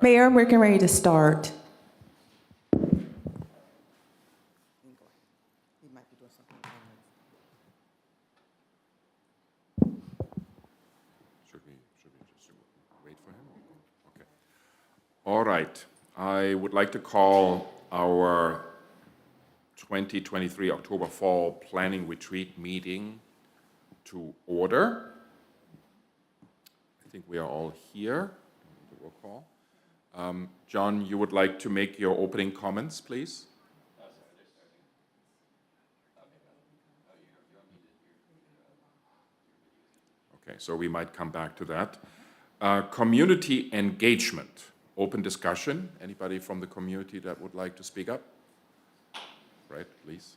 Mayor, we're getting ready to start. Should we just wait for him? Okay. All right. I would like to call our 2023 October Fall Planning Retreat meeting to order. I think we are all here. The roll call. John, you would like to make your opening comments, please? Okay, so we might come back to that. Community engagement, open discussion. Anybody from the community that would like to speak up? Right, please.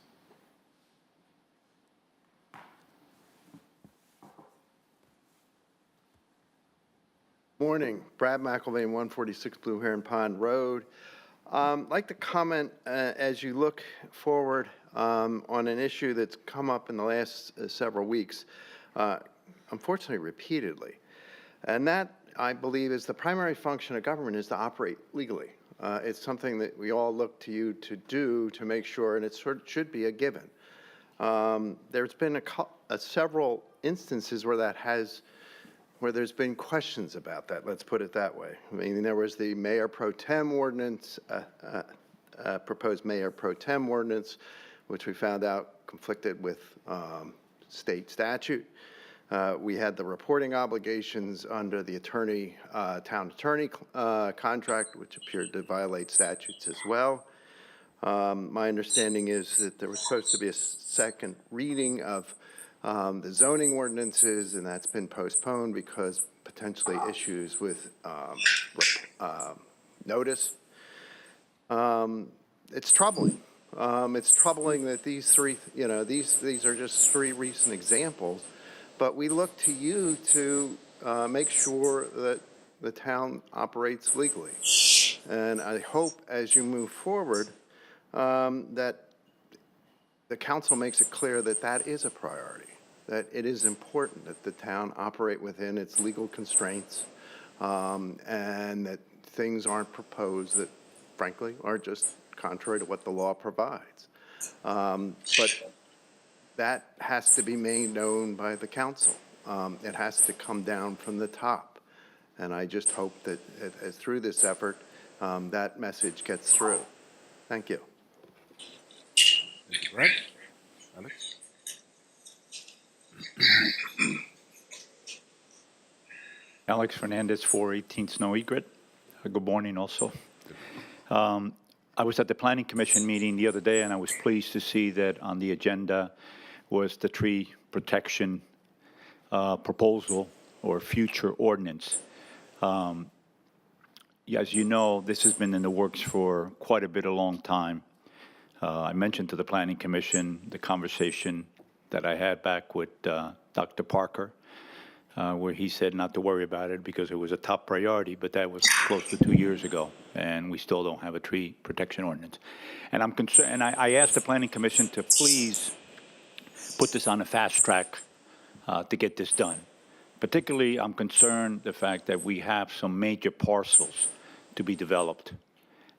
Morning, Brad McElvain, 146 Blue Heron Pond Road. I'd like to comment as you look forward on an issue that's come up in the last several weeks, unfortunately repeatedly. And that, I believe, is the primary function of government is to operate legally. It's something that we all look to you to do to make sure, and it should be a given. There's been several instances where there's been questions about that, let's put it that way. I mean, there was the Mayor Pro Tem ordinance, proposed Mayor Pro Tem ordinance, which we found out conflicted with state statute. We had the reporting obligations under the town attorney contract, which appeared to violate statutes as well. My understanding is that there was supposed to be a second reading of the zoning ordinances, and that's been postponed because potentially issues with notice. It's troubling. It's troubling that these three, these are just three recent examples, but we look to you to make sure that the town operates legally. And I hope as you move forward that the council makes it clear that that is a priority, that it is important that the town operate within its legal constraints, and that things aren't proposed that, frankly, are just contrary to what the law provides. But that has to be made known by the council. It has to come down from the top. And I just hope that through this effort, that message gets through. Thank you. Thank you, Brad. Alex? Alex Fernandez, 418 Snow Egret. Good morning also. I was at the Planning Commission meeting the other day, and I was pleased to see that on the agenda was the tree protection proposal or future ordinance. As you know, this has been in the works for quite a long time. I mentioned to the Planning Commission the conversation that I had back with Dr. Parker, where he said not to worry about it because it was a top priority, but that was close to 2 years ago, and we still don't have a tree protection ordinance. And I'm concerned, and I asked the Planning Commission to please put this on a fast track to get this done. Particularly, I'm concerned the fact that we have some major parcels to be developed.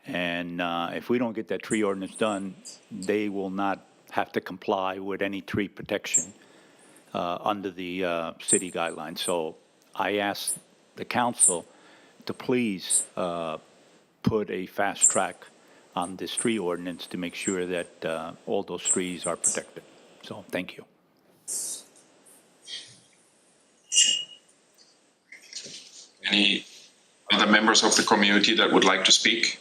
And if we don't get that tree ordinance done, they will not have to comply with any tree protection under the city guidelines. So I asked the council to please put a fast track on this tree ordinance to make sure that all those trees are protected. So thank you. Any other members of the community that would like to speak?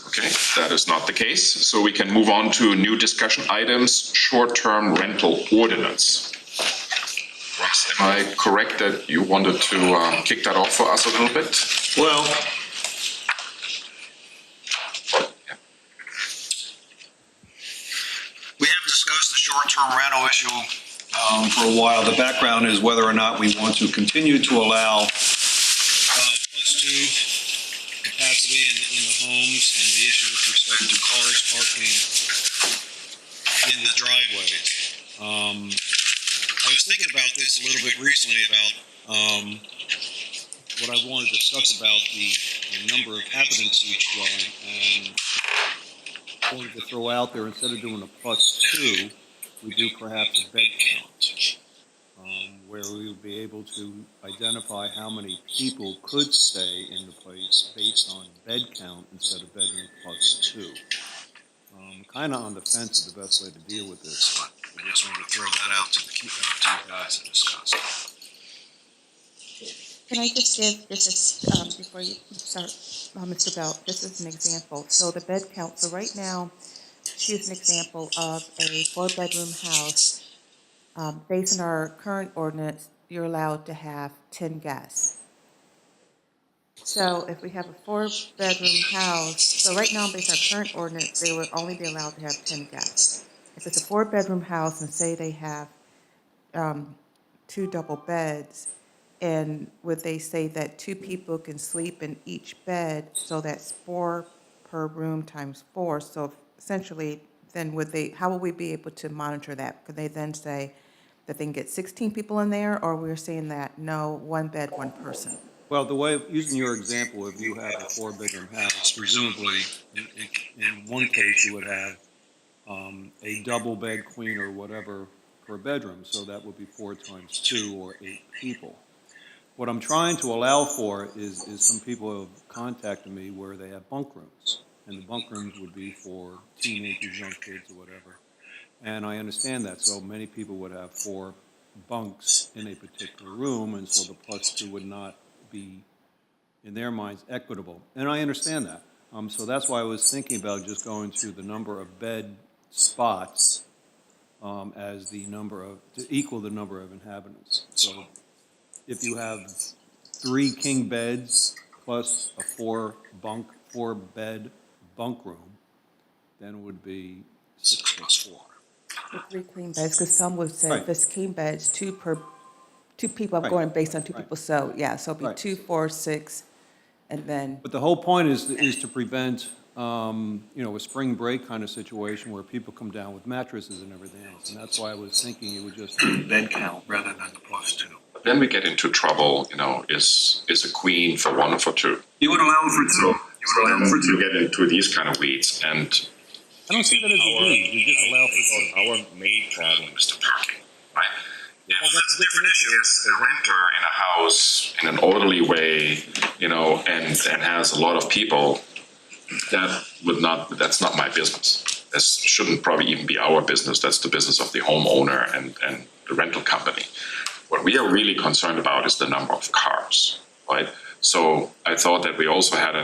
Okay, that is not the case. So we can move on to new discussion items, short-term rental ordinance. Ross, am I correct that you wanted to kick that off for us a little bit? Well, we have discussed the short-term rental issue for a while. The background is whether or not we want to continue to allow +2 capacity in the homes and the issue with respect to cars parking in the driveways. I was thinking about this a little bit recently about what I want to discuss about the number of inhabitants each dwelling, and wanted to throw out there, instead of doing a +2, we do perhaps a bed count, where we would be able to identify how many people could stay in the place based on bed count instead of bedroom +2. Kind of on the fence of the best way to deal with this. I just wanted to throw that out to the guys and discuss. Can I just give, before you start, Mr. Belt, this is an example. So the bed count, so right now, choose an example of a four-bedroom house. Based on our current ordinance, you're allowed to have 10 guests. So if we have a four-bedroom house, so right now, based on our current ordinance, they would only be allowed to have 10 guests. If it's a four-bedroom house and say they have two double beds, and would they say that two people can sleep in each bed, so that's 4 per room times 4, so essentially, then would they, how will we be able to monitor that? Could they then say that they can get 16 people in there, or we're saying that, no, one bed, one person? Well, the way, using your example, if you have a four-bedroom house, presumably, in one case, you would have a double bed queen or whatever per bedroom, so that would be 4 times 2, or 8 people. What I'm trying to allow for is some people have contacted me where they have bunk rooms, and the bunk rooms would be for teenagers, young kids, or whatever. And I understand that, so many people would have 4 bunks in a particular room, and so the +2 would not be, in their minds, equitable. And I understand that. So that's why I was thinking about just going to the number of bed spots as the number of, to equal the number of inhabitants. So if you have 3 king beds plus a 4-bed bunk room, then it would be 6 plus 4. The 3 queen beds, because some would say Right. if it's king beds, 2 people, I'm Right. going based on 2 Right. people, so, yeah, so it'd be Right. 2, 4, 6, and then, But the whole point is to prevent, a spring break kind of situation where people come down with mattresses and everything else. And that's why I was thinking it would just be bed count rather than the +2. Then we get into trouble, is a queen for 1 or for 2? You would allow for 2. You get into these kind of weeds, and I don't see that as a weed, you just allow for 2. our main problem is the parking, right? If that's a different issue. it's a renter in a house in an orderly way, and has a lot of people, that's not my business. This shouldn't probably even be our business. That's the business of the homeowner and the rental company. What we are really concerned about is the number of cars, right? So I thought that we also had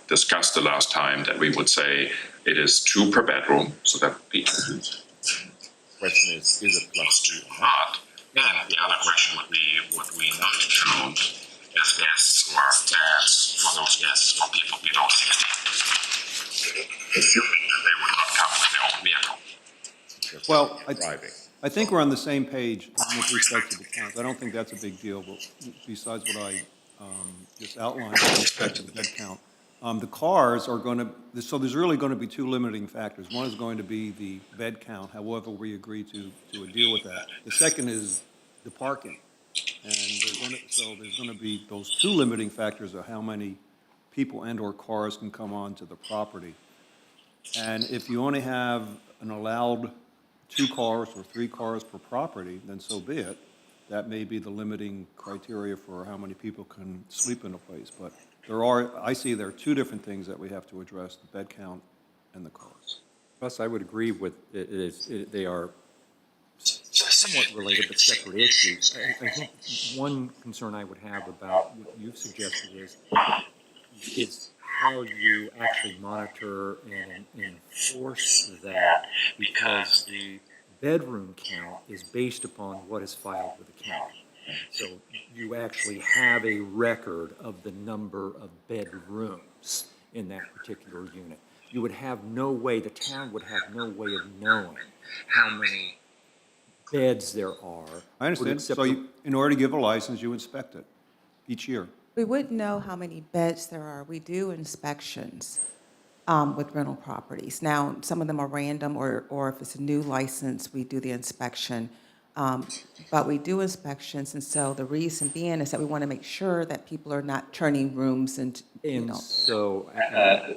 discussed the last time that we would say it is 2 per bedroom, so that would be. Question is it +2 or not? And the other question would be, would we not count as guests or dads for those guests or people below 60? Assuming that they would not come with their own vehicle. Well, Driving. I think we're on the same page with respect to the counts. I don't think that's a big deal, but besides what I just outlined with respect to the bed count. The cars are going to, so there's really going to be 2 limiting factors. One is going to be the bed count, however we agree to deal with that. The second is the parking. And there's going to be those 2 limiting factors of how many people and/or cars can come onto the property. And if you only have an allowed 2 cars or 3 cars per property, then so be it. That may be the limiting criteria for how many people can sleep in a place. But I see there are 2 different things that we have to address, the bed count and the cars. Plus, I would agree with, they are somewhat related but separate issues. I think one concern I would have about what you've suggested is how you actually monitor and enforce that, because the bedroom count is based upon what is filed with the county. So you actually have a record of the number of bedrooms in that particular unit. You would have no way, the town would have no way of knowing how many beds there are. I understand. So in order to give a license, you inspect it each year. we wouldn't know how many beds there are. We do inspections with rental properties. Now, some of them are random, or if it's a new license, we do the inspection. But we do inspections, and so the reason being is that we want to make sure that people are not turning rooms into, And so,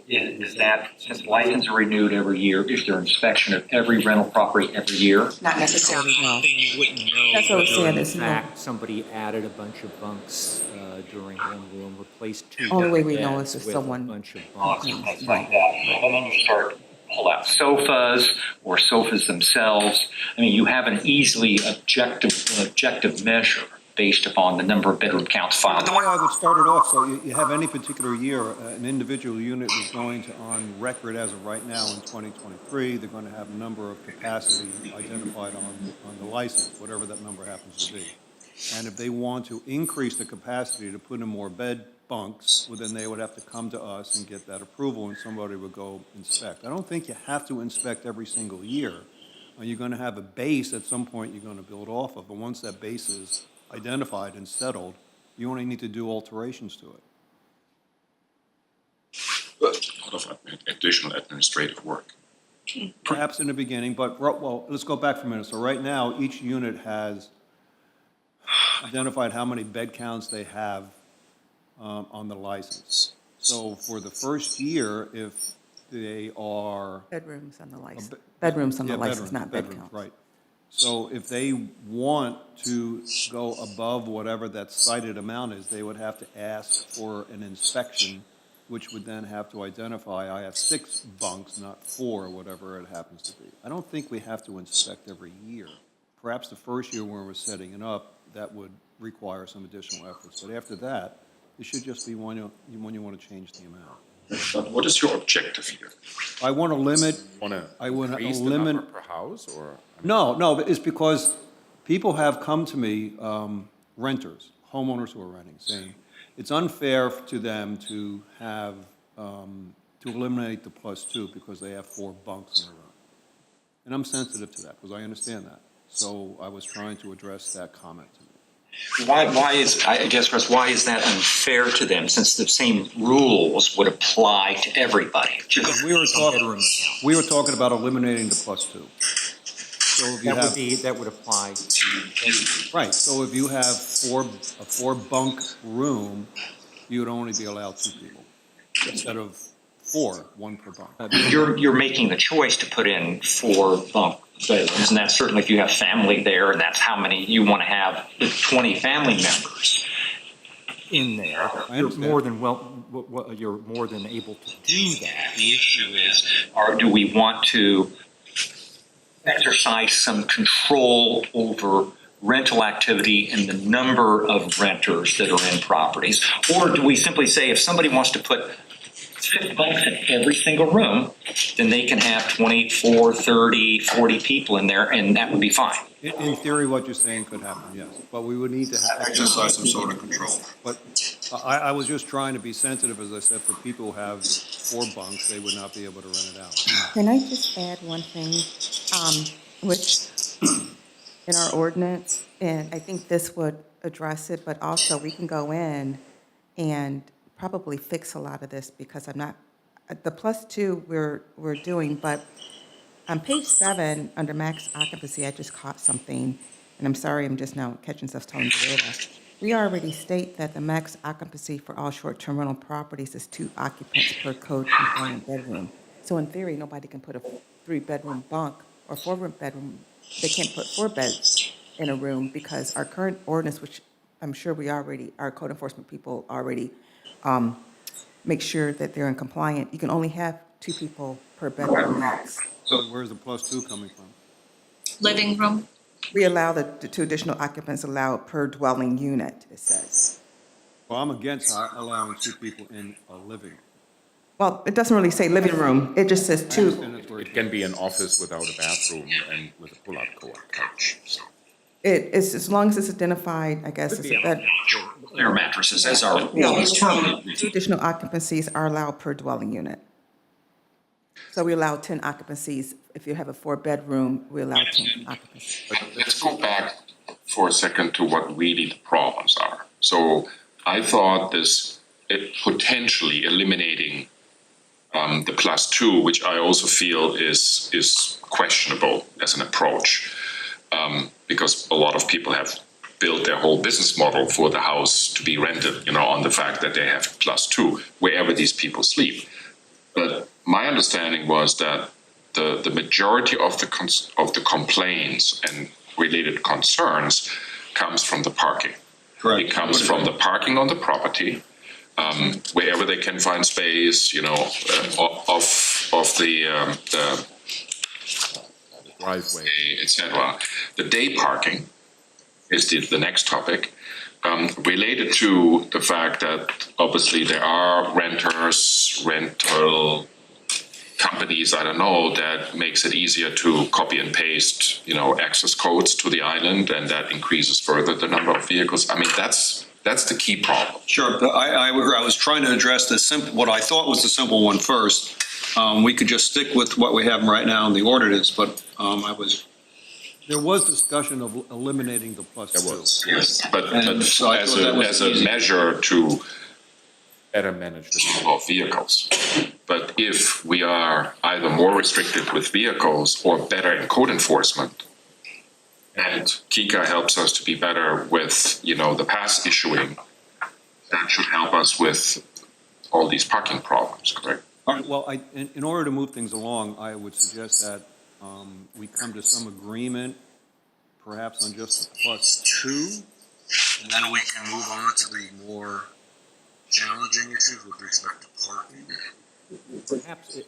Is that, since licenses are renewed every year, is there inspection of every rental property every year? not necessarily, no. you wouldn't know That's what I'm whether saying, in it's no- fact somebody added a bunch of bunks during one room, replaced two Only way we know beds is if with someone- a bunch of bunks. Things like that. And then you start pull out sofas or sofas themselves. I mean, you have an easily objective measure based upon the number of bedroom counts filed. The way I would start it off, so you have any particular year, an individual unit is going to, on record as of right now in 2023, they're going to have a number of capacity identified on the license, whatever that number happens to be. And if they want to increase the capacity to put in more bed bunks, well, then they would have to come to us and get that approval, and somebody would go inspect. I don't think you have to inspect every single year. You're going to have a base at some point you're going to build off of, but once that base is identified and settled, you only need to do alterations to it. A lot of additional administrative work. Perhaps in the beginning, but, well, let's go back for a minute. So right now, each unit has identified how many bed counts they have on the license. So for the first year, if they are. Bedrooms on the license. Bedrooms on the Yeah, license, bedrooms, not bed bedrooms, counts. right. So if they want to go above whatever that cited amount is, they would have to ask for an inspection, which would then have to identify, I have 6 bunks, not 4, whatever it happens to be. I don't think we have to inspect every year. Perhaps the first year when we're setting it up, that would require some additional efforts. But after that, it should just be when you want to change the amount. But what is your objective here? I want to limit, Want to I would increase the limit- number per house, or? no, it's because people have come to me, renters, homeowners who are renting, saying it's unfair to them to have, to eliminate the +2 because they have 4 bunks in a room. And I'm sensitive to that, because I understand that. So I was trying to address that comment to me. Why is, I guess, Russ, why is that unfair to them, since the same rules would apply to everybody? Because we were talking about eliminating the +2. So if you have. That would apply to Right, so if you have a 4-bunk room, you would only be allowed 2 people, instead of 4, 1 per bunk. You're making the choice to put in 4 bunk bedrooms, and that's certainly if you have family there, and that's how many you want to have, 20 family members. in there. I You're understand. more than you're more than able to do that. The issue is, do we want to exercise some control over rental activity and the number of renters that are in properties? Or do we simply say if somebody wants to put 6 bunks in every single room, then they can have 24, 30, 40 people in there, and that would be fine? In theory, what you're saying could happen, yes, but we would need to have. Exercise some sort of control. But I was just trying to be sensitive, as I said, for people who have 4 bunks, they would not be able to rent it out. Can I just add one thing, which in our ordinance, and I think this would address it, but also we can go in and probably fix a lot of this, because I'm not, the +2 we're doing, but on page 7, under max occupancy, I just caught something, and I'm sorry, I'm just now catching stuff telling you that. We already state that the max occupancy for all short-term rental properties is 2 occupants per code compliant bedroom. So in theory, nobody can put a 3-bedroom bunk or 4-bedroom, they can't put 4 beds in a room, because our current ordinance, which I'm sure our code enforcement people already make sure that they're in compliant, you can only have 2 people per bedroom max. So where's the +2 coming from? living room. We allow the 2 additional occupants allowed per dwelling unit, it says. Well, I'm against allowing 2 people in a living room. Well, it doesn't really say living room, it just says I 2. understand that's where It can be an office without a bathroom and with a pull-out couch. It's, as long as it's identified, I guess, it's a bed. Air mattresses, as our No, rules it's permanently. 2 additional occupancies are allowed per dwelling unit. So we allow 10 occupancies. If you have a 4-bedroom, we allow 10 occupancies. But let's go back for a second to what really the problems are. So I thought it potentially eliminating the +2, which I also feel is questionable as an approach. because a lot of people have built their whole business model for the house to be rented, on the fact that they have +2 wherever these people sleep. But my understanding was that the majority of the complaints and related concerns comes from the parking. Correct. It comes from the parking on the property, wherever they can find space, of the Driveway. etc. The day parking is the next topic, related to the fact that obviously there are rental companies, I don't know, that makes it easier to copy and paste, access codes to the island, and that increases further the number of vehicles. I mean, that's the key problem. Sure, but I was trying to address what I thought was the simple one first. We could just stick with what we have right now in the ordinance, but there was discussion of eliminating the +2. Yes, but And so I thought that was as a easy. measure to Better manage the number of vehicles. But if we are either more restricted with vehicles or better in code enforcement, and Kika helps us to be better with, the pass issuing, that should help us with all these parking problems, correct? All right, well, in order to move things along, I would suggest that we come to some agreement, perhaps on just the +2, and then we can move on to the more challenging issues with respect to parking. Perhaps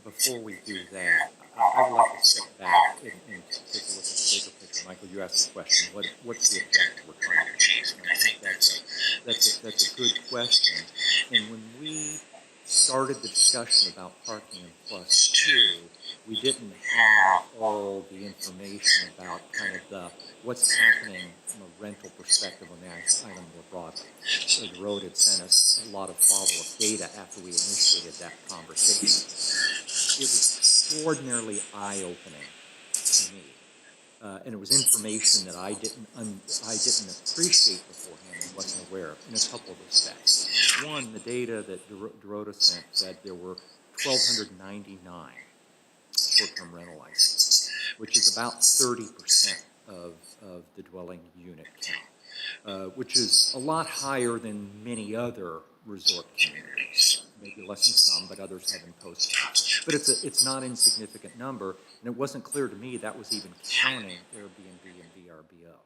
before we do that, I would like to step back and take a look at the bigger picture. Michael, you asked the question, what's the objective we're trying to achieve? And I think that's a good question. And when we started the discussion about parking and +2, we didn't have all the information about kind of what's happening from a rental perspective on the island more broadly. So the road had sent us a lot of follow-up data after we initiated that conversation. It was extraordinarily eye-opening to me. And it was information that I didn't appreciate beforehand and wasn't aware of in a couple of respects. One, the data that Dorota sent said there were 1,299 short-term rental licenses, which is about 30% of the dwelling unit count, which is a lot higher than many other resort communities. Maybe less than some, but others have imposed caps. But it's not an insignificant number, and it wasn't clear to me that was even counting Airbnb and VRBO.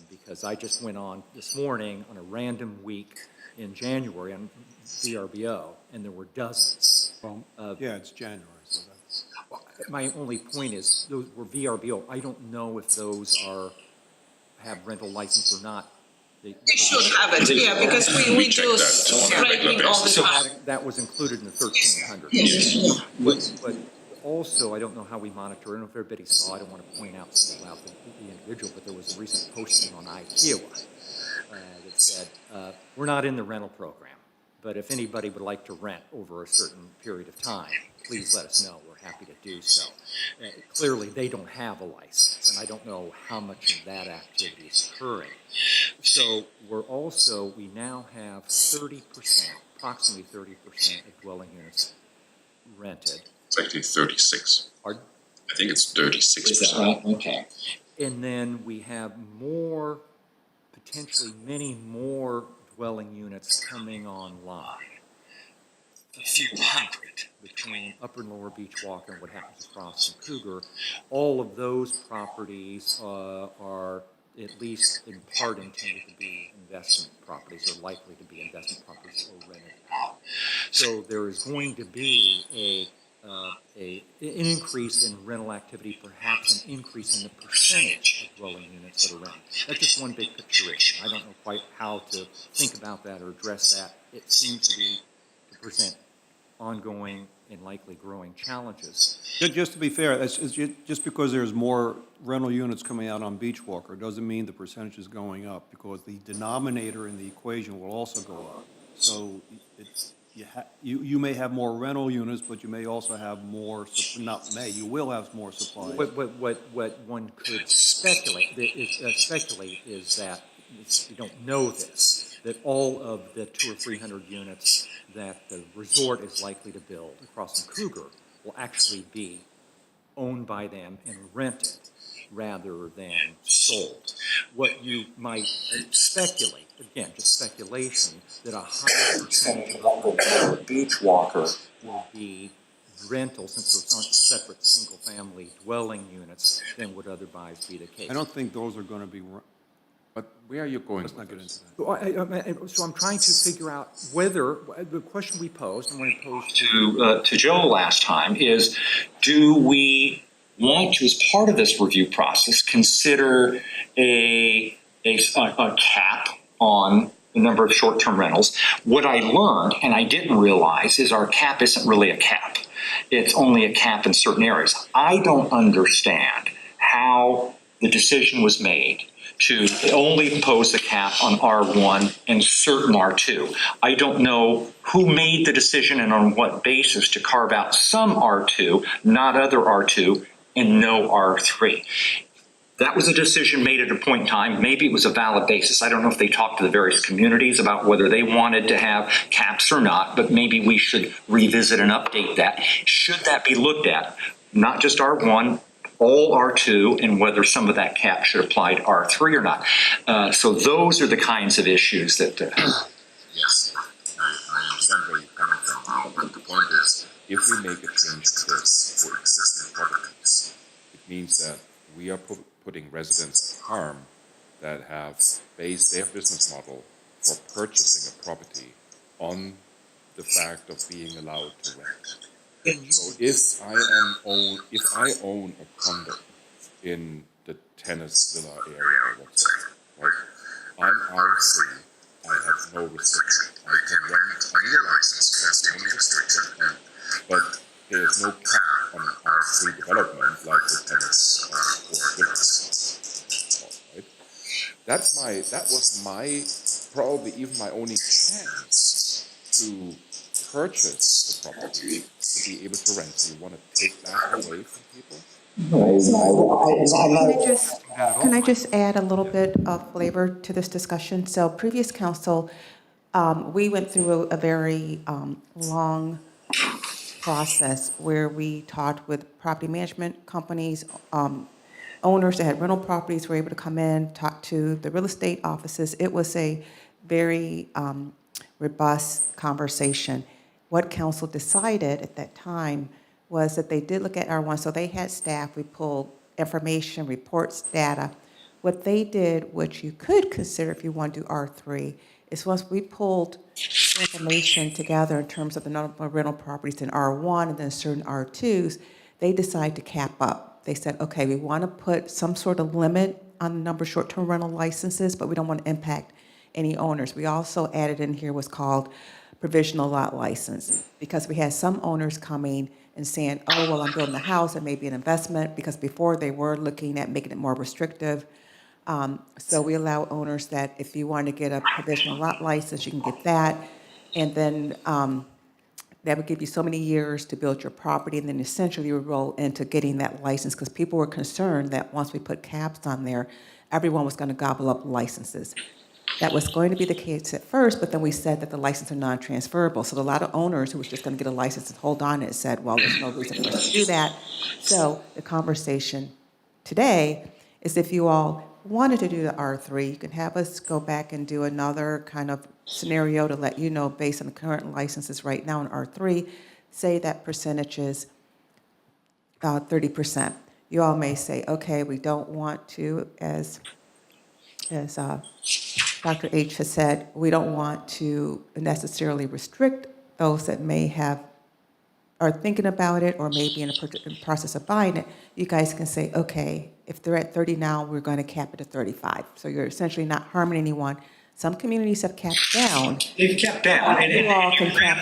Because I just went on this morning on a random week in January on VRBO, and there were dozens. Yeah, it's January, so that's... My only point is, those were VRBO. I don't know if those have rental license or not. They should have it, yeah, because we check do that on a regular scraping all the basis. time. That was included in the 1,300. But also, I don't know how we monitor. I don't know if everybody saw. I don't want to point out single out the individual, but there was a recent posting on iKiowa that said, we're not in the rental program, but if anybody would like to rent over a certain period of time, please let us know. We're happy to do so. Clearly, they don't have a license, and I don't know how much of that activity is occurring. So we now have 30%, approximately 30% of dwelling units rented. It's actually 36. Pardon? I think it's 36%. Okay. And then we have potentially many more dwelling units coming online. A few hundred between Upper and Lower Beach Walk and what happens across from Cougar. All of those properties are at least in part intended to be investment properties, or likely to be investment properties or rented out. So there is going to be an increase in rental activity, perhaps an increase in the percentage of dwelling units that are rented. That's just one big picture issue. I don't know quite how to think about that or address that. It seems to present ongoing and likely growing challenges. Just to be fair, just because there's more rental units coming out on Beach Walker doesn't mean the percentage is going up, because the denominator in the equation will also go up. So you may have more rental units, but you may also have more, you will have more supply. What one could speculate is that, we don't know this, that all of the 200 or 300 units that the resort is likely to build across from Cougar will actually be owned by them and rented. rather than sold. What you might speculate, again, just speculation, that a higher percentage of the Beach walker. will be rental, since those aren't separate single-family dwelling units, than would otherwise be the case. I don't think those are going to be, But where are you going let's with not get this? into that. So I'm trying to figure out whether, the question we posed, and when we posed To Joe last time is, do we want to, as part of this review process, consider a cap on the number of short-term rentals? What I learned, and I didn't realize, is our cap isn't really a cap. It's only a cap in certain areas. I don't understand how the decision was made to only impose the cap on R1 and certain R2. I don't know who made the decision and on what basis to carve out some R2, not other R2, and no R3. That was a decision made at a point in time. Maybe it was a valid basis. I don't know if they talked to the various communities about whether they wanted to have caps or not, but maybe we should revisit and update that. Should that be looked at, not just R1, all R2, and whether some of that cap should apply to R3 or not. So those are the kinds of issues that... Yes, I understand where you're coming from, but the point is, if we make a change to this for existing properties, it means that we are putting residents at harm that have based their business model for purchasing a property on the fact of being allowed to rent. So if I own a condo in the Tennis Villa area or whatsoever, right? I'm R3, I have no restriction. I can rent under the license, that's the only restriction, but there's no cap on an R3 development like the tennis or villas. Right? That was probably even my only chance to purchase the property, to be able to rent. So you want to take that away from people? Can I just add a little bit of flavor to this discussion? So previous council, we went through a very long process where we talked with property management companies, owners that had rental properties were able to come in, talk to the real estate offices. It was a very robust conversation. What council decided at that time was that they did look at R1, so they had staff, we pulled information, reports, data. What they did, which you could consider if you want to do R3, is once we pulled information together in terms of the number of rental properties in R1 and then certain R2s, they decided to cap up. They said, okay, we want to put some sort of limit on the number of short-term rental licenses, but we don't want to impact any owners. We also added in here what's called provisional lot license, because we had some owners coming and saying, oh, well, I'm building a house, it may be an investment, because before they were looking at making it more restrictive. So we allow owners that if you want to get a provisional lot license, you can get that. And then that would give you so many years to build your property, and then essentially you would roll into getting that license, because people were concerned that once we put caps on there, everyone was going to gobble up licenses. That was going to be the case at first, but then we said that the licenses are non-transferable. So a lot of owners who was just going to get a license and hold on and said, well, there's no reason for us to do that. So the conversation today is if you all wanted to do the R3, you can have us go back and do another kind of scenario to let you know, based on the current licenses right now in R3, say that percentage is 30%. You all may say, okay, we don't want to, as Dr. H has said, we don't want to necessarily restrict those that may have, are thinking about it or maybe in the process of buying it. You guys can say, okay, if they're at 30 now, we're going to cap it at 35. So you're essentially not harming anyone. Some communities have capped down. They've kept down. You all can cap,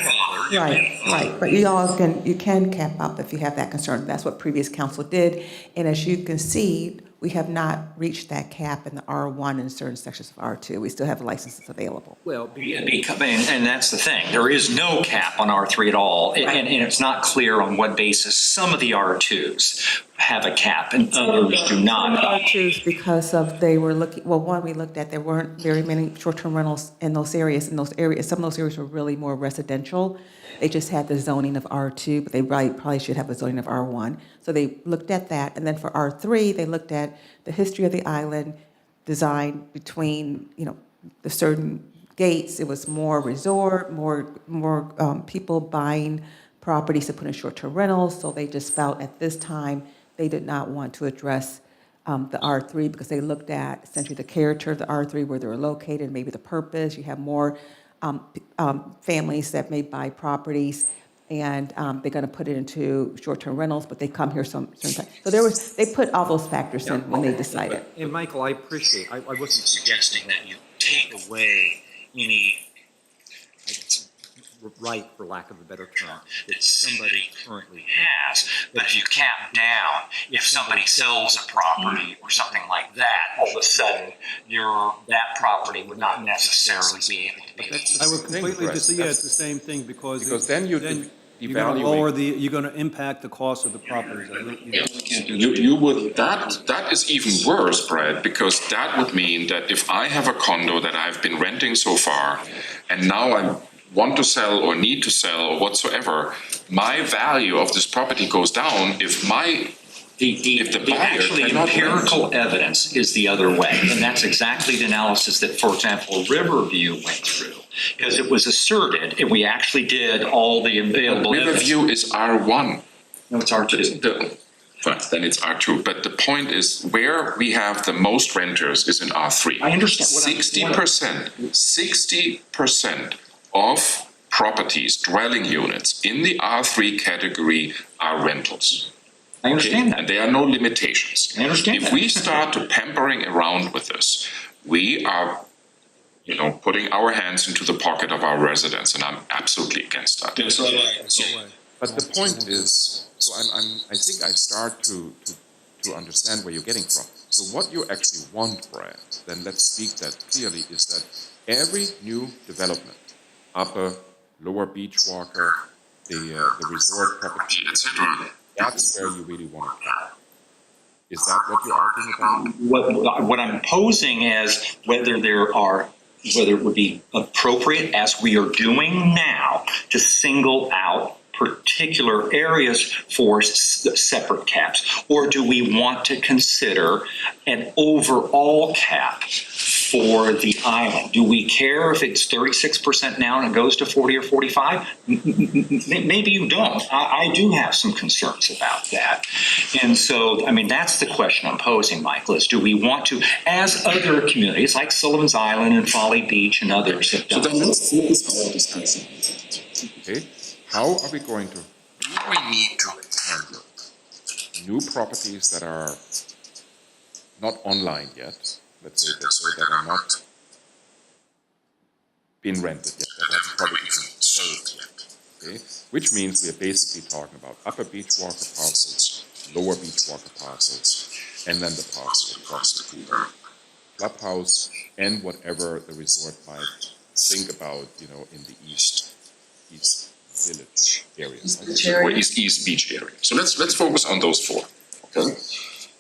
right. But you can cap up if you have that concern. That's what previous council did. And as you can see, we have not reached that cap in the R1 and certain sections of R2. We still have licenses available. well, And that's the thing. There is no cap on R3 at all, and it's not clear on what basis some of the R2s have a cap and others do not. R2s, because of they were looking, well, one we looked at, there weren't very many short-term rentals in those areas. Some of those areas were really more residential. They just had the zoning of R2, but they probably should have a zoning of R1. So they looked at that, and then for R3, they looked at the history of the island, design between, the certain gates. It was more resort, more people buying properties to put in short-term rentals. So they just felt at this time they did not want to address the R3 because they looked at essentially the character of the R3, where they were located, maybe the purpose. You have more families that may buy properties, and they're going to put it into short-term rentals, but they come here certain time. So they put all those factors in when they decided. And Michael, I appreciate, I wasn't suggesting that you take away any right, for lack of a better term, that somebody currently has. But if you cap down, if somebody sells a property or something like that, all of a sudden, that property would not necessarily be able to be. I would completely Brett. disagree. Yeah, it's the same thing because then you you're going to lower evaluate. you're going to impact the cost of the properties. You would, that is even worse, Brad, because that would mean that if I have a condo that I've been renting so far, and now I want to sell or need to sell or whatsoever, my value of this property goes down if the buyer Actually, cannot empirical rent. evidence is the other way, and that's exactly the analysis that, for example, Riverview went through, because it was asserted, and we actually did all the available evidence. Riverview is R1. No, it's R2. Fine, then it's R2. But the point is, where we have the most renters is in R3. I understand. 60% of properties, dwelling units in the R3 category are rentals. I understand that. And there are no limitations. I understand If that. we start to pampering around with this, we are, putting our hands into the pocket of our residents, and I'm absolutely against that. But the point is, so I think I start to understand where you're getting from. So what you actually want, Brad, then let's speak that clearly, is that every new development, Upper, Lower Beachwalker, the resort property, etc., that's where you really want to cap. Is that what you're arguing about? What I'm posing is whether it would be appropriate, as we are doing now, to single out particular areas for separate caps, or do we want to consider an overall cap for the island? Do we care if it's 36% now and it goes to 40 or 45? Maybe you don't. I do have some concerns about that. And so, that's the question I'm posing, Michael, is do we want to, as other communities like Sullivan's Island and Folly Beach and others have done. So then let's focus our discussion. Okay, how are we going to, do we need to handle new properties that are not online yet, let's say that are not been rented yet, that haven't probably been sold yet, okay? Which means we are basically talking about Upper Beachwalker parcels, Lower Beachwalker parcels, and then the parcel across the clubhouse and whatever the resort might think about, in the East Village area. Or East Beach area. So let's focus on those four. Okay.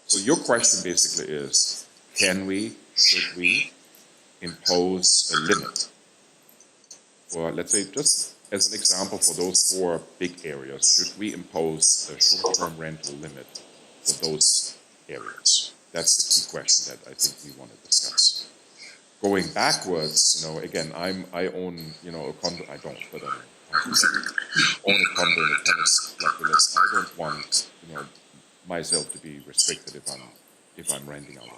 So your question basically is, should we impose a limit? Or let's say, just as an example, for those four big areas, should we impose a short-term rental limit for those areas? That's the key question that I think we want to discuss. Going backwards, again, I own, a condo, I don't, but I own a condo in a tennis club village. I don't want, myself to be restricted if I'm renting out,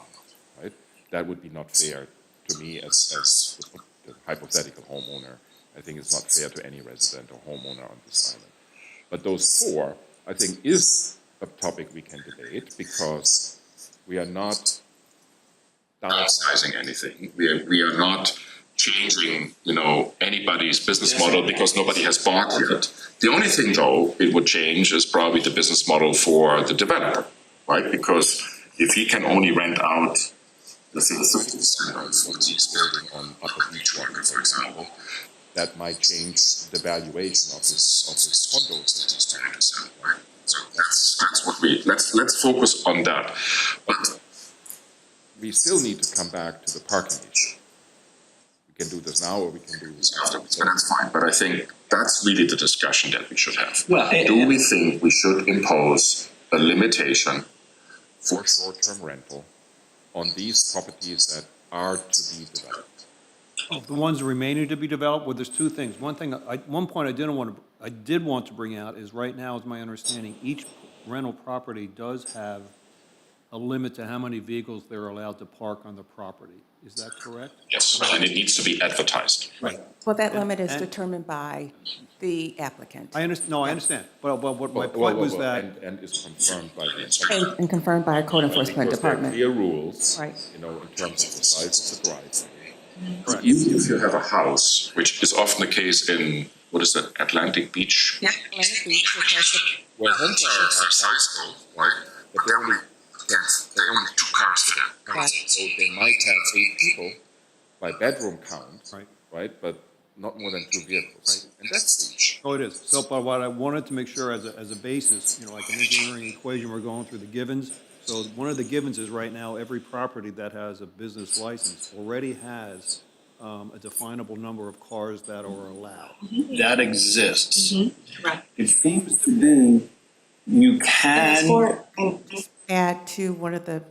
right? That would be not fair to me as the hypothetical homeowner. I think it's not fair to any resident or homeowner on this island. But those four, I think, is a topic we can debate, because we are not downsizing anything. We are not changing, anybody's business model because nobody has bought yet. The only thing, though, it would change is probably the business model for the developer, right? Because if he can only rent out, let's say, 50% of his building on Upper Beachwalker, for example, that might change the valuation of his condos that he's trying to sell, right? So that's what let's focus on that. But we still need to come back to the parking issue. We can do this now, or we can do this afterwards, but that's fine. But I think That's really the discussion that we should have. Well, Do we think we should impose a limitation For short-term rental on these properties that are to be developed. Of the ones remaining to be developed, well, there's two things. One point I did want to bring out is right now, is my understanding, each rental property does have a limit to how many vehicles they're allowed to park on the property. Is that correct? Yes, and it needs to be advertised. Right. Well, that limit is and- determined by the applicant I understand. But what my point was that, And is confirmed by the inspector. and confirmed by our code enforcement Because there are department. clear rules, Right. you know, in terms of the size of the driveway. If you have a house, which is often the case in, what is that, Atlantic Beach? Yeah. Atlantic Beach, which has the Well, homes are sizable, right? But there are only two cars to them. Right. So they might have 8 people by bedroom count, Right. right? But not more than 2 vehicles. And that's huge. oh, it is. So, but what I wanted to make sure as a basis, you know, like an engineering equation, we're going through the givens. So one of the givens is right now, every property that has a business license already has a definable number of cars that are allowed. that exists. Right. It seems to be, you can. add to one of the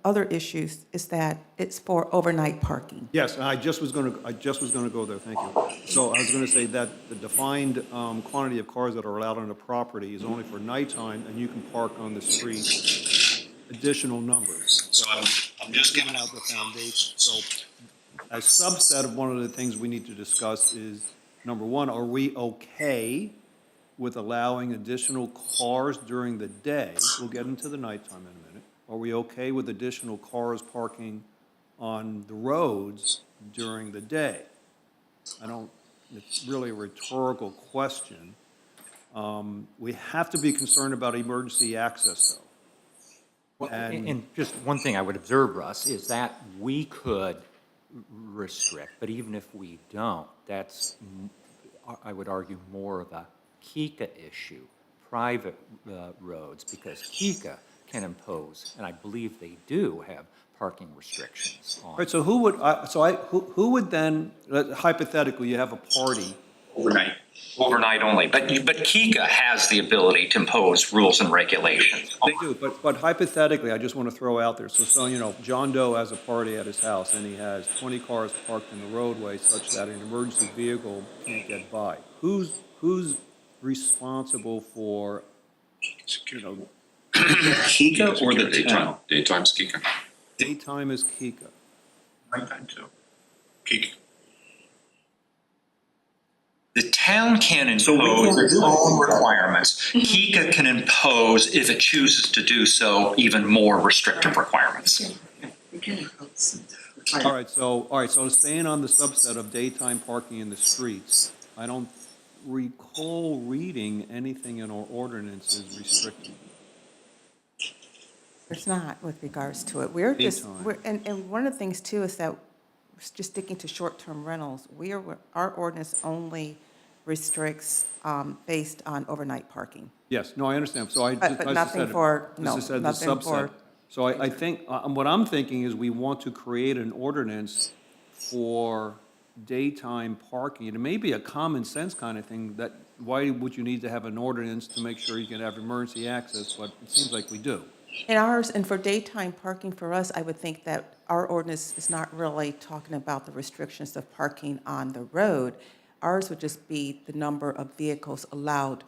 other issues is that it's for overnight parking. Yes, and I just was going to go there, thank you. So I was going to say that the defined quantity of cars that are allowed on the property is only for nighttime, and you can park on the street additional numbers. So I'm just Giving out the foundation. So a subset of one of the things we need to discuss is, number one, are we okay with allowing additional cars during the day? We'll get into the nighttime in a minute. Are we okay with additional cars parking on the roads during the day? It's really a rhetorical question. We have to be concerned about emergency access, though. Well, And- and just one thing I would observe, Russ, is that we could restrict, but even if we don't, that's, I would argue, more of a KICA issue, private roads, because KICA can impose, and I believe they do have parking restrictions on. All right, so who would then, hypothetically, you have a party, overnight only, but KICA has the ability to impose rules and regulations. they do, but hypothetically, I just want to throw out there, so, you know, John Doe has a party at his house, and he has 20 cars parked in the roadway such that an emergency vehicle can't get by. Who's responsible for, you know, KICA or the town? Daytime's Kika. daytime is KICA? Nighttime too. KICA. The town can impose its own requirements. KICA can impose, if it chooses to do so, even more restrictive requirements. All right, so staying on the subset of daytime parking in the streets, I don't recall reading anything in our ordinances restricting. There's not with regards to it. We're just, Daytime. and one of the things too is that, just sticking to short-term rentals, our ordinance only restricts based on overnight parking. Yes, no, I understand, so I. But as I nothing said, for- as no, I said, the nothing subset. for- So I think, what I'm thinking is we want to create an ordinance for daytime parking. It may be a common sense kind of thing, that why would you need to have an ordinance to make sure you can have emergency access, but it seems like we do. In ours, and for daytime parking for us, I would think that our ordinance is not really talking about the restrictions of parking on the road. Ours would just be the number of vehicles allowed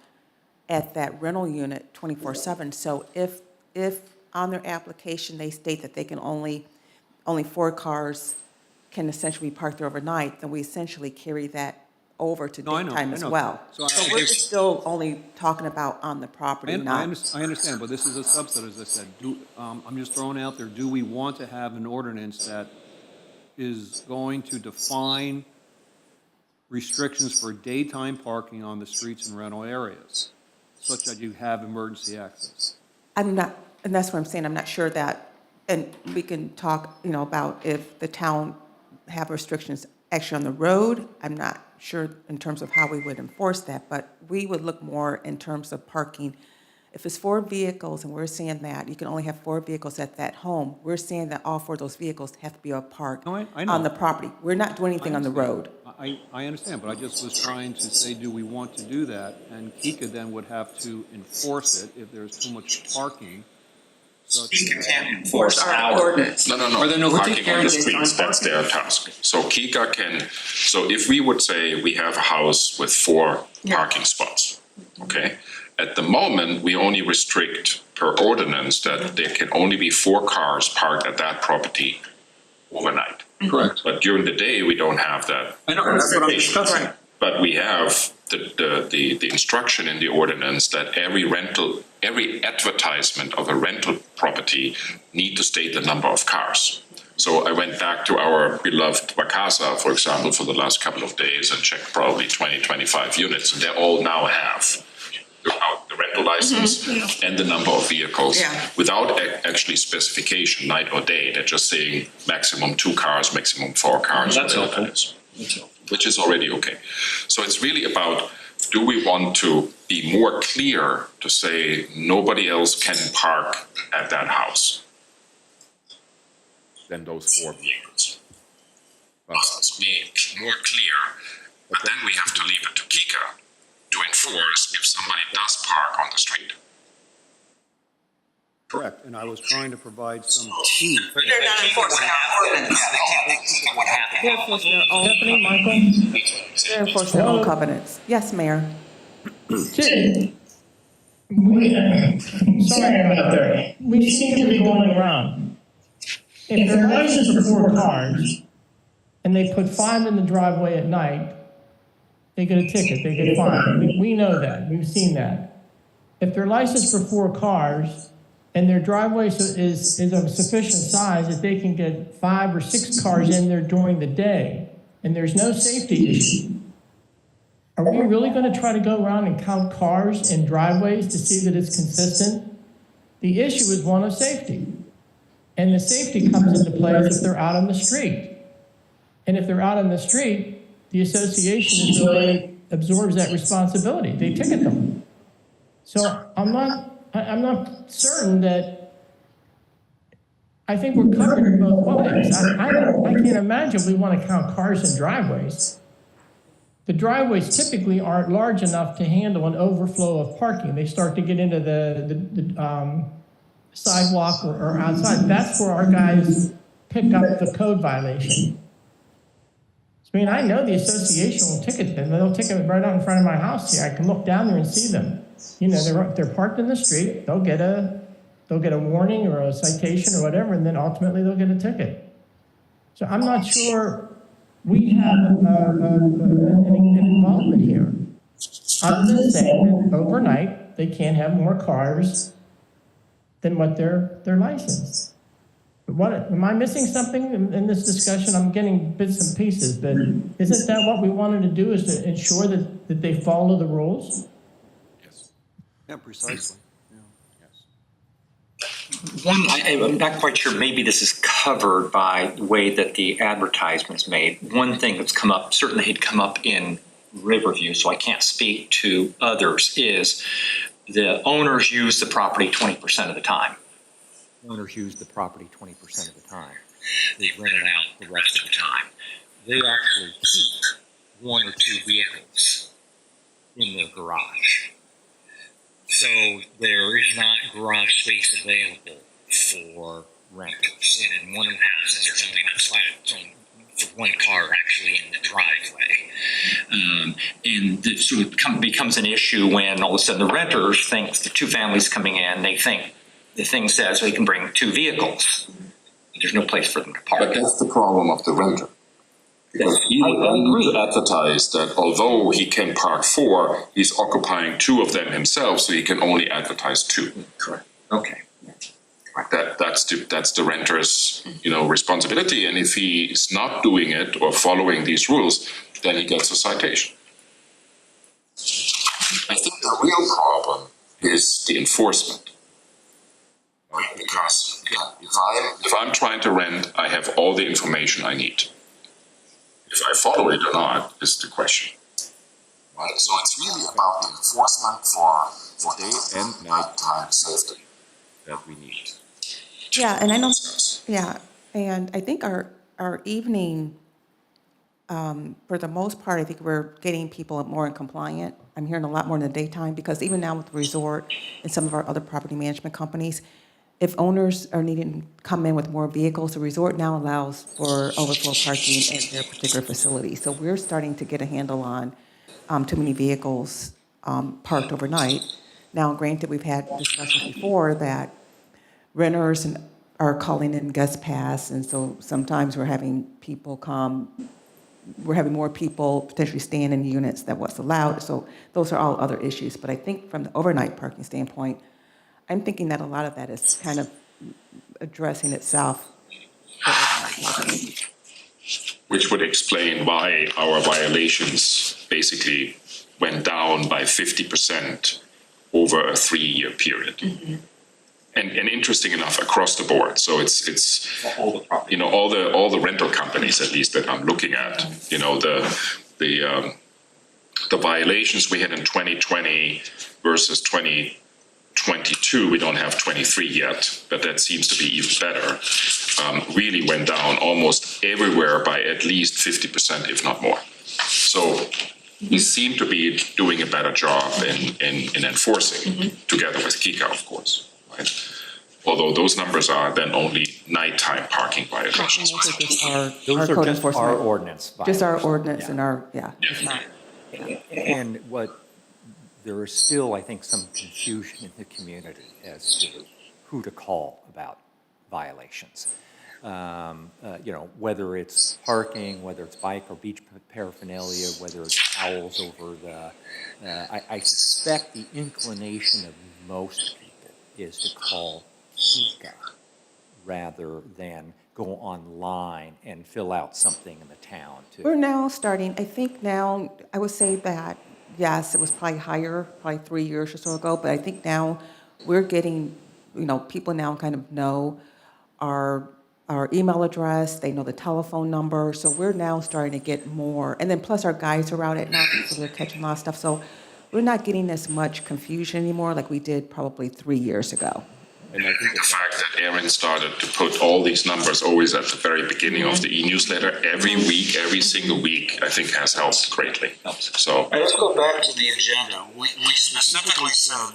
at that rental unit 24/7. So if on their application, they state that they can only 4 cars can essentially be parked there overnight, then we essentially carry that over to No, I know, daytime I as know. well. So So I- we're just still only talking about on the property, I not. understand, but this is a subset, as I said. I'm just throwing out there, do we want to have an ordinance that is going to define restrictions for daytime parking on the streets and rental areas, such that you have emergency access? I'm not, and that's what I'm saying, I'm not sure that, and we can talk, you know, about if the town have restrictions actually on the road. I'm not sure in terms of how we would enforce that, but we would look more in terms of parking If it's 4 vehicles and we're saying that you can only have 4 vehicles at that home, we're saying that all 4 of those vehicles have to be parked No, I know. on the property. We're not doing anything on the road. I understand, but I just was trying to say, do we want to do that? And Kika then would have to enforce it if there's too much parking. So it's- Enforce our ordinance. No, Or then we'll take parking care on the of it streets, on that's their task. So Kika can, so if we would say we have a house with 4 parking spots, okay? At the moment, we only restrict per ordinance that there can only be 4 cars parked at that property overnight. Correct. But during the day, we don't have that. I know, that's what I'm discussing. But we have the instruction in the ordinance that every advertisement of a rental property need to state the number of cars. So I went back to our beloved Wacasa, for example, for the last couple of days and checked probably 20, 25 units, and they all now have the rental license and the number of vehicles without actually specification, night or day. They're just saying maximum 2 cars, maximum 4 cars. That's whatever that helpful. is. Which is already okay. So it's really about, do we want to be more clear to say nobody else can park at that house Then those 4 vehicles. But Let's be more clear, but then we have to leave it to Kika to enforce if somebody does park on the street. Correct, and I was trying to provide some key. They're not enforcing our ordinance. They're enforcing their own. Stephanie, Michael? They're enforcing their own covenants. Yes, Mayor. Sorry about that. We seem to be going around. If they're licensed for 4 cars, and they put 5 in the driveway at night, they get a ticket, they get fined. We know that, we've seen that. If they're licensed for 4 cars, and their driveway is of sufficient size that they can get 5 or 6 cars in there during the day, and there's no safety issue, are we really going to try to go around and count cars and driveways to see that it's consistent? The issue is one of safety. And the safety comes into play if they're out on the street. And if they're out on the street, the association is really absorbs that responsibility. They ticket them. So I'm not certain that, I think we're covered in both ways. I can't imagine we want to count cars and driveways. The driveways typically aren't large enough to handle an overflow of parking. They start to get into the sidewalk or outside. That's where our guys pick up the code violation. I mean, I know the association will ticket them. They'll ticket it right out in front of my house here. I can look down there and see them. You know, they're parked in the street. They'll get a warning or a citation or whatever, and then ultimately they'll get a ticket. So I'm not sure we have an involvement here. Other than saying that overnight they can't have more cars than what they're licensed. What, am I missing something in this discussion? I'm getting bits and pieces, but isn't that what we wanted to do, is to ensure that they follow the rules? yes, Yeah, precisely. One, I'm not quite sure, maybe this is covered by the way that the advertisement's made. One thing that's come up, certainly had come up in Riverview, so I can't speak to others, is the owners use the property 20% of the time. Owners use the property 20% of the time. They rent it out the rest of the time. They actually keep 1 or 2 vehicles in their garage. So there is not garage space available for renters. And in one of the houses, there's only enough slack for 1 car actually in the driveway. So it becomes an issue when all of a sudden the renters think, the 2 families coming in, they think the thing says they can bring 2 vehicles. There's no place for them to park. But that's the problem of the renter. Because he would then need to advertise that although he can park 4, he's occupying 2 of them himself, so he can only advertise 2. Correct. Okay. That's the renter's, responsibility, and if he is not doing it or following these rules, then he gets a citation. I think the real problem is the enforcement. Right? Because if I'm trying to rent, I have all the information I need. If I follow it or not is the question. right? So it's really about the enforcement for day and nighttime safety that we need. Yeah, and I know, yeah, and I think our evening, for the most part, I think we're getting people more compliant. I'm hearing a lot more in the daytime, because even now with the resort and some of our other property management companies, if owners are needing to come in with more vehicles, the resort now allows for overflow parking in their particular facility. So we're starting to get a handle on too many vehicles parked overnight. Now, granted, we've had discussions before that renters are calling in guest pass, and so sometimes we're having people come, we're having more people potentially staying in units than what's allowed. So those are all other issues. But I think from the overnight parking standpoint, I'm thinking that a lot of that is kind of addressing itself. Which would explain why our violations basically went down by 50% over a 3-year period. Mm-hmm. And interesting enough, across the board. So it's all the property. all the rental companies, at least that I'm looking at, the violations we had in 2020 versus 2022, we don't have 23 yet, but that seems to be even better, really went down almost everywhere by at least 50%, if not more. So we seem to be doing a better job in enforcing, together with Kika, of course. Right? Although those numbers are then only nighttime parking violations. Those are just our ordinance. Just our violations. ordinance Yeah. and our, it's not. And there is still, I think, some confusion in the community as to who to call about violations. Whether it's parking, whether it's bike or beach paraphernalia, whether it's owls over the, I suspect the inclination of most people is to call Kika rather than go online and fill out something in the town We're now starting, I think now, I would say that, yes, it was probably higher, probably 3 years or so ago, but I think now we're getting, people now kind of know our email address, they know the telephone number, so we're now starting to get more, and then plus our guides are out at night, so they're catching a lot of stuff, so we're not getting as much confusion anymore like we did probably 3 years ago. And I think the fact that Aaron started to put all these numbers always at the very beginning of the e-newsletter, every week, every single week, I think has helped greatly. So Let's go back to the agenda. We specifically said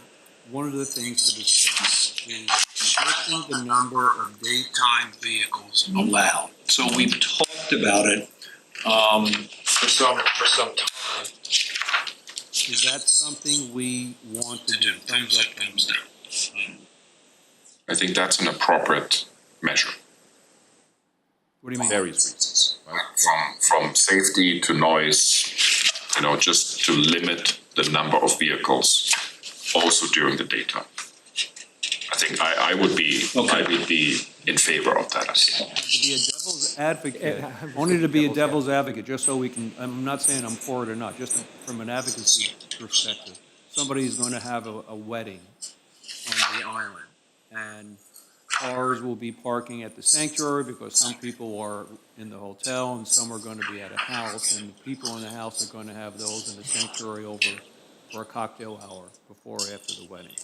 one of the things to discuss is restricting the number of daytime vehicles allowed. So we've talked about it for some time. Is that something we want to do? Thumbs up, thumbs down. I think that's an appropriate measure. What do you mean? Various reasons, right? From safety to noise, just to limit the number of vehicles also during the daytime. I think I would be in favor of that. To be a devil's advocate, only to be a devil's advocate, just so we can, I'm not saying I'm for it or not, just from an advocacy perspective. Somebody's going to have a wedding on the island, and cars will be parking at the sanctuary because some people are in the hotel and some are going to be at a house, and the people in the house are going to have those in the sanctuary over for a cocktail hour before or after the wedding.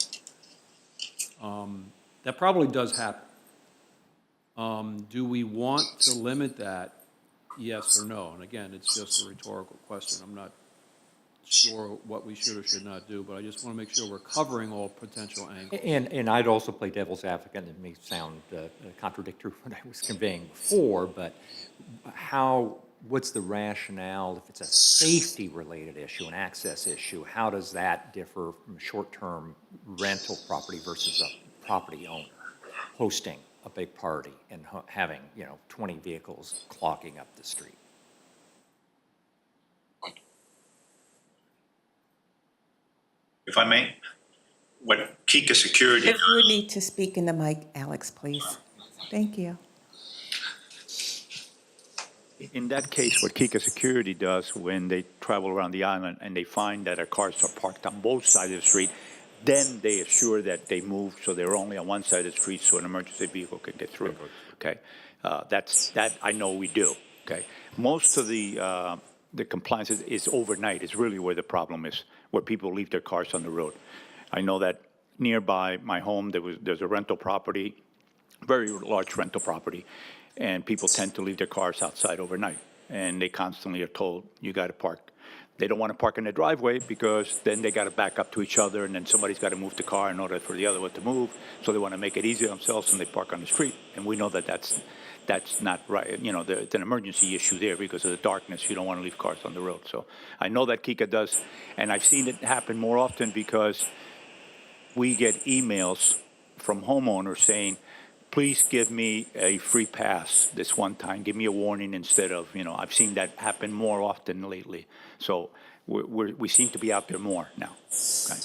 That probably does happen. Do we want to limit that? Yes or no? And again, it's just a rhetorical question. I'm not sure what we should or should not do, but I just want to make sure we're covering all potential angles. And I'd also play devil's advocate. It may sound contradictory to what I was conveying before, but what's the rationale if it's a safety-related issue, an access issue? How does that differ from a short-term rental property versus a property owner hosting a big party and having 20 vehicles clogging up the street? If I may, what Kika Security. If you would need to speak in the mic, Alex, please. Thank you. In that case, what Kika Security does when they travel around the island and they find that our cars are parked on both sides of the street, then they assure that they move so they're only on one side of the street so an emergency vehicle can get through. Okay, that I know we do. Okay, most of the the compliance is overnight is really where the problem is, where people leave their cars on the road. I know that nearby my home, there's a rental property, very large rental property, and people tend to leave their cars outside overnight, and they constantly are told, you got to park. They don't want to park in the driveway because then they got to back up to each other, and then somebody's got to move the car in order for the other one to move. So they want to make it easy themselves, and they park on the street. And we know that that's not right. You know, it's an emergency issue there because of the darkness. You don't want to leave cars on the road. So I know that Kika does, and I've seen it happen more often because we get emails from homeowners saying, please give me a free pass this one time. Give me a warning instead of, I've seen that happen more often lately. So we seem to be out there more now. Okay.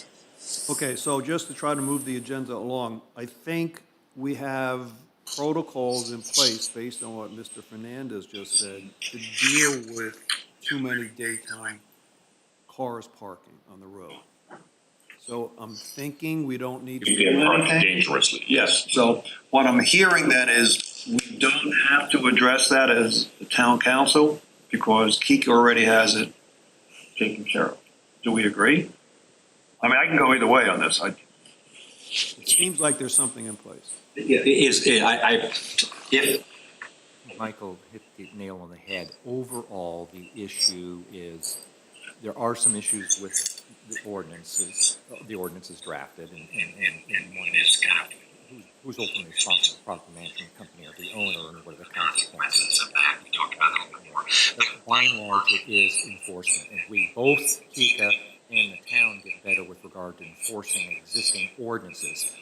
Okay, so just to try to move the agenda along, I think we have protocols in place based on what Mr. Fernandez just said to deal with too many daytime cars parking on the road. So I'm thinking we don't need to. People park dangerously. Yes, so what I'm hearing then is we don't have to address that as the town council because Kika already has it taken care of. Do we agree? I mean, I can go either way on this. It seems like there's something in place. If Michael hit the nail on the head. Overall, the issue is, there are some issues with the ordinances drafted, and one is who's ultimately responsible, the property management company or the owner, and what are the consequences of that. We talked about it a little more. But by and large, it is enforcement, and we both, Kika and the town, get better with regard to enforcing existing ordinances.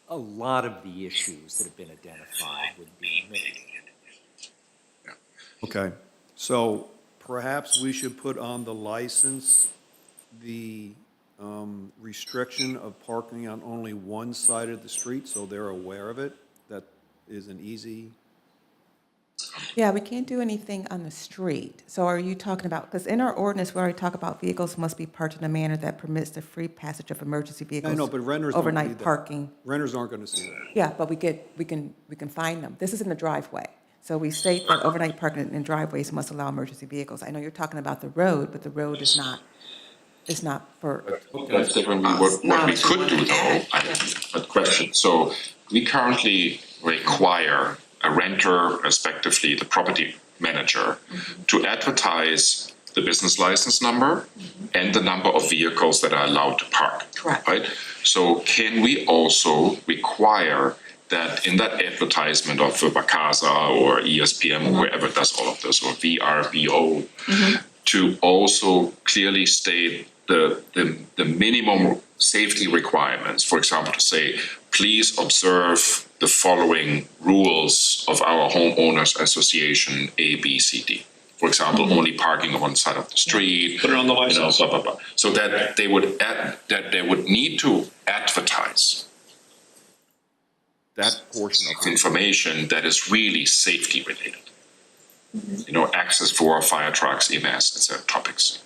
A lot of the issues that have been identified would be mitigated. Okay, so perhaps we should put on the license the restriction of parking on only one side of the street, so they're aware of it. That is an easy. Yeah, we can't do anything on the street. So are you talking about, because in our ordinance, we already talk about vehicles must be parked in a manner that permits the free passage of emergency vehicles. I know, but renters don't overnight need that. parking. Renters aren't going to see that. Yeah, but we can find them. This is in the driveway. So we state that overnight parking in driveways must allow emergency vehicles. I know you're talking about the road, but the road is not for, That's differently what we could do though, but question. So we currently require a renter, respectively the property manager, to advertise the business license number and the number of vehicles that are allowed to park. Correct. Right? So can we also require that in that advertisement of Vacasa or ESPN or wherever does all of this, or VRBO, to also clearly state the minimum safety requirements, for example, to say, please observe the following rules of our homeowners association A, B, C, D. For example, only parking on one side of the street. Put it on the license. Blah, blah, blah. So that they would need to advertise That portion of information that is really safety related. Access for fire trucks, EMS, etc. topics.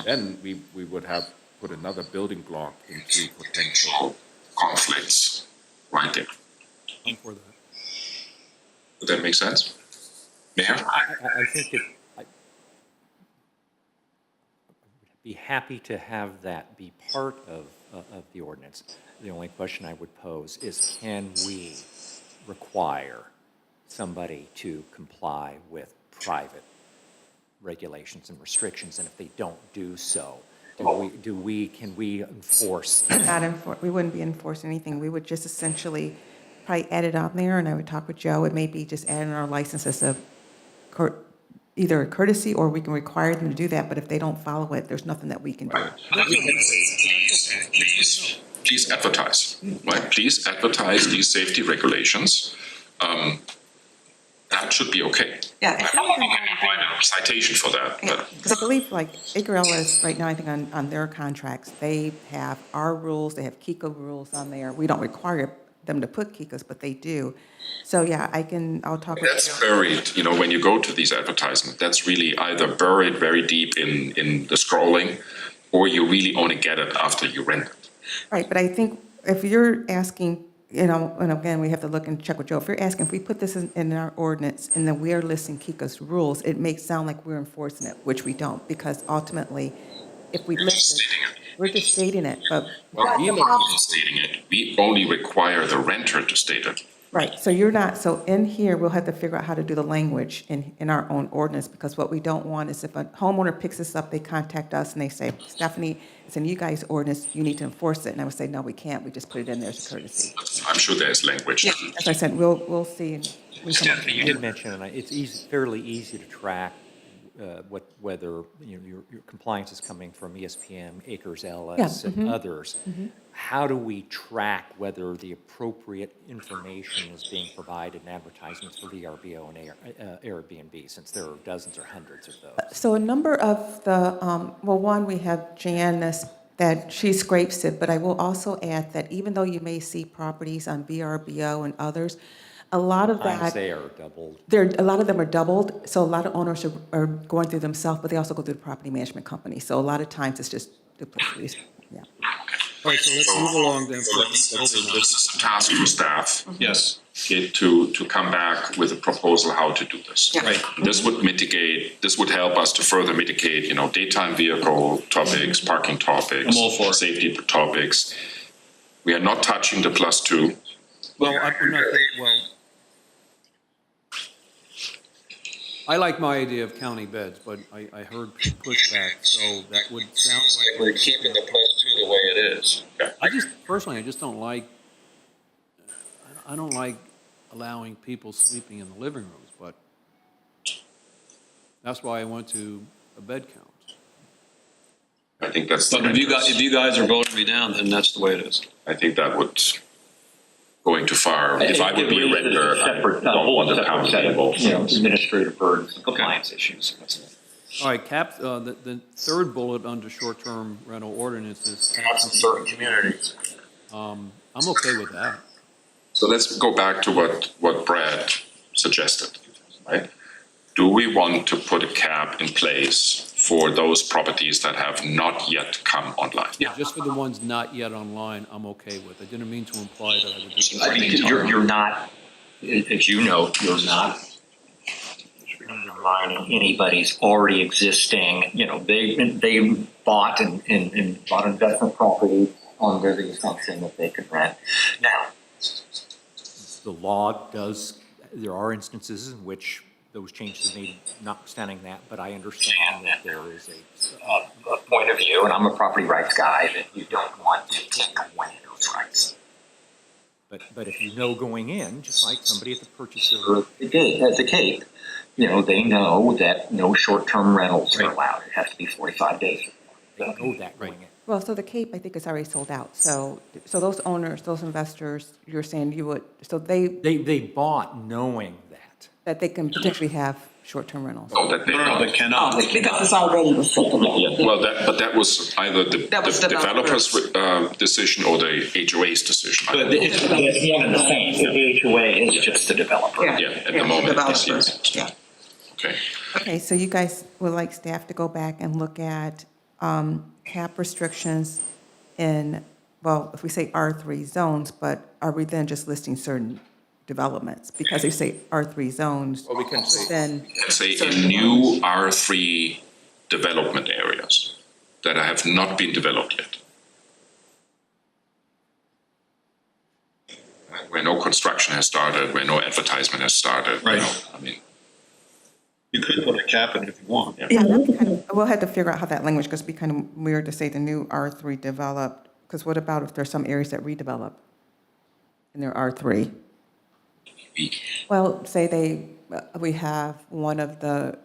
then we would have put another building block into potential. Conflicts right there. I'm for that. Does that make sense? Mayor? I think I'd be happy to have that be part of the ordinance. The only question I would pose is, can we require somebody to comply with private regulations and restrictions? And if they don't do so, can we enforce? we wouldn't be enforcing anything. We would just essentially probably add it on there, and I would talk with Joe. It may be just adding our license as either a courtesy, or we can require them to do that, but if they don't follow it, there's nothing that we can do. Please advertise, right? Please advertise these safety regulations. That should be okay. Yeah, I don't think I can find a citation for that, but because I believe like Acre Ellis right now, I think on their contracts, they have our rules, they have Kiko rules on there. We don't require them to put Kikos, but they do. So yeah, I'll talk with that's buried, when you go to these advertisements, that's really either buried very deep in the scrolling, or you really only get it after you rent it. Right, but I think if you're asking you know, and again, we have to look and check with Joe. If you're asking, if we put this in our ordinance and then we are listing Kika's rules, it makes sound like we're enforcing it, which we don't, because ultimately, if we list it, we're just stating it, but, Well, we are not even stating it. We only require the renter to state it. right, so you're not, so in here, we'll have to figure out how to do the language in our own ordinance, because what we don't want is if a homeowner picks this up, they contact us and they say, Stephanie, it's in you guys' ordinance, you need to enforce it, and I would say, no, we can't, we just put it in there as a courtesy. I'm sure there's language. As I said, we'll see. And we can- Stephanie, you did mention, and it's fairly easy to track whether, you know, your compliance is coming from ESPN, Acres LS, and others. How do we track whether the appropriate information is being provided in advertisements for VRBO and Airbnb, since there are dozens or hundreds of those? So a number of the, well, one, we have Janice, that she scrapes it, but I will also add that even though you may see properties on VRBO and others, a lot of Times that, they are doubled. a lot of them are doubled, so a lot of owners are going through themselves, but they also go through the property management company. So a lot of times it's just duplicities, yeah. All right, so let's move along then. This is a task for staff. Yes. To come back with a proposal how to do this. Right. This would mitigate, this would help us to further mitigate, you know, daytime vehicle topics, parking topics. I'm all for it. Safety topics. We are not touching the +2. Well, I'm not, well, I like my idea of county beds, but I heard pushback, so that would sound like. We're keeping the +2 the way it is. Personally, I just don't like, I don't like allowing people sleeping in the living rooms, but that's why I went to a bed count. I think that's. But if you guys are voting me down, then that's the way it is. I think that would, going too far, if I would be a renter, I don't want to count Separate, you know, administrative burdens and compliance issues. All right, the third bullet under short-term rental ordinances. That's in certain communities. I'm okay with that. So let's go back to what Brad suggested, right? Do we want to put a cap in place for those properties that have not yet come online? Yeah, just for the ones not yet online, I'm okay with. I didn't mean to imply that I would do that. I mean, you're not, as you know, you're not undermining anybody's already existing, you know, they bought and bought investment property under the assumption that they could rent. Now, The law does, there are instances in which those changes are made, notwithstanding that, but I understand that there is a point of view, and I'm a property rights guy, that you don't want to take away those rights. But if you know going in, just like somebody at the purchase of At the Cape, you know, they know that no short-term rentals are allowed. It has to be 45 days. they know that going in. Well, so the Cape, I think, is already sold out. So those owners, those investors, you're saying you would, so They bought knowing that they can potentially have short-term rentals. Oh, that they They cannot. Because it's already restricted. Yeah, well, that was either the That was developer's decision or the HOA's decision. I don't But know. it's one and the same. The HOA is just the developer. Yeah, at the moment, yes, yes. Yeah. Okay. Okay, so you guys would like staff to go back and look at cap restrictions in, well, if we say R3 zones, but are we then just listing certain developments? Because if you say R3 zones, Well, we can say, then, Let's say in new R3 development areas that have not been developed yet. Where no construction has started, where no advertisement has started. Right. I mean, You could put a cap in it if you want. yeah, that's kind of, we'll have to figure out how that language, because it'd be kind of weird to say the new R3 developed, because what about if there's some areas that redevelop and they're R3? Well, say we have one of the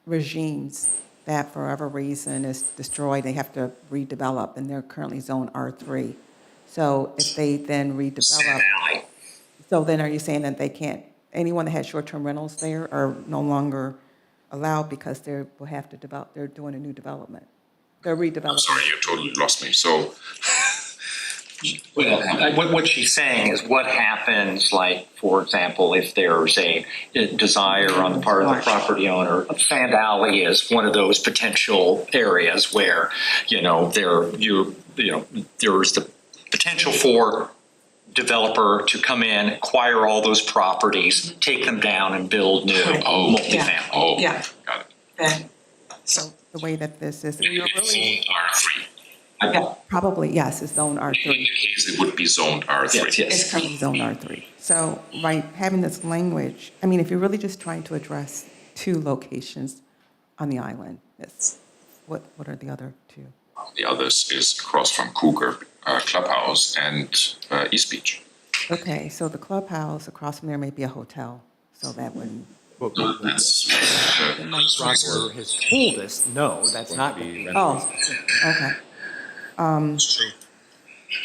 regimes that for whatever reason is destroyed, they have to redevelop, and they're currently zone R3. So if they then redevelop, so then are you saying that they can't, anyone that had short-term rentals there are no longer allowed because they will have to develop, they're doing a new development? They're redeveloping. sorry, you totally lost me. So Well, what she's saying is what happens, like, for example, if there's a desire on the part of the property owner. Sand Alley is one of those potential areas where, you know, there's the potential for developer to come in, acquire all those properties, take them down and build new multifamily. Oh, Yeah. got it. Then, So the way that this is, you're really, R3. probably, yes, it's zone In R3. case it would be zoned R3. Yes, yes. It's currently zone R3. So, right, having this language, I mean, if you're really just trying to address two locations on the island, it's, what are the other two? The others is across from Cougar Clubhouse and East Beach. Okay, so the clubhouse across from there may be a hotel, so that wouldn't. That's Roger has told us, no, that's not going to be. Oh, okay.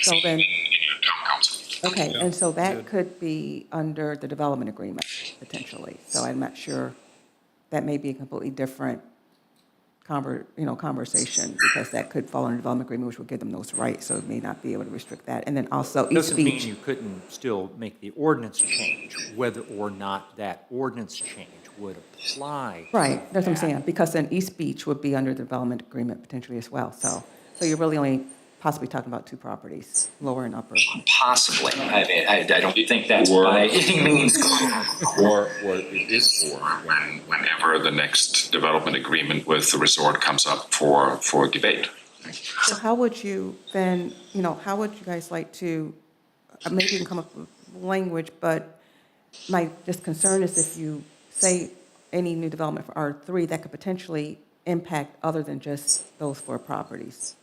So then, town council. okay, and so that could be under the development agreement potentially. So I'm not sure, that may be a completely different conversation, because that could fall under development agreement, which would give them those rights, so it may not be able to restrict that. And then also East Doesn't mean Beach. you couldn't still make the ordinance change, whether or not that ordinance change would apply. Right, that's what I'm that. saying, because then East Beach would be under the development agreement potentially as well. So you're really only possibly talking about two properties, lower and upper. Possibly. I mean, I don't think that's Or- by any means. Or it is for whenever the next development agreement with the resort comes up for debate. So how would you then, how would you guys like to, maybe you can come up with language, but my just concern is if you say any new development for R3, that could potentially impact other than just those four properties.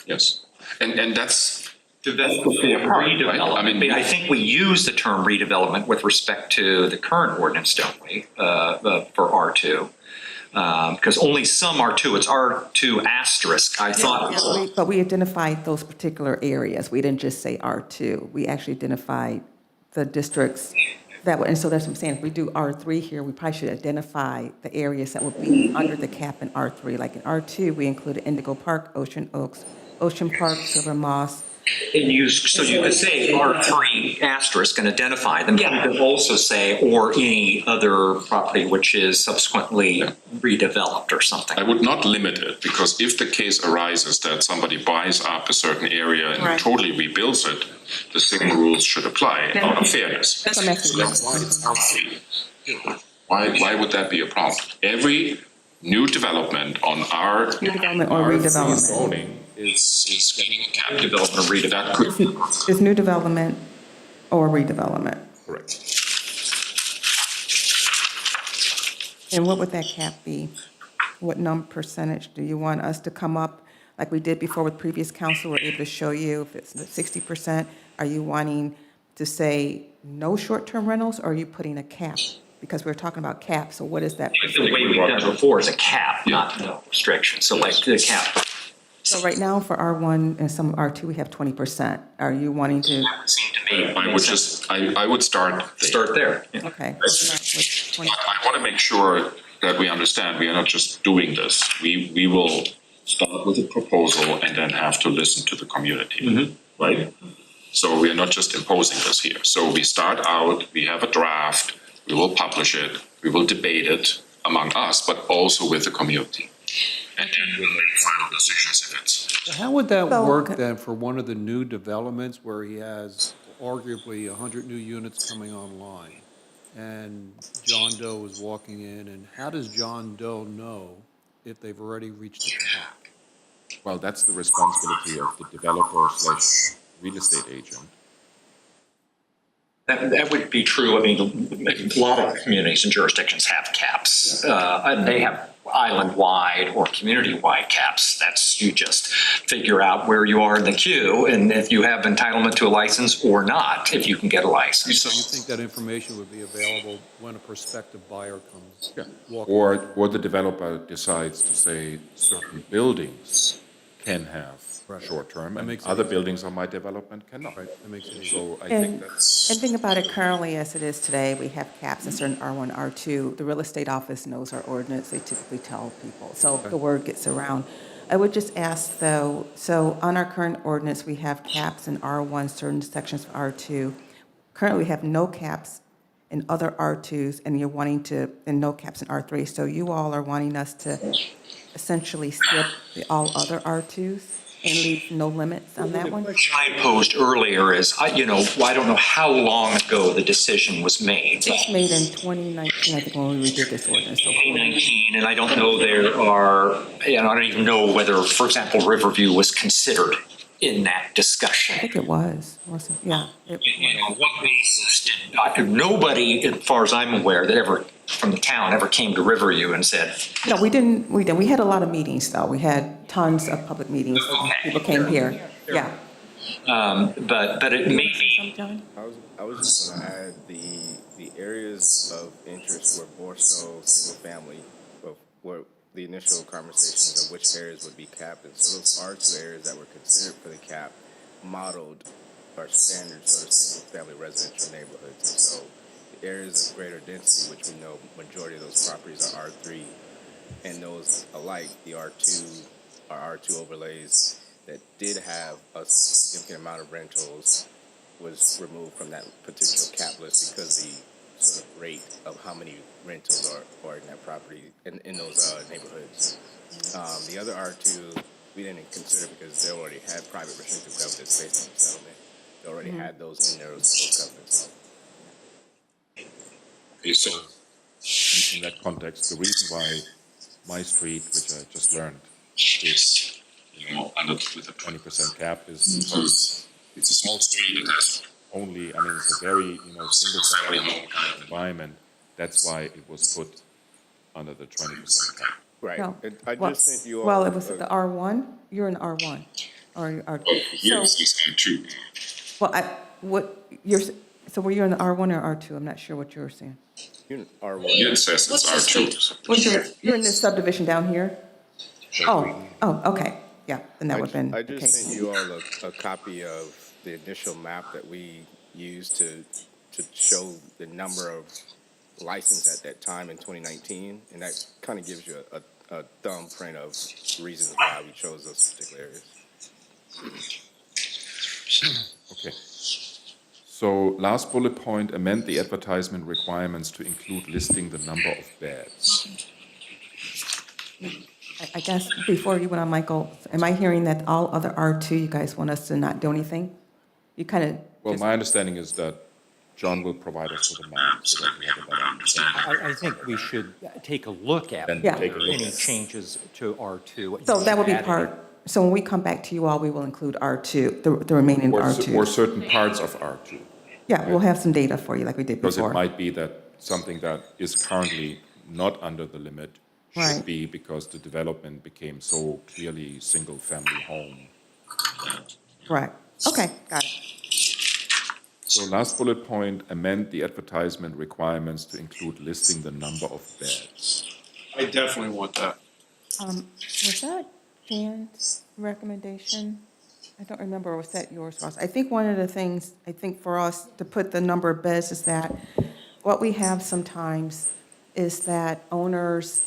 Yes. And that's, Redevelopment. I mean, I think we use the term redevelopment with respect to the current ordinance, don't we, for R2? Because only some R2, it's R2 asterisk, I thought. But we identified those particular areas. We didn't just say R2. We actually identified the districts that would, and so that's what I'm saying. If we do R3 here, we probably should identify the areas that would be under the cap in R3. Like in R2, we included Indigo Park, Ocean Oaks, Ocean Park, Silver Moss. And so you could say R3 asterisk and identify them. You could also say, or any other property which is subsequently redeveloped or something. I would not limit it, because if the case arises that somebody buys up a certain area and totally rebuilds it, the same rules should apply out of fairness. That's what I'm asking. So that's why it's not free. Why would that be a problem? Every new development on our New development or redevelopment. zoning is getting a cap development or redevelopment. That could Is new development or redevelopment? correct. And what would that cap be? What percentage do you want us to come up, like we did before with previous council, we're able to show you if it's 60%? Are you wanting to say no short-term rentals, or are you putting a cap? Because we're talking about caps, so what is that? The way we've done it before is a cap, not no restriction. So like the cap. So right now for R1 and some R2, we have 20%. Are you wanting to, That would seem to me. I would start there. Yeah. okay. I want to make sure that we understand we are not just doing this. We will start with a proposal and then have to listen to the community, right? So we are not just imposing this here. So we start out, we have a draft, we will publish it, we will debate it among us, but also with the community. And then we'll make final decisions if it's. How would that So- work then for one of the new developments where he has arguably 100 new units coming online? And John Doe is walking in, and how does John Doe know if they've already reached the cap? Well, that's the responsibility of the developer/real estate agent. That would be true. I mean, a lot of communities and jurisdictions have caps. And they have island-wide or community-wide caps. That's, you just figure out where you are in the queue and if you have entitlement to a license or not, if you can get a license. So you think that information would be available when a prospective buyer comes walking? Or the developer decides to say certain buildings can have short-term, That and makes other sense. buildings on my development cannot. That makes it easy. So I think And that's, think about it currently as it is today, we have caps in certain R1, R2. The real estate office knows our ordinance, they typically tell people, so the word gets around. I would just ask though, so on our current ordinance, we have caps in R1, certain sections of R2. Currently, we have no caps in other R2s, and you're wanting to, and no caps in R3. So you all are wanting us to essentially skip the all other R2s? and leave no limits on that one? The question I posed earlier is, I don't know how long ago the decision was made. It's made in 2019, I think, when we redid this ordinance. So 2019, and I don't know I don't even know whether, for example, Riverview was considered in that discussion. I think it was, wasn't it? Yeah. What basis did, nobody, as far as I'm aware, that ever, from the town, ever came to Riverview and said, No, we didn't. We had a lot of meetings, though. We had tons of public meetings. People came here. Yeah. but it may be. John? I was just going to add the areas of interest were more so single family, where the initial conversations of which areas would be capped, and so those are two areas that were considered for the cap, modeled our standard sort of single family residential neighborhoods. And so the areas of greater density, which we know majority of those properties are R3, and those alike, the R2 or R2 overlays that did have a significant amount of rentals, was removed from that potential cap list because the sort of rate of how many rentals are in that property, in those neighborhoods. The other R2, we didn't consider because they already had private restrictive covenants based on the settlement. They already had those in those covenants. So, in that context, the reason why my street, which I just learned, is, with a 20% cap is because it's a small street. It has only, it's a very, single family home kind of environment. That's why it was put under the 20% cap. Right. No. I just sent you all. Well, it was the R1. You're in R1. Or R2. Yes, it's R2. So were you in the R1 or R2? I'm not sure what you were saying. You're in R1. It says it's R2. You're in this subdivision down here? Oh, okay. Yeah, then that would have been I the just case. sent you all a copy of the initial map that we used to show the number of licenses at that time in 2019, and that kind of gives you a thumbprint of reasons why we chose those particular areas. Okay. So last bullet point, amend the advertisement requirements to include listing the number of beds. I guess before you went on, Michael, am I hearing that all other R2, you guys want us to not do anything? You kind of. Well, my understanding is that John will provide us with a map so that we have a better understanding. I think we should take a look at Then Yeah. take a look any at it. changes to R2. So that would be Adding- part, so when we come back to you all, we will include R2, the remaining Or R2. certain parts of R2. Yeah, we'll have some data for you like we did Because it before. might be that something that is currently not under the limit should Right. be because the development became so clearly single-family home. Right, okay, got it. So last bullet point, amend the advertisement requirements to include listing the number of beds. I definitely want that. Was that Jan's recommendation? I don't remember, or was that yours, Ross? I think one of the things, I think for us to put the number of beds is that what we have sometimes is that owners,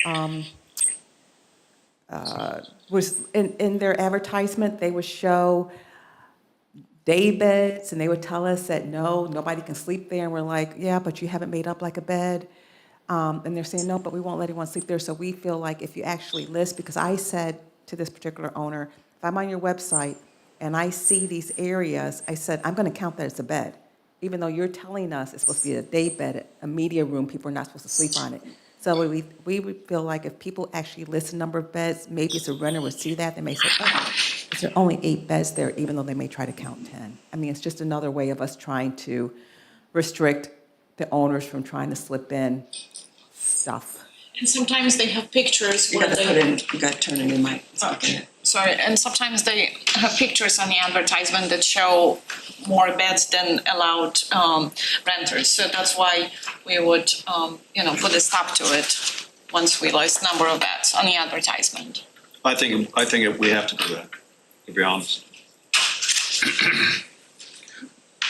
was, in their advertisement, they would show day beds, and they would tell us that, no, nobody can sleep there, and we're like, yeah, but you haven't made up like a bed. And they're saying, no, but we won't let anyone sleep there, so we feel like if you actually list, because I said to this particular owner, if I'm on your website and I see these areas, I said, I'm gonna count that as a bed, even though you're telling us it's supposed to be a day bed, a media room, people are not supposed to sleep on it. So we would feel like if people actually list the number of beds, maybe it's a renter would see that, they may say, oh, there are only 8 beds there, even though they may try to count 10. I mean, it's just another way of us trying to restrict the owners from trying to slip in stuff. And sometimes they have pictures You where gotta they, you gotta turn in your mic. sorry, and sometimes they have pictures on the advertisement that show more beds than allowed renters. So that's why we would, put a stop to it once we list number of beds on the advertisement. I think we have to do that, to be honest.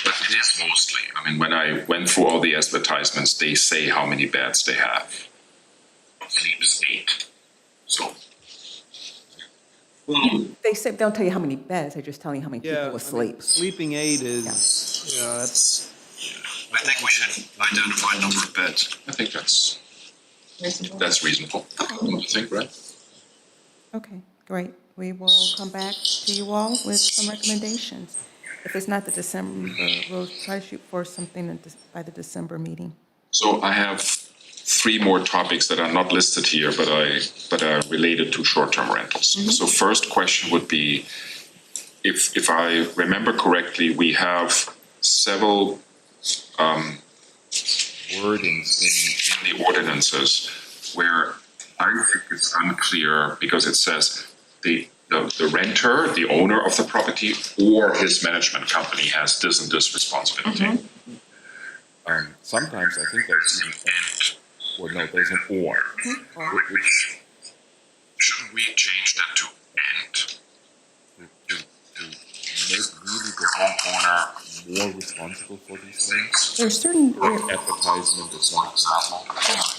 But it is mostly, when I went through all the advertisements, they say how many beds they have. I believe it's 8. So. They say, don't tell you how many beds, they're just telling you how many people will sleep. Sleeping 8 is, that's. I think we should identify a number of beds. I think that's reasonable. Don't you think, right? Okay, great. we will come back to you all with some recommendations. If it's not the December, we'll try to shoot for something by the December meeting. So I have 3 more topics that are not listed here, but are related to short-term rentals. So first question would be, if I remember correctly, we have several wordings in the ordinances where I think it's unclear because it says the renter, the owner of the property, or his management company has this and this responsibility. Sometimes I think there's even and, or no, there's an or. Which, shouldn't we change that to and? to make really the homeowner more responsible for these things? There's certain, Advertisement is one example.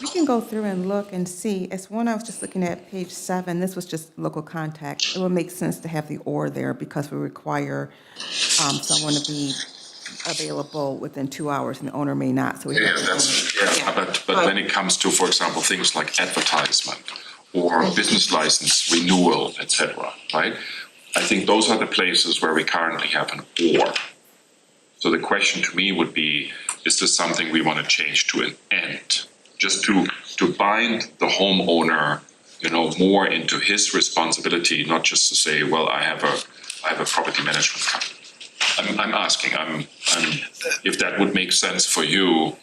we can go through and look and see. As one, I was just looking at page 7, this was just local contact. It would make sense to have the or there because we require someone to be available within 2 hours and the owner may not, so we have to. But when it comes to, for example, things like advertisement or business license renewal, etc., right? I think those are the places where we currently have an or. So the question to me would be, is this something we want to change to an and? Just to bind the homeowner, more into his responsibility, not just to say, well, I have a property management company. I'm asking, if that would make sense for you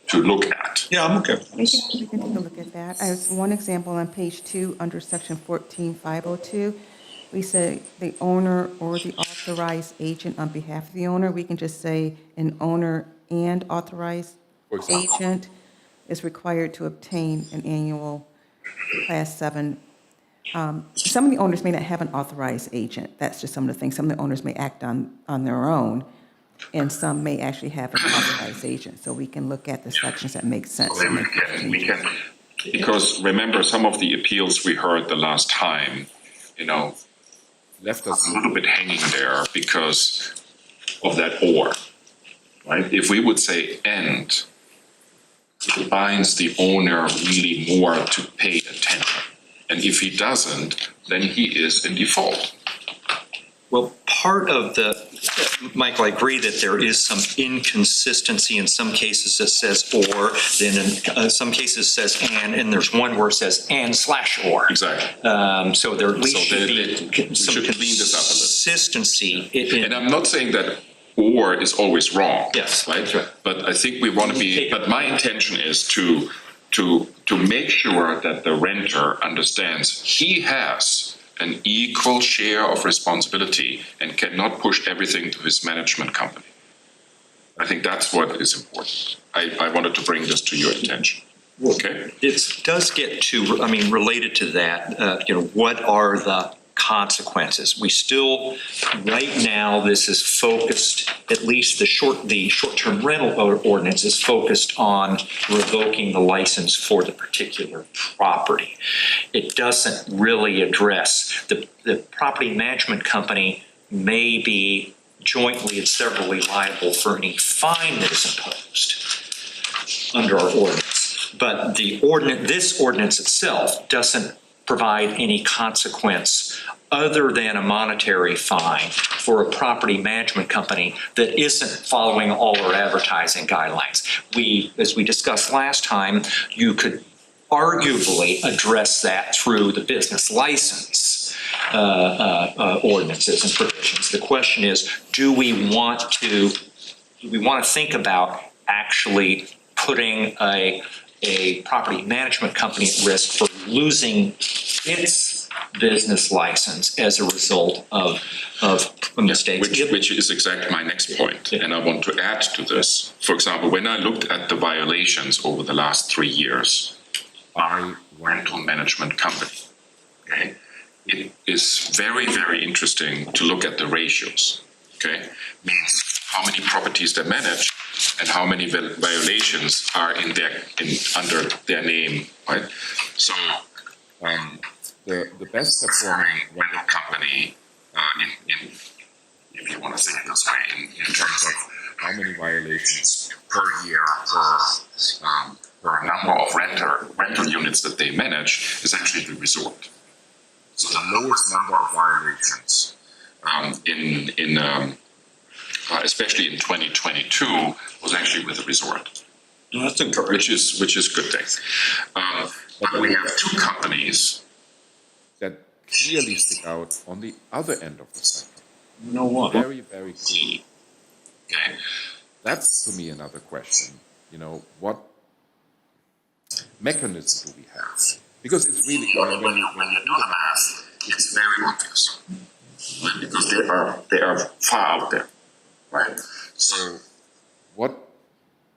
to look at. Yeah, I'm okay. We can take a look at that. As one example on page 2, under section 14.502, we say the owner or the authorized agent on behalf of the owner. We can just say an owner and authorized agent is required to obtain an annual Class 7. Some of the owners may not have an authorized agent. That's just some of the things. Some of the owners may act on their own, and some may actually have an authorized agent. So we can look at the sections that make sense. We can, because remember, some of the appeals we heard the last time, Left us a little bit hanging there because of that or, right? If we would say and, it binds the owner really more to pay attention. And if he doesn't, then he is in default. Well, part of Michael, I agree that there is some inconsistency. In some cases it says or, then in some cases it says and there's one where it says and/or. Exactly. So there at least should be some should clean this up a little. consistency. And I'm not saying that or is always wrong. Yes. Right? But I think we want to be, but my intention is to make sure that the renter understands he has an equal share of responsibility and cannot push everything to his management company. I think that's what is important. I wanted to bring this to your attention. Okay. It does get to, related to that, what are the consequences? We still, right now, this is focused, at least the short-term rental ordinance is focused on revoking the license for the particular property. It doesn't really address, the property management company may be jointly and severally liable for any fine that is imposed under our ordinance. But this ordinance itself doesn't provide any consequence other than a monetary fine for a property management company that isn't following all our advertising guidelines. As we discussed last time, you could arguably address that through the business license ordinances and provisions. The question is, do we want to think about actually putting a property management company at risk for losing its business license as a result of mistakes? Which is exactly my next point. And I want to add to this. For example, when I looked at the violations over the last 3 years by rental management company, okay, it is very, very interesting to look at the ratios. Okay, means how many properties they manage and how many violations are under their name, right? So the best performing rental company, if you want to say it this way, in terms of how many violations per year per number of rental units that they manage, is actually the resort. So the lowest number of violations especially in 2022 was actually with the resort. That's encouraging. Which is good thing. But we have two companies. That clearly stick out on the other end of the spectrum. You know what? Very, very clear. Okay. That's, to me, another question. You know, what mechanism do we have? Because it's really, when you do the math, it's very obvious. Because they are far out there. Right. So what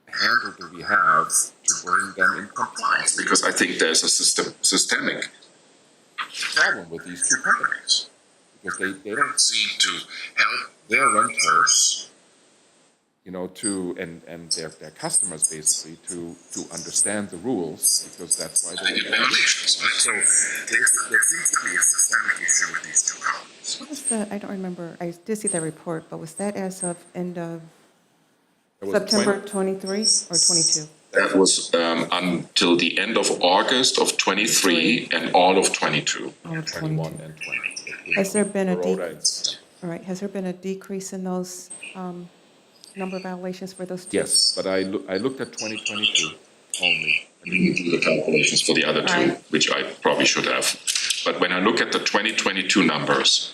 handle do we have to bring them in compliance? Because I think there's a systemic problem with these two companies. Because they don't seem to help their renters, you know, and their customers basically to understand the rules, because that's why they get violations, right? So there seems to be a systemic issue with these two companies. What was the, I don't remember, I did see the report, but was that as of end of September 23 or 22? That was until the end of August of 23 and all of 22. All of 21 22. and 20. Has there been a Baroda decrease? All right, has there been a decrease in those number of violations for those two? Yes, but I looked at 2022 only. I didn't do the calculations for the other two, Right. which I probably should have. But when I look at the 2022 numbers,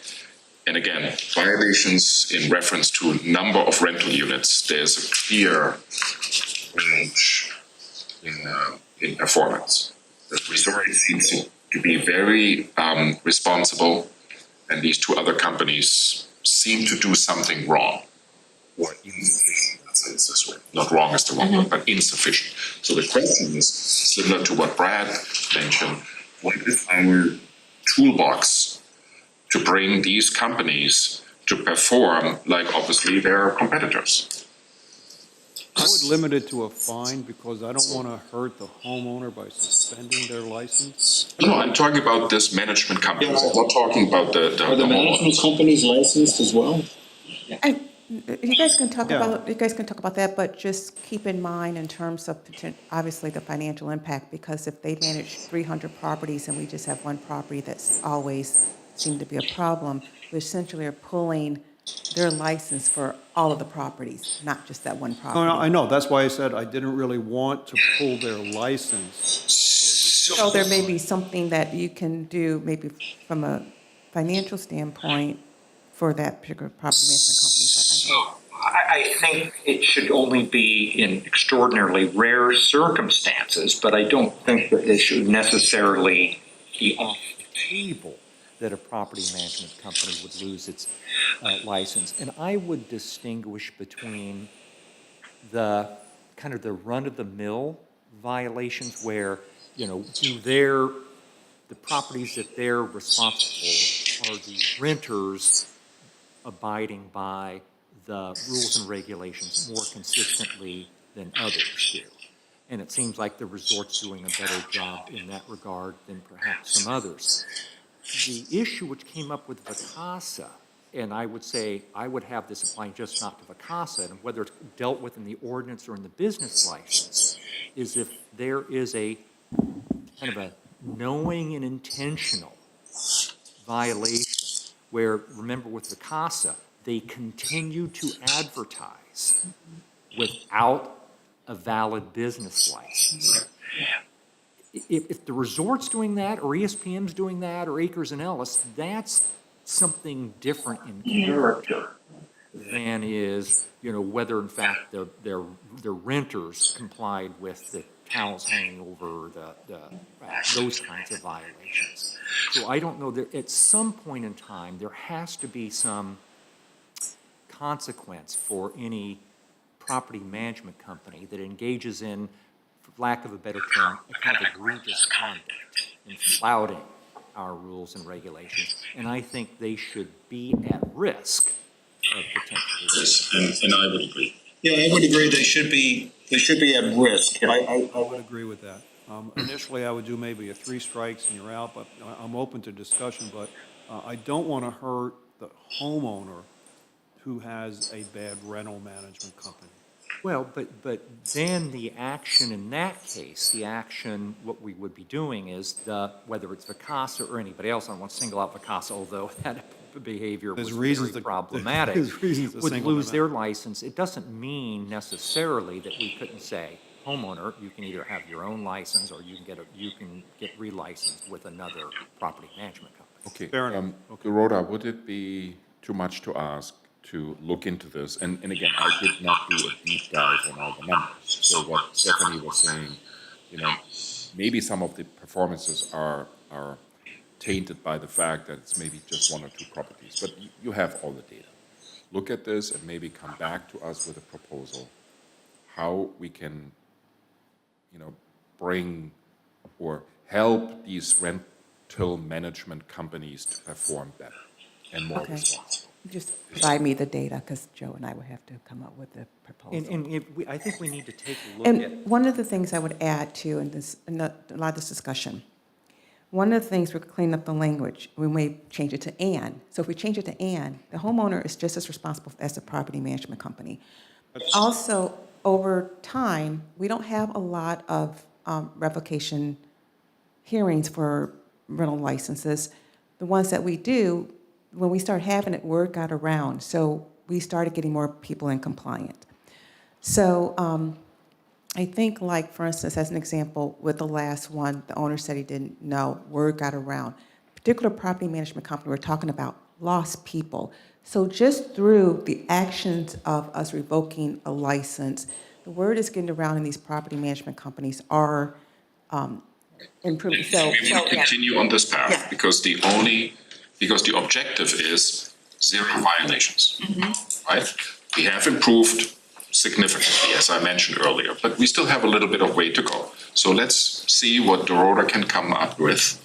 and again, violations in reference to number of rental units, there's a clear range in performance. The resort seems to be very responsible, and these two other companies seem to do something wrong or insufficient. Let's say it's this way. Not wrong is the wrong word, but insufficient. So the question is similar to what Brad mentioned. What is our toolbox to bring these companies to perform like obviously their competitors? I would limit it to a fine because I don't want to hurt the homeowner by suspending their license. No, I'm talking about this management companies. I'm not talking about the Are the management homeowners. companies licensed as well? You guys can talk Yeah. about that, but just keep in mind in terms of obviously the financial impact, because if they manage 300 properties and we just have one property that's always seemed to be a problem, we essentially are pulling their license for all of the properties, not just that one property. No, I know, that's why I said I didn't really want to pull their license. So there may be something that you can do, maybe from a financial standpoint, for that particular property management company. So I think it should only be in extraordinarily rare circumstances, but I don't think that it should necessarily be off the table that a property management company would lose its license. And I would distinguish between the kind of the run-of-the-mill violations where, you know, the properties that they're responsible are the renters abiding by the rules and regulations more consistently than others do. And it seems like the resort's doing a better job in that regard than perhaps some others. The issue which came up with Vacasa, and I would say I would have this applying just not to Vacasa, and whether it's dealt with in the ordinance or in the business license, is if there is a kind of a knowing and intentional violation where, remember with Vacasa, they continue to advertise without a valid business license. If the resort's doing that, or ESPN's doing that, or Acres and Ellis, that's something different in character than is, you know, whether in fact their renters complied with the towels hanging over those kinds of violations. So I don't know, that at some point in time, there has to be some consequence for any property management company that engages in, for lack of a better term, a kind of egregious conduct in flouting our rules and regulations. And I think they should be at risk of potentially. Yes, and I would agree. Yeah, I would agree they should be at risk. I would agree with that. Initially, I would do maybe a 3 strikes and you're out, but I'm open to discussion, but I don't want to hurt the homeowner who has a bad rental management company. Well, but then the action in that case, the action, what we would be doing is whether it's Vacasa or anybody else, I don't want to single out Vacasa, although that behavior was There's reasons very to- problematic, there's reasons to would single lose them their license. It doesn't mean necessarily that we couldn't say, homeowner, you can either have your own license or you can get relicensed with another property management company. Okay. Fair enough. Dorota, would it be too much to ask to look into this? And again, I did not do a deep dive on all the numbers. So what Stephanie was saying, maybe some of the performances are tainted by the fact that it's maybe just one or two properties, but you have all the data. Look at this and maybe come back to us with a proposal, how we can, bring or help these rental management companies to perform better and more Okay. responsible. Just provide me the data, because Joe and I would have to come up with the proposal. And I think we need to take a look at. And one of the things I would add to, in a lot of this discussion, one of the things we're cleaning up the language, we may change it to "and." So if we change it to "and," the homeowner is just as responsible as the property management company. Also, over time, we don't have a lot of revocation hearings for rental licenses. The ones that we do, when we started having it, word got around. So we started getting more people in compliance. So I think, like, for instance, as an example, with the last one, the owner said he didn't know, word got around. Particular property management company we're talking about lost people. So just through the actions of us revoking a license, the word is getting around, and these property management companies are improving. So, We will continue on this path because the objective is 0 violations, right? We have improved significantly, as I mentioned earlier, but we still have a little bit of way to go. So let's see what Dorota can come up with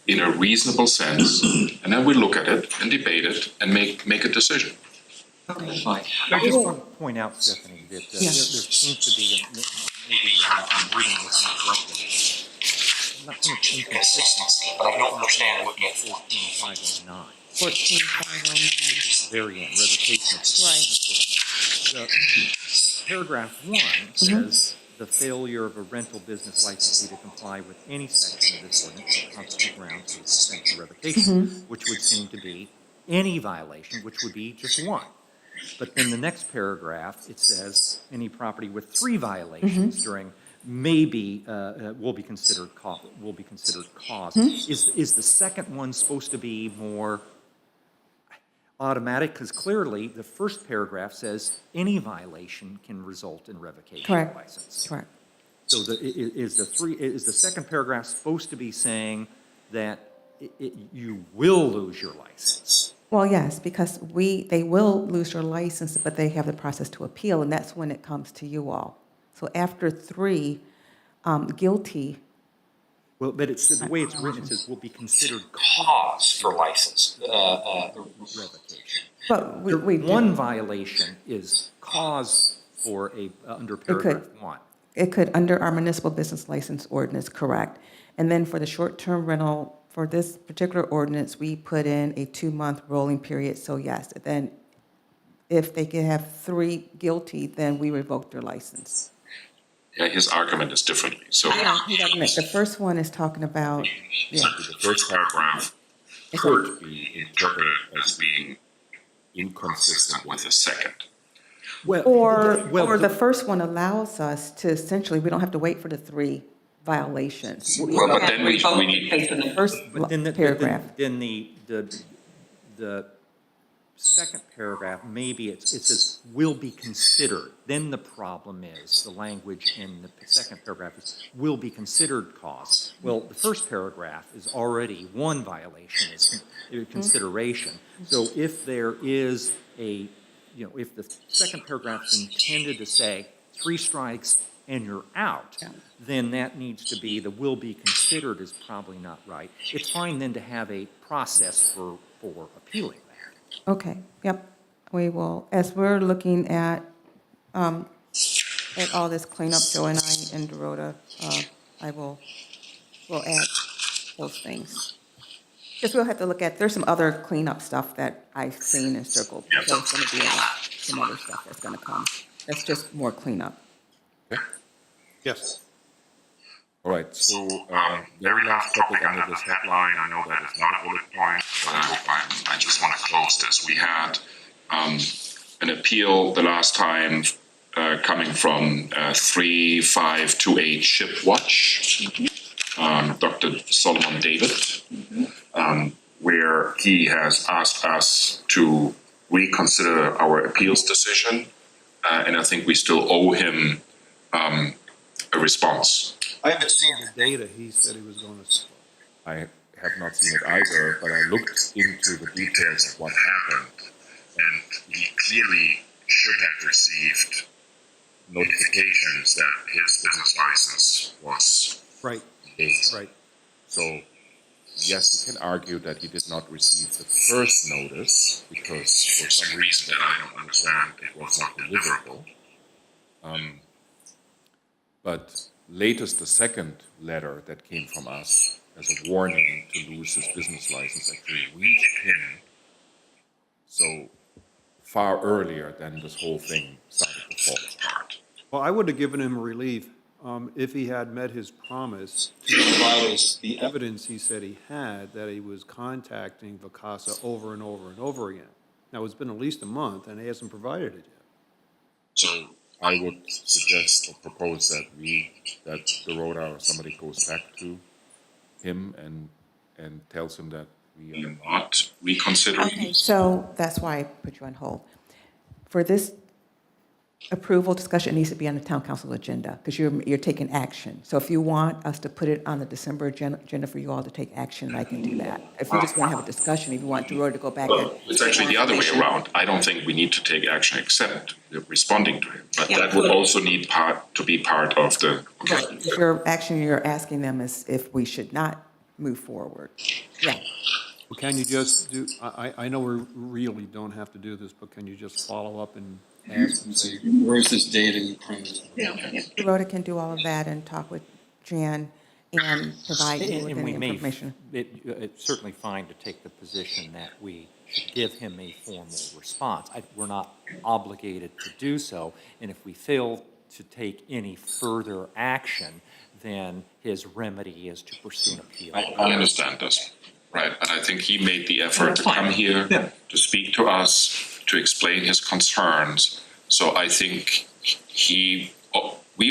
in a reasonable sense, and then we look at it and debate it and make a decision. Okay, fine. I just want to point out, Stephanie, that there seems to be, maybe I'm reading this incorrectly, not so much inconsistency, but I don't understand what you 14,509. 14,509. Very end, revocation. Right. The paragraph 1 says, the failure of a rental business licensee to comply with any section of this ordinance shall constitute grounds for suspension or revocation, which would seem to be any violation, which would be just one. But in the next paragraph, it says any property with 3 violations during maybe will be considered cause. Is the second one supposed to be more automatic? Because clearly the first paragraph says any violation can result in revocation of license. Correct. So is the second paragraph supposed to be saying that you will lose your license? Well, yes, because they will lose their license, but they have the process to appeal, and that's when it comes to you all. So after 3, guilty. Well, but the way it's written, it says will be considered Cause for license. revocation. But we One violation is cause for under paragraph 1. It could, under our municipal business license ordinance, correct. And then for the short-term rental, for this particular ordinance, we put in a 2-month rolling period. So yes, then if they could have 3 guilty, then we revoke their license. Yeah, his argument is differently. So The first one is talking about, the first paragraph could be interpreted as being inconsistent with the second. or the first one allows us to essentially, we don't have to wait for the 3 violations. Well, but then we need, Based on the first paragraph. Then the second paragraph, maybe it says will be considered. Then the problem is, the language in the second paragraph is will be considered cause. Well, the first paragraph is already 1 violation, is consideration. So if there is if the second paragraph is intended to say 3 strikes and you're out, then that needs to be, the will be considered is probably not right. It's fine then to have a process for appealing that. Okay, yep, we will, as we're looking at all this cleanup, Joe and I and Dorota, we'll add those things. Because we'll have to look at, there's some other cleanup stuff that I've seen and circled, so it's gonna be some other stuff that's gonna come That's just more cleanup. Yes. All right, so very last topic under this headline, I know that it's not a bullet point, but I just want to close this. We had an appeal the last time coming from 3528 Shipwatch, Dr. Solomon David, where he has asked us to reconsider our appeals decision, and I think we still owe him a response. I haven't seen The data he said he was going to. I have not seen it either, but I looked into the details of what happened, and he clearly should have received notifications that his business license was Right, engaged. right. So, yes, you can argue that he did not receive the first notice because for some reason that I don't understand, it was not deliverable. But latest, the second letter that came from us as a warning to lose his business license actually reached him so far earlier than this whole thing started to fall apart. Well, I would have given him relief if he had met his promise to provide us the evidence he said he had, that he was contacting Vacasa over and over and over again. Now, it's been at least a month, and he hasn't provided it yet. So I would suggest or propose that the Rhoda or somebody goes back to him and tells him that we are Not reconsidering. Okay, so that's why I put you on hold. For this approval discussion, it needs to be on the town council agenda, because you're taking action. So if you want us to put it on the December agenda for you all to take action, I can do that. If you just want to have a discussion, if you want Drew to go back and. It's actually the other way around. I don't think we need to take action except responding to him. But that would also need to be part of the. Right, if your action you're asking them is if we should not move forward. Yeah. Well, can you just do, I know we really don't have to do this, but can you just follow up and ask and say, where's this data you printed? Rhoda can do all of that and talk with Jan and provide you with And we any may, information. it's certainly fine to take the position that we should give him a formal response. We're not obligated to do so, and if we fail to take any further action, then his remedy is to pursue an appeal. I understand this, right? And I think he made the effort to come here, to speak to us, to explain his concerns. So I think we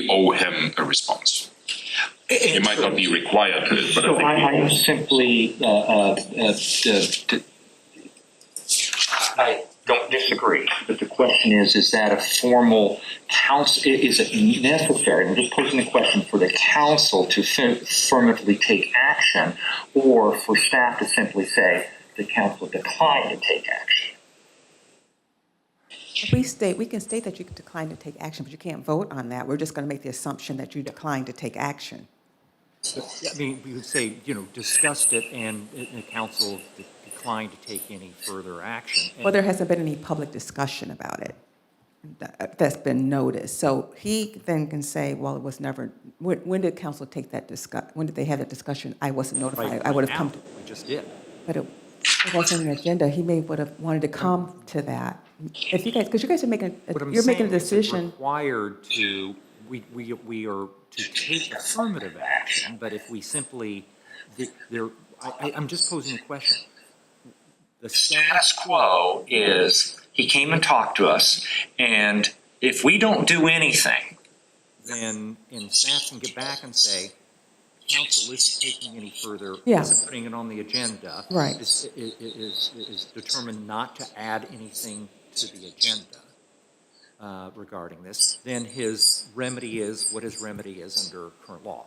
owe him a response. He might not be required to, but So I think I simply, I don't disagree, but the question is that a formal council, is it necessary, I'm just posing the question, for the council to affirmatively take action, or for staff to simply say the council declined to take action? We can state that you decline to take action, but you can't vote on that. We're just going to make the assumption that you declined to take action. I mean, we would say, discussed it and the council declined to take any further action. Well, there hasn't been any public discussion about it that's been noticed. So he then can say, well, it was never, when did council take that when did they have that discussion? I wasn't notified. I would have come to. We just did. But it wasn't on the agenda. He would have wanted to come to that. If you guys, because you guys are making, you're making a decision. Required to, we are to take affirmative action, but if we simply, I'm just posing a question. The status quo is he came and talked to us, and if we don't do anything, then staff can get back and say, council isn't taking any further, Yeah. isn't putting it on the agenda. Right. Is determined not to add anything to the agenda regarding this, then his remedy is what his remedy is under current law.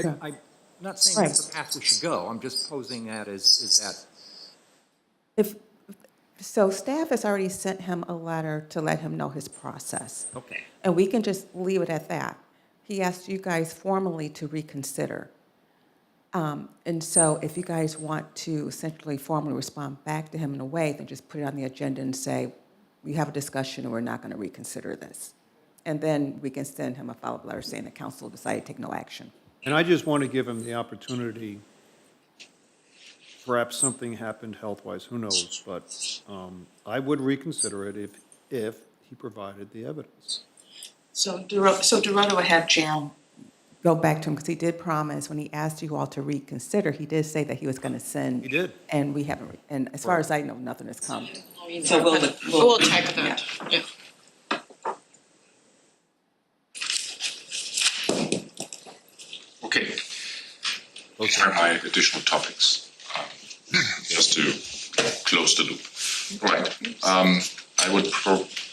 I'm not saying that's the path we should go. I'm just posing that is that. So staff has already sent him a letter to let him know his process. Okay. And we can just leave it at that. He asked you guys formally to reconsider. And so if you guys want to essentially formally respond back to him in a way, then just put it on the agenda and say, we have a discussion and we're not going to reconsider this. And then we can send him a follow-up letter saying the council decided to take no action. And I just want to give him the opportunity, perhaps something happened health-wise, who knows, but I would reconsider it if he provided the evidence. So Dorado will have Jim. Go back to him, because he did promise, when he asked you all to reconsider, he did say that he was going to send. He did. And we haven't, and as far as I know, nothing has come. So We'll check that, yeah. Okay. Those are my additional topics, just to close the loop. Right. I would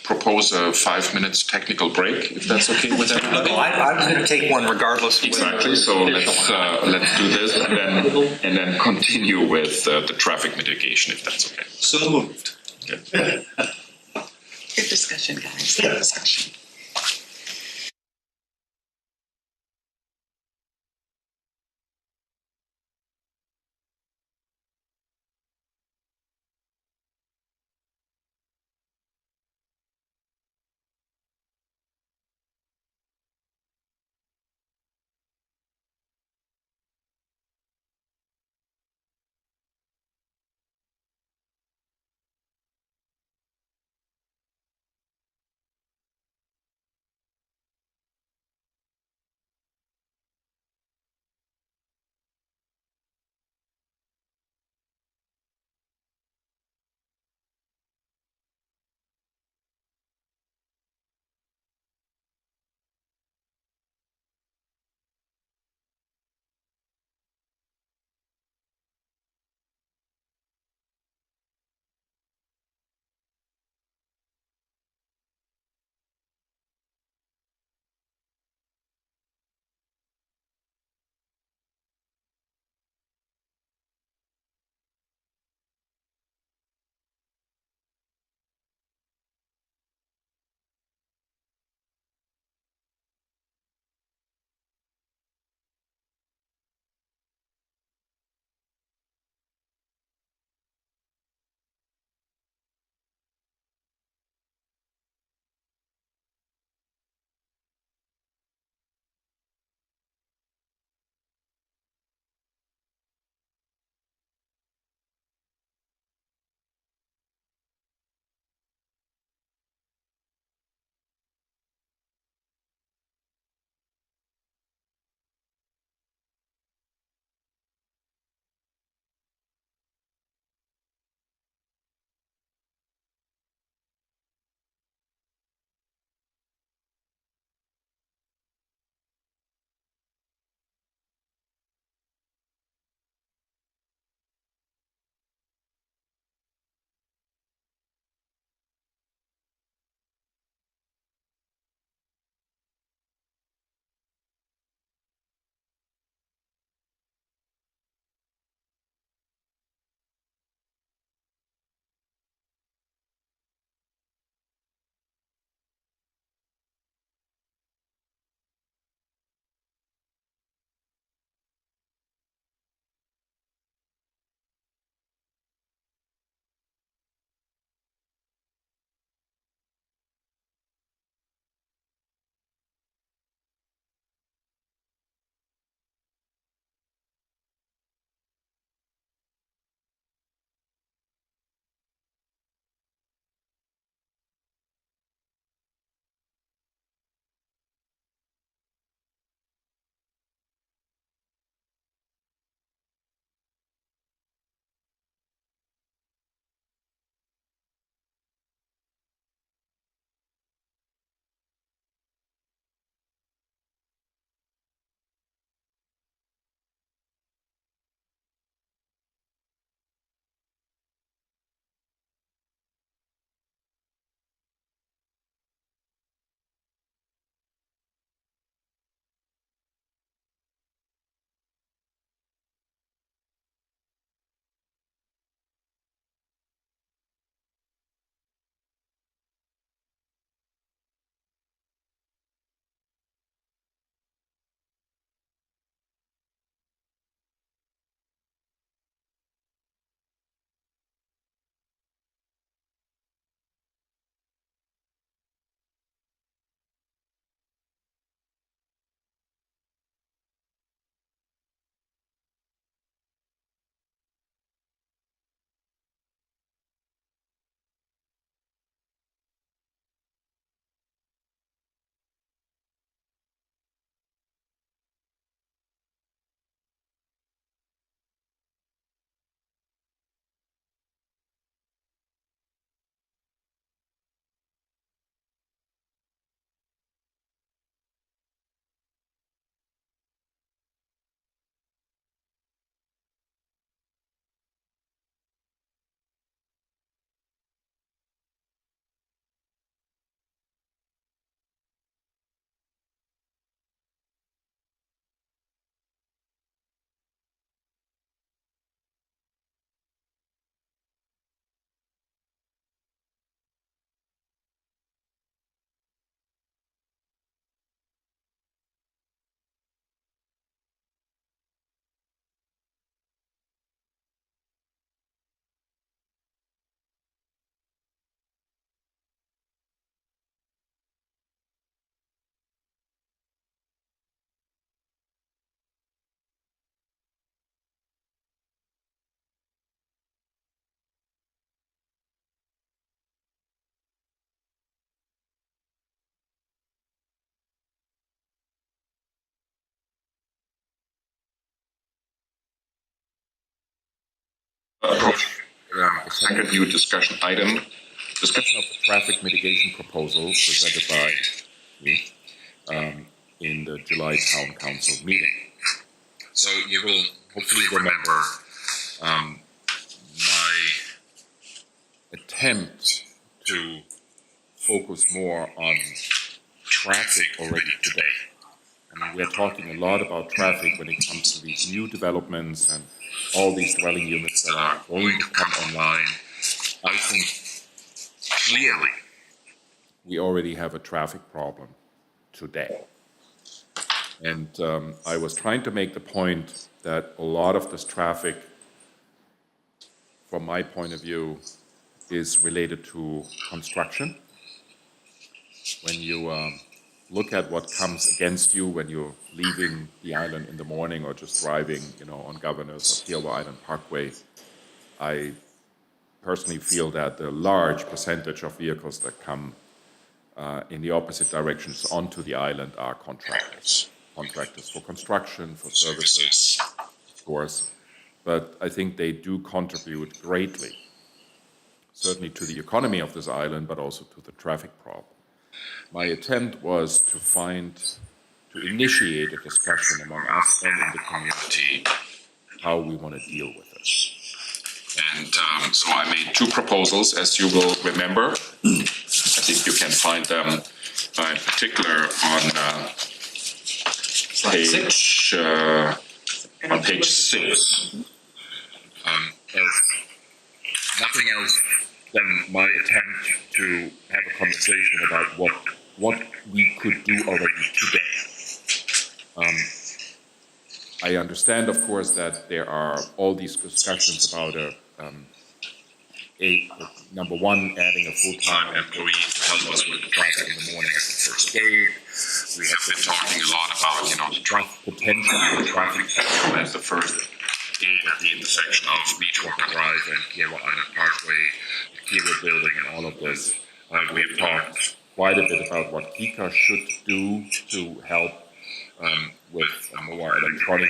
propose a 5 minutes technical break, if that's okay with everybody. I was going to take one regardless. Exactly, so let's do this and then continue with the traffic mitigation, if that's okay. So moved. Okay. Good discussion, guys. Good discussion. approach the second new discussion item. discussion of the traffic mitigation proposal presented by me in the July Town Council meeting. So you will hopefully remember my attempt to focus more on traffic already today. I mean, we are talking a lot about traffic when it comes to these new developments and all these dwelling units that are going to come online. I think clearly we already have a traffic problem today. And I was trying to make the point that a lot of this traffic, from my point of view, is related to construction. When you look at what comes against you when you're leaving the island in the morning or just driving, on Governor's or Kiowa Island Parkway, I personally feel that the large percentage of vehicles that come in the opposite directions onto the island are contractors. Contractors for construction, for services, of course. But I think they do contribute greatly, certainly to the economy of this island, but also to the traffic problem. My attempt was to initiate a discussion among us and in the community how we want to deal with this. And so I made two proposals, as you will remember. I think you can find them in particular on page 6. As nothing else than my attempt to have a conversation about what we could do already today. I understand, of course, that there are all these discussions about number one, adding a full-time employee to help us with the traffic in the morning at the first gate. We have been talking a lot about, the potentially the traffic signal as the first gate at the intersection of Beachwater Drive and Kiowa Island Parkway, the Kiowa Building, and all of this. We have talked quite a bit about what KICA should do to help with a more electronic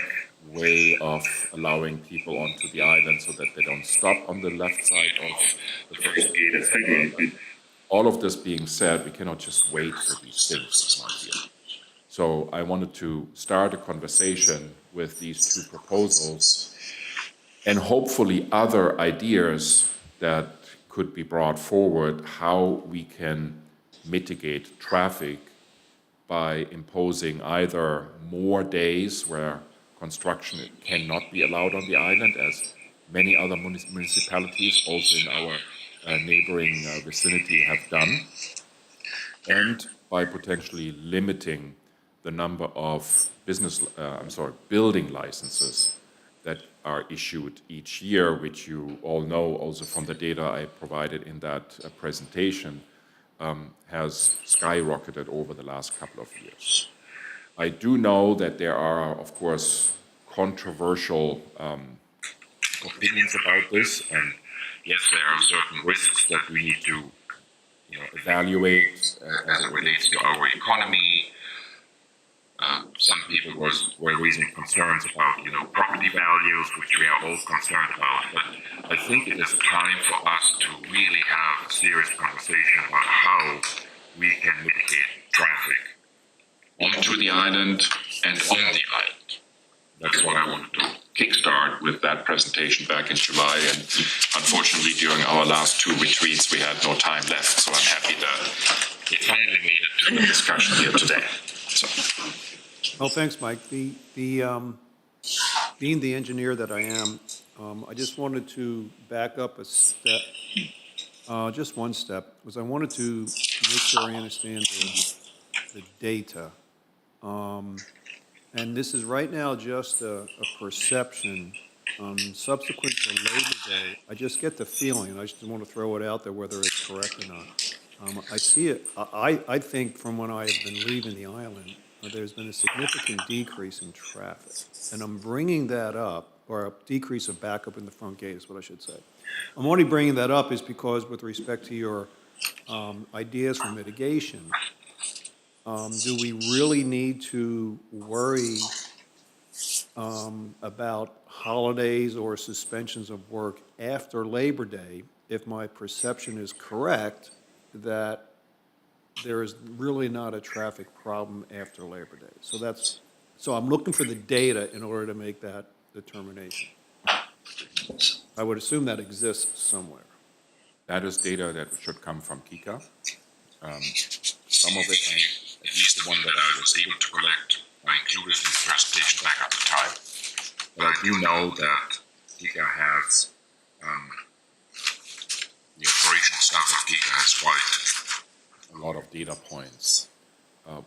way of allowing people onto the island so that they don't stop on the left side of the first gate, etc. All of this being said, we cannot just wait for these things, my dear. So I wanted to start a conversation with these two proposals and hopefully other ideas that could be brought forward, how we can mitigate traffic by imposing either more days where construction cannot be allowed on the island, as many other municipalities also in our neighboring vicinity have done, and by potentially limiting the number of building licenses that are issued each year, which you all know also from the data I provided in that presentation, has skyrocketed over the last couple of years. I do know that there are, of course, controversial opinions about this, and yes, there are certain risks that we need to evaluate as it relates to our economy. Some people were raising concerns about, property values, which we are all concerned about. But I think it is time for us to really have a serious conversation about how we can mitigate traffic onto the island and on the island. That's what I wanted to kickstart with that presentation back in July. And unfortunately, during our last two retreats, we had no time left. So I'm happy that it finally made it to the discussion here today. So. Well, thanks, Mike. Being the engineer that I am, I just wanted to back up a step, just one step, because I wanted to make sure I understand the data. And this is right now just a perception. Subsequent to Labor Day, I just get the feeling, and I just want to throw it out there whether it's correct or not. I see it, I think from when I have been leaving the island, there's been a significant decrease in traffic. And I'm bringing that up, or a decrease of backup in the front gate is what I should say. I'm only bringing that up is because with respect to your ideas for mitigation, do we really need to worry about holidays or suspensions of work after Labor Day, if my perception is correct, that there is really not a traffic problem after Labor Day. So I'm looking for the data in order to make that determination. I would assume that exists somewhere. That is data that should come from Kika. Some of it, at least the one that I was able to collect, I included in the presentation back at the time. But I do know that Kika has, the operational staff of Kika has quite a lot of data points. I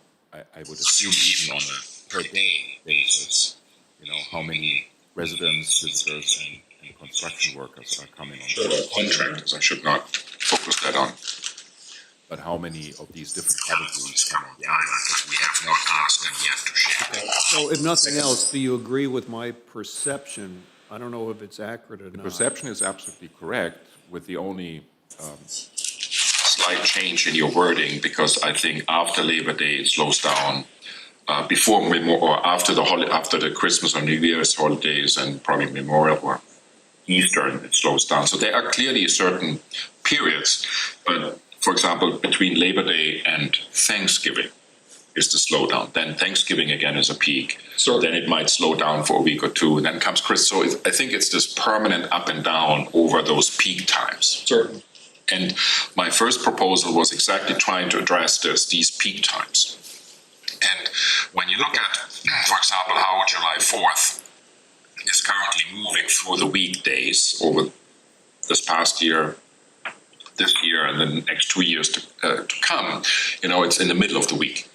would assume even on a per day basis, how many residents, visitors, and construction workers are coming on. Contractors, I should not focus that on. But how many of these different categories come on the island, because we have not asked them yet to share. So if nothing else, do you agree with my perception? I don't know if it's accurate or The not. perception is absolutely correct, with the only Slight change in your wording, because I think after Labor Day it slows down. Before or after the Christmas or New Year's holidays and probably Memorial or Easter, it slows down. So there are clearly certain periods, but for example, between Labor Day and Thanksgiving is the slowdown. Then Thanksgiving again is a peak. So then it might slow down for a week or two, and then comes Christmas. So I think it's this permanent up and down over those peak times. Certain. And my first proposal was exactly trying to address these peak times. And when you look at, for example, how July 4th is currently moving through the weekdays over this past year, this year, and the next 2 years to come, it's in the middle of the week.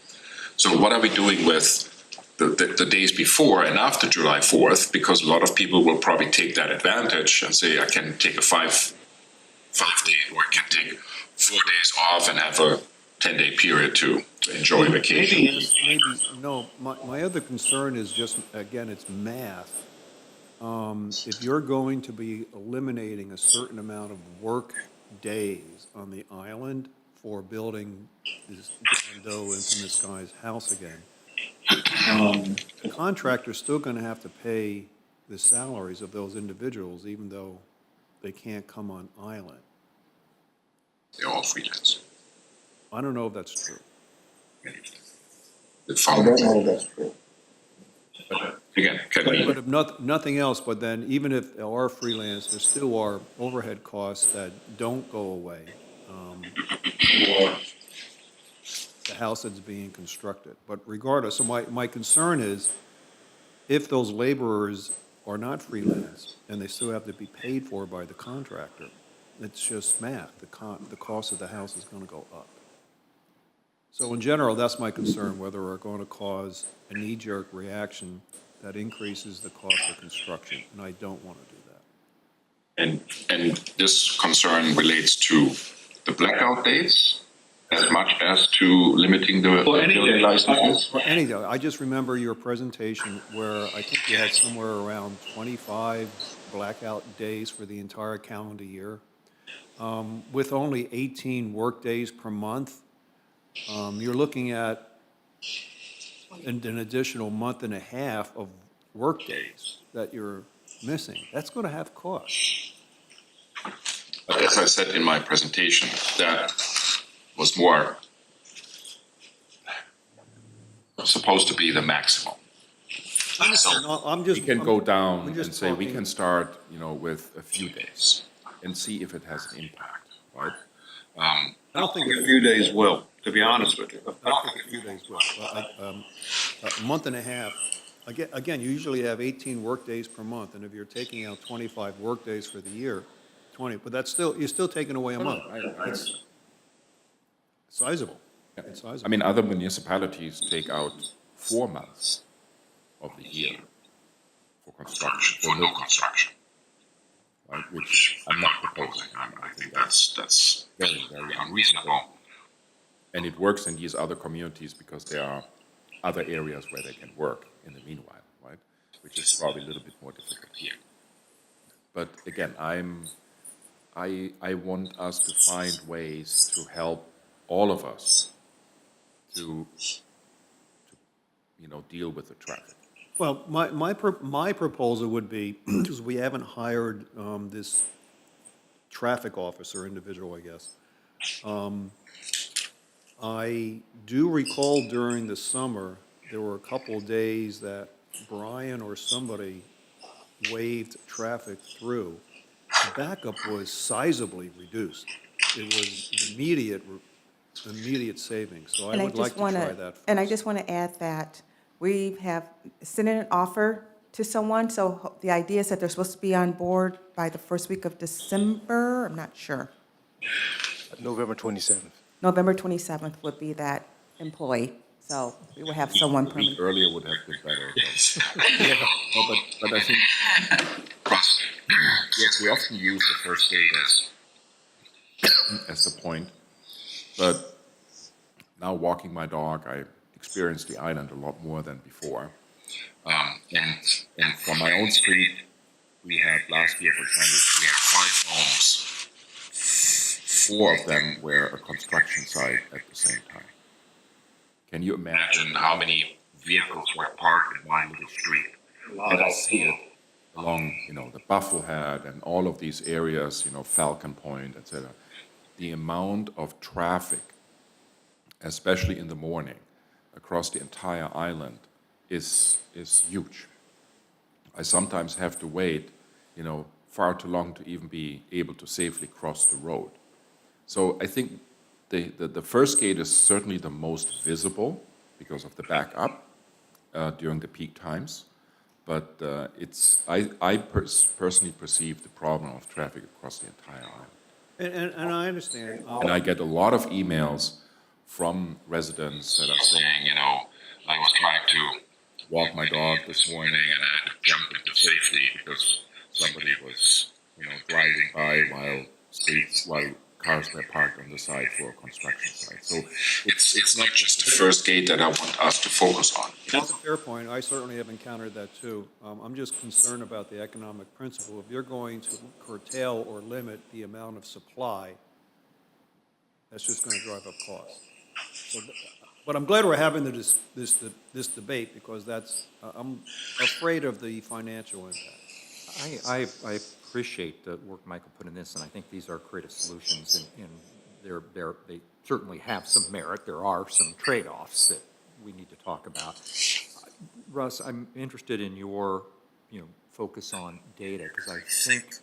So what are we doing with the days before and after July 4th? Because a lot of people will probably take that advantage and say, I can take a 5-day, or I can take 4 days off and have a 10-day period to enjoy vacation. No, my other concern is just, again, it's math. If you're going to be eliminating a certain amount of work days on the island for building this John Doe infamous guy's house again, the contractor's still going to have to pay the salaries of those individuals, even though they can't come on island. They're all freelance. I don't know if that's true. I don't know if that's true. But again, can we? But if nothing else, but then even if they are freelance, there still are overhead costs that don't go away. The house that's being constructed. But regardless, so my concern is if those laborers are not freelance and they still have to be paid for by the contractor, it's just math. The cost of the house is going to go up. So in general, that's my concern, whether we're going to cause a knee-jerk reaction that increases the cost of construction, and I don't want to do that. And this concern relates to the blackout dates as much as to limiting the building licenses? For any day. I just remember your presentation where I think you had somewhere around 25 blackout days for the entire calendar year. With only 18 work days per month, you're looking at an additional month and a half of work days that you're missing. That's going to have costs. But as I said in my presentation, that was more supposed to be the maximum. We can go down and say we can start, with a few days and see if it has an impact, right? I don't think a few days will, to be honest with you. I don't think a few days will. A month and a half. Again, you usually have 18 work days per month, and if you're taking out 25 work days for the year, 20, but you're still taking away a month. It's sizable. It's sizable. I mean, other municipalities take out 4 months of the year for construction, For no construction. right, which I'm not proposing. I think that's very, very unreasonable. And it works in these other communities because there are other areas where they can work in the meanwhile, right? Which is probably a little bit more difficult here. But again, I want us to find ways to help all of us to deal with the traffic. Well, my proposal would be, because we haven't hired this traffic officer individual, I guess. I do recall during the summer, there were a couple of days that Brian or somebody waved traffic through. The backup was sizably reduced. It was immediate savings, so I And would like just to want try to, that. and I first. just want to add that we have sent in an offer to someone, so the idea is that they're supposed to be on board by the first week of December, I'm not sure. November 27th. November 27th would be that employee, so we will have someone A week permanent. earlier would have been better. No, but I think, yes, we often use the first date as the point, but now walking my dog, I experienced the island a lot more than before. And from my own street, we had last year, for example, we had 5 homes. 4 of them were a construction site at the same time. Can you imagine how many vehicles were parked in one little street? And I see it along, the Bufflehead and all of these areas, Falcon Point, etc. The amount of traffic, especially in the morning, across the entire island is huge. I sometimes have to wait, far too long to even be able to safely cross the road. So I think the first gate is certainly the most visible because of the backup during the peak times. But I personally perceive the problem of traffic across the entire island. And I understand. And I get a lot of emails from residents that are saying, I was trying to walk my dog this morning and I had to jump into safety because somebody was, driving by while cars were parked on the side for a construction site. So It's not just the first gate that I want us to focus on. That's a fair point. I certainly have encountered that too. I'm just concerned about the economic principle. If you're going to curtail or limit the amount of supply, that's just going to drive up costs. So, but I'm glad we're having this debate because I'm afraid of the financial impact. I appreciate the work Michael put in this, and I think these are creative solutions, and they certainly have some merit. There are some trade-offs that we need to talk about. Russ, I'm interested in your, focus on data, because I think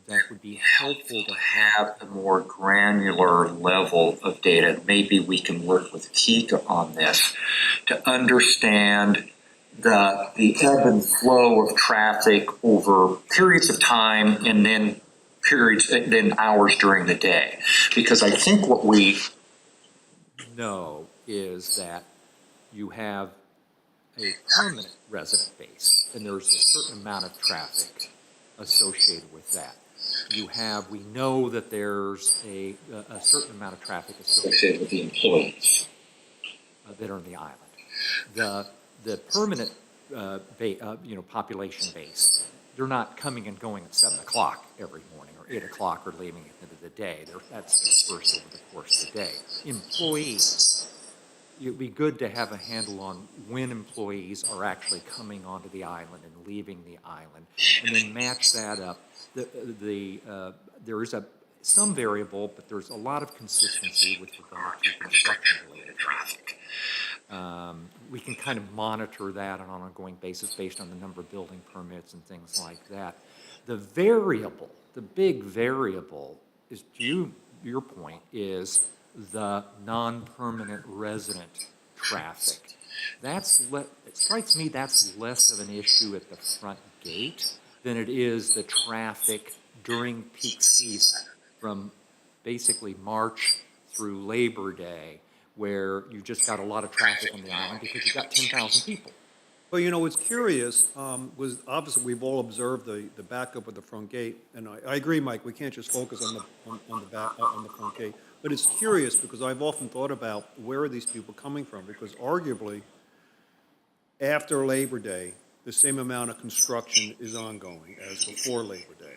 that would be helpful to have A more granular level of data. Maybe we can work with Kika on this to understand the ebb and flow of traffic over periods of time and then hours during the day. Because I think what we know is that you have a permanent resident base, and there's a certain amount of traffic associated with that. We know that there's a certain amount of traffic associated with the employees that are in the island. The permanent, population base, they're not coming and going at 7 o'clock every morning or 8 o'clock or leaving at the end of the day. That's dispersed over the course of the day. Employees, it'd be good to have a handle on when employees are actually coming onto the island and leaving the island, and then match that up. There is some variable, but there's a lot of consistency with regard to construction-related traffic. We can kind of monitor that on an ongoing basis based on the number of building permits and things like that. The big variable is, to your point, is the non-permanent resident traffic. It strikes me that's less of an issue at the front gate than it is the traffic during peak season from basically March through Labor Day, where you've just got a lot of traffic on the island because you've got 10,000 people. Well, what's curious was obviously we've all observed the backup at the front gate, and I agree, Mike. We can't just focus on the front gate. But it's curious because I've often thought about where are these people coming from? Because arguably, after Labor Day, the same amount of construction is ongoing as before Labor Day.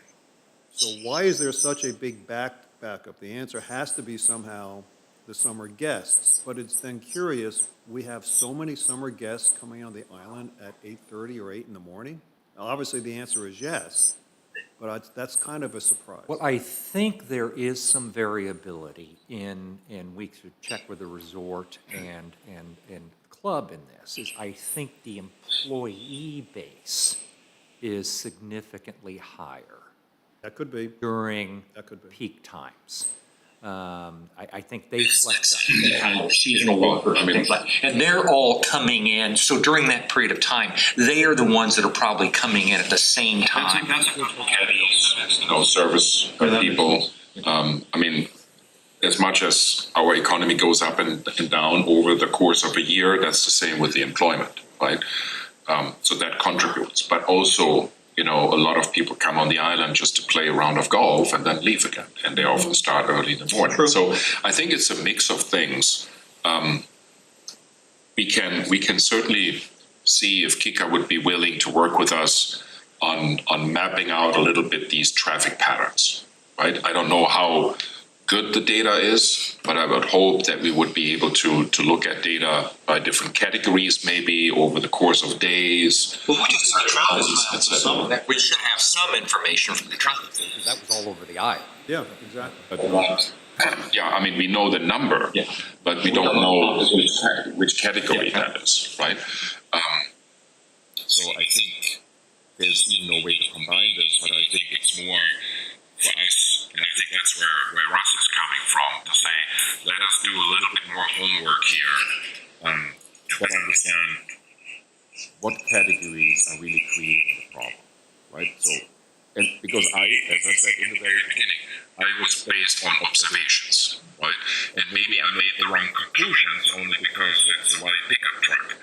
So why is there such a big backup? The answer has to be somehow the summer guests, but it's then curious, we have so many summer guests coming on the island at 8:30 or 8 in the morning? Now, obviously, the answer is yes, but that's kind of a surprise. Well, I think there is some variability and we could check with the resort and club in this, is I think the employee base is significantly higher That could be. during That could be. peak times. I think they flex up. They have seasonal workers and things like, and they're all coming in, so during that period of time, they are the ones that are probably coming in at the same time. Service people. I mean, as much as our economy goes up and down over the course of a year, that's the same with the employment, right? So that contributes, but also, a lot of people come on the island just to play a round of golf and then leave again, and they often start early in the morning. True. So I think it's a mix of things. We can certainly see if Kika would be willing to work with us on mapping out a little bit these traffic patterns, right? I don't know how good the data is, but I would hope that we would be able to look at data by different categories, maybe over the course of days. Well, we should have some information from the traffic. Because that was all over the island. Yeah, exactly. But yeah, I mean, we know the number, but we don't know which category that is, right? So I think there's even no way to combine this, but I think it's more for us, and I think that's where Russ is coming from, to say, let us do a little bit more homework here, to better understand what categories are really creating the problem, right? So, and because as I said in the very beginning, I was based on observations, right? And maybe I made the wrong conclusions only because it's a white pickup truck.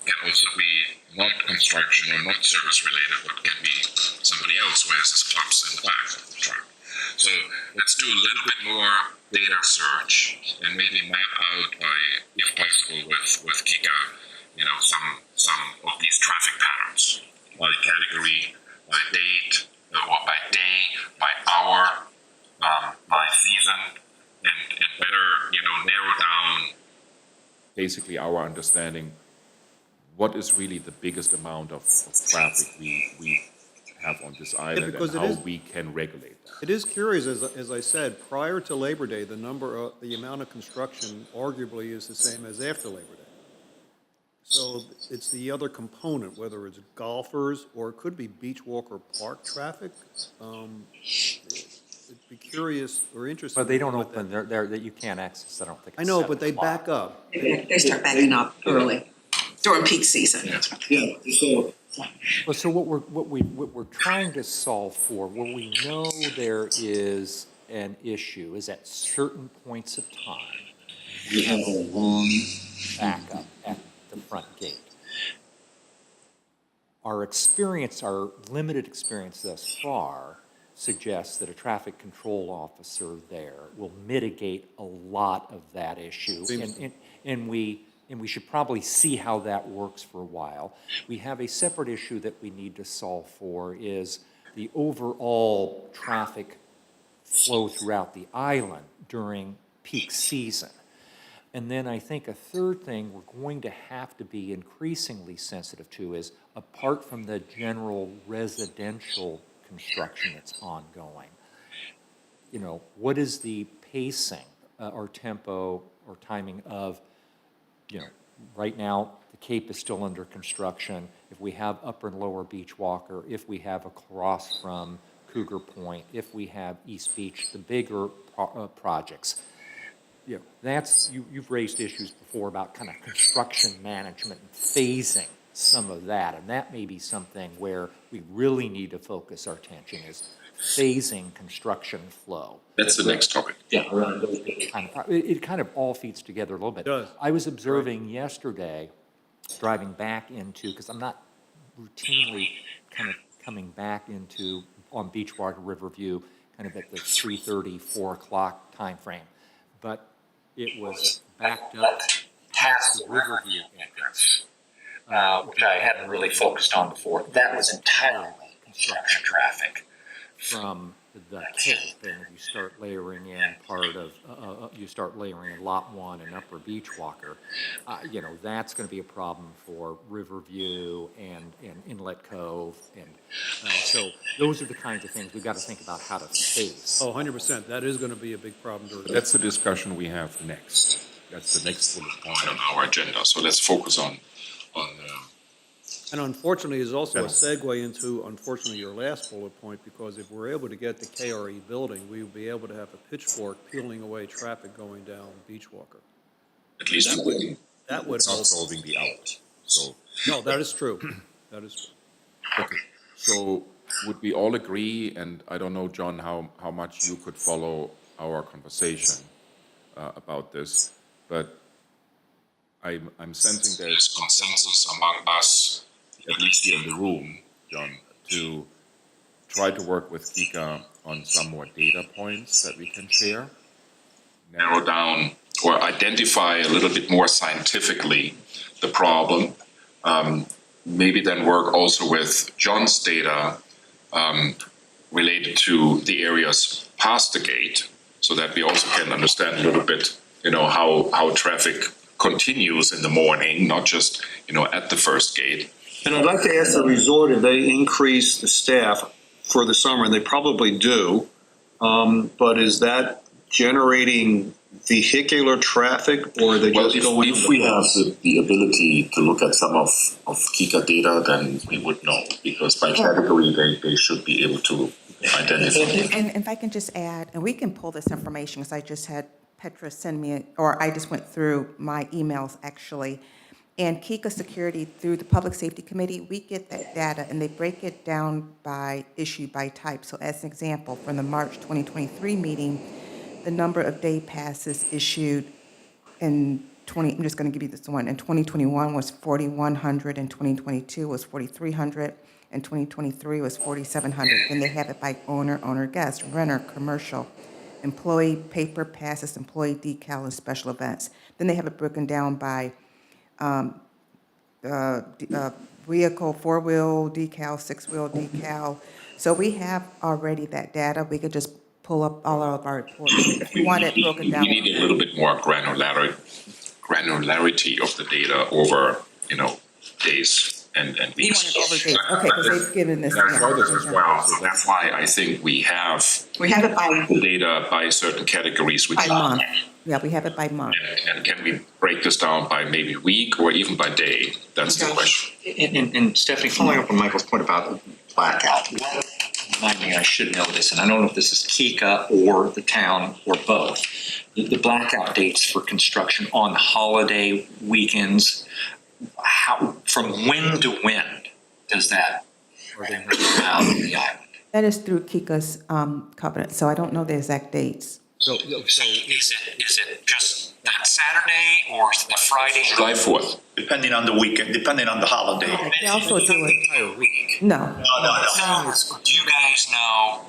Can also be not construction or not service related, but can be somebody else who has his clubs in the back of the truck. So let's do a little bit more data search and maybe map out by, if possible, with Kika, some of these traffic patterns by category, by date, or by day, by hour, by season, and better, narrow down basically our understanding what is really the biggest amount of traffic we have on this island because and it how is- we can regulate that. It is curious, as I said, prior to Labor Day, the amount of construction arguably is the same as after Labor Day. So it's the other component, whether it's golfers or it could be beach walker park traffic. It'd be curious or interesting. But they don't what that- open, they're, that you can't access, I don't think. I it's know, 7 but they o'clock. back up. They start backing up early during peak season. Yeah, so Well, so what we're trying to solve for, where we know there is an issue, is at certain points of time, we have a long backup at the front gate. Our experience, our limited experience thus far, suggests that a traffic control officer there will mitigate a lot of that issue. And we should probably see how that works for a while. We have a separate issue that we need to solve for, is the overall traffic flow throughout the island during peak season. And then I think a third thing we're going to have to be increasingly sensitive to is, apart from the general residential construction that's ongoing, what is the pacing or tempo or timing of, right now, the Cape is still under construction. If we have Upper and Lower Beach Walker, if we have across from Cougar Point, if we have East Beach, the bigger projects, you've raised issues before about kind of construction management and phasing some of that, and that may be something where we really need to focus our attention, is phasing construction flow. That's the next topic. Yeah. It kind of all feeds together a little bit. It does. I was observing yesterday, driving back into, because I'm not routinely kind of coming back into, on Beachwater Riverview, kind of at the 3:30, 4 o'clock time frame, but it was backed up past the Riverview entrance. Which I hadn't really focused on before. That was entirely construction traffic. From the Cape, and if you start layering in part of, you start layering in Lot 1 and Upper Beachwalker, you know, that's going to be a problem for Riverview and Inlet Cove, and so those are the kinds of things we've got to think about how to face. Oh, 100%, that is going to be a big problem during. That's the discussion we have next. That's the next bullet point. On our agenda, so let's focus on And unfortunately, there's also a Dennis. segue into, unfortunately, your last bullet point, because if we're able to get the KRE building, we will be able to have a pitchfork peeling away traffic going down Beachwalker. at least That would It's not help. solving the out. So, No, that is true. That is true. okay. So would we all agree, and I don't know, John, how much you could follow our conversation about this, but I'm sensing there's consensus among us, at least here in the room, John, to try to work with Kika on some more data points that we can share. narrow down or identify a little bit more scientifically the problem. Maybe then work also with John's data related to the areas past the gate, so that we also can understand a little bit, you know, how traffic continues in the morning, not just, you know, at the first gate. And I'd like to ask the resort if they increase the staff for the summer, and they probably do. But is that generating vehicular traffic, or are they Well, just going? if we have the ability to look at some of Kika data, then we would know, because by category, they should be able to identify. And if I can just add, and we can pull this information, because I just had Petra send me, or I just went through my emails actually, and Kika Security, through the Public Safety Committee, we get that data, and they break it down by issue, by type. So as an example, from the March 2023 meeting, the number of day passes issued in I'm just going to give you this one, in 2021 was 4,100, in 2022 was 4,300, in 2023 was 4,700. Then they have it by owner, guest, renter, commercial, employee paper passes, employee decal, and special events. Then they have it broken down by vehicle, four-wheel decal, six-wheel decal. So we have already that data. We could just pull up all of our reports. If you want it broken down. We need a little bit more granularity of the data over, you know, days and We weeks. want it over days. Okay, because they've given this. And I saw this as well, so that's why I think we have it by the data by certain categories. By month. Yeah, we have it by month. And can we break this down by maybe week or even by day? That's the question. And Stephanie, following up on Michael's point about blackout, remind me, I should know this, and I don't know if this is Kika or the town or both. The blackout dates for construction on holiday weekends, from when to when does that out on the island? That is through Kika's covenant, so I don't know the exact dates. So is it just that Saturday or the Friday? July 4th. Depending on the weekend, depending on the holiday. They also do it. Entire week. No. No. Do you guys know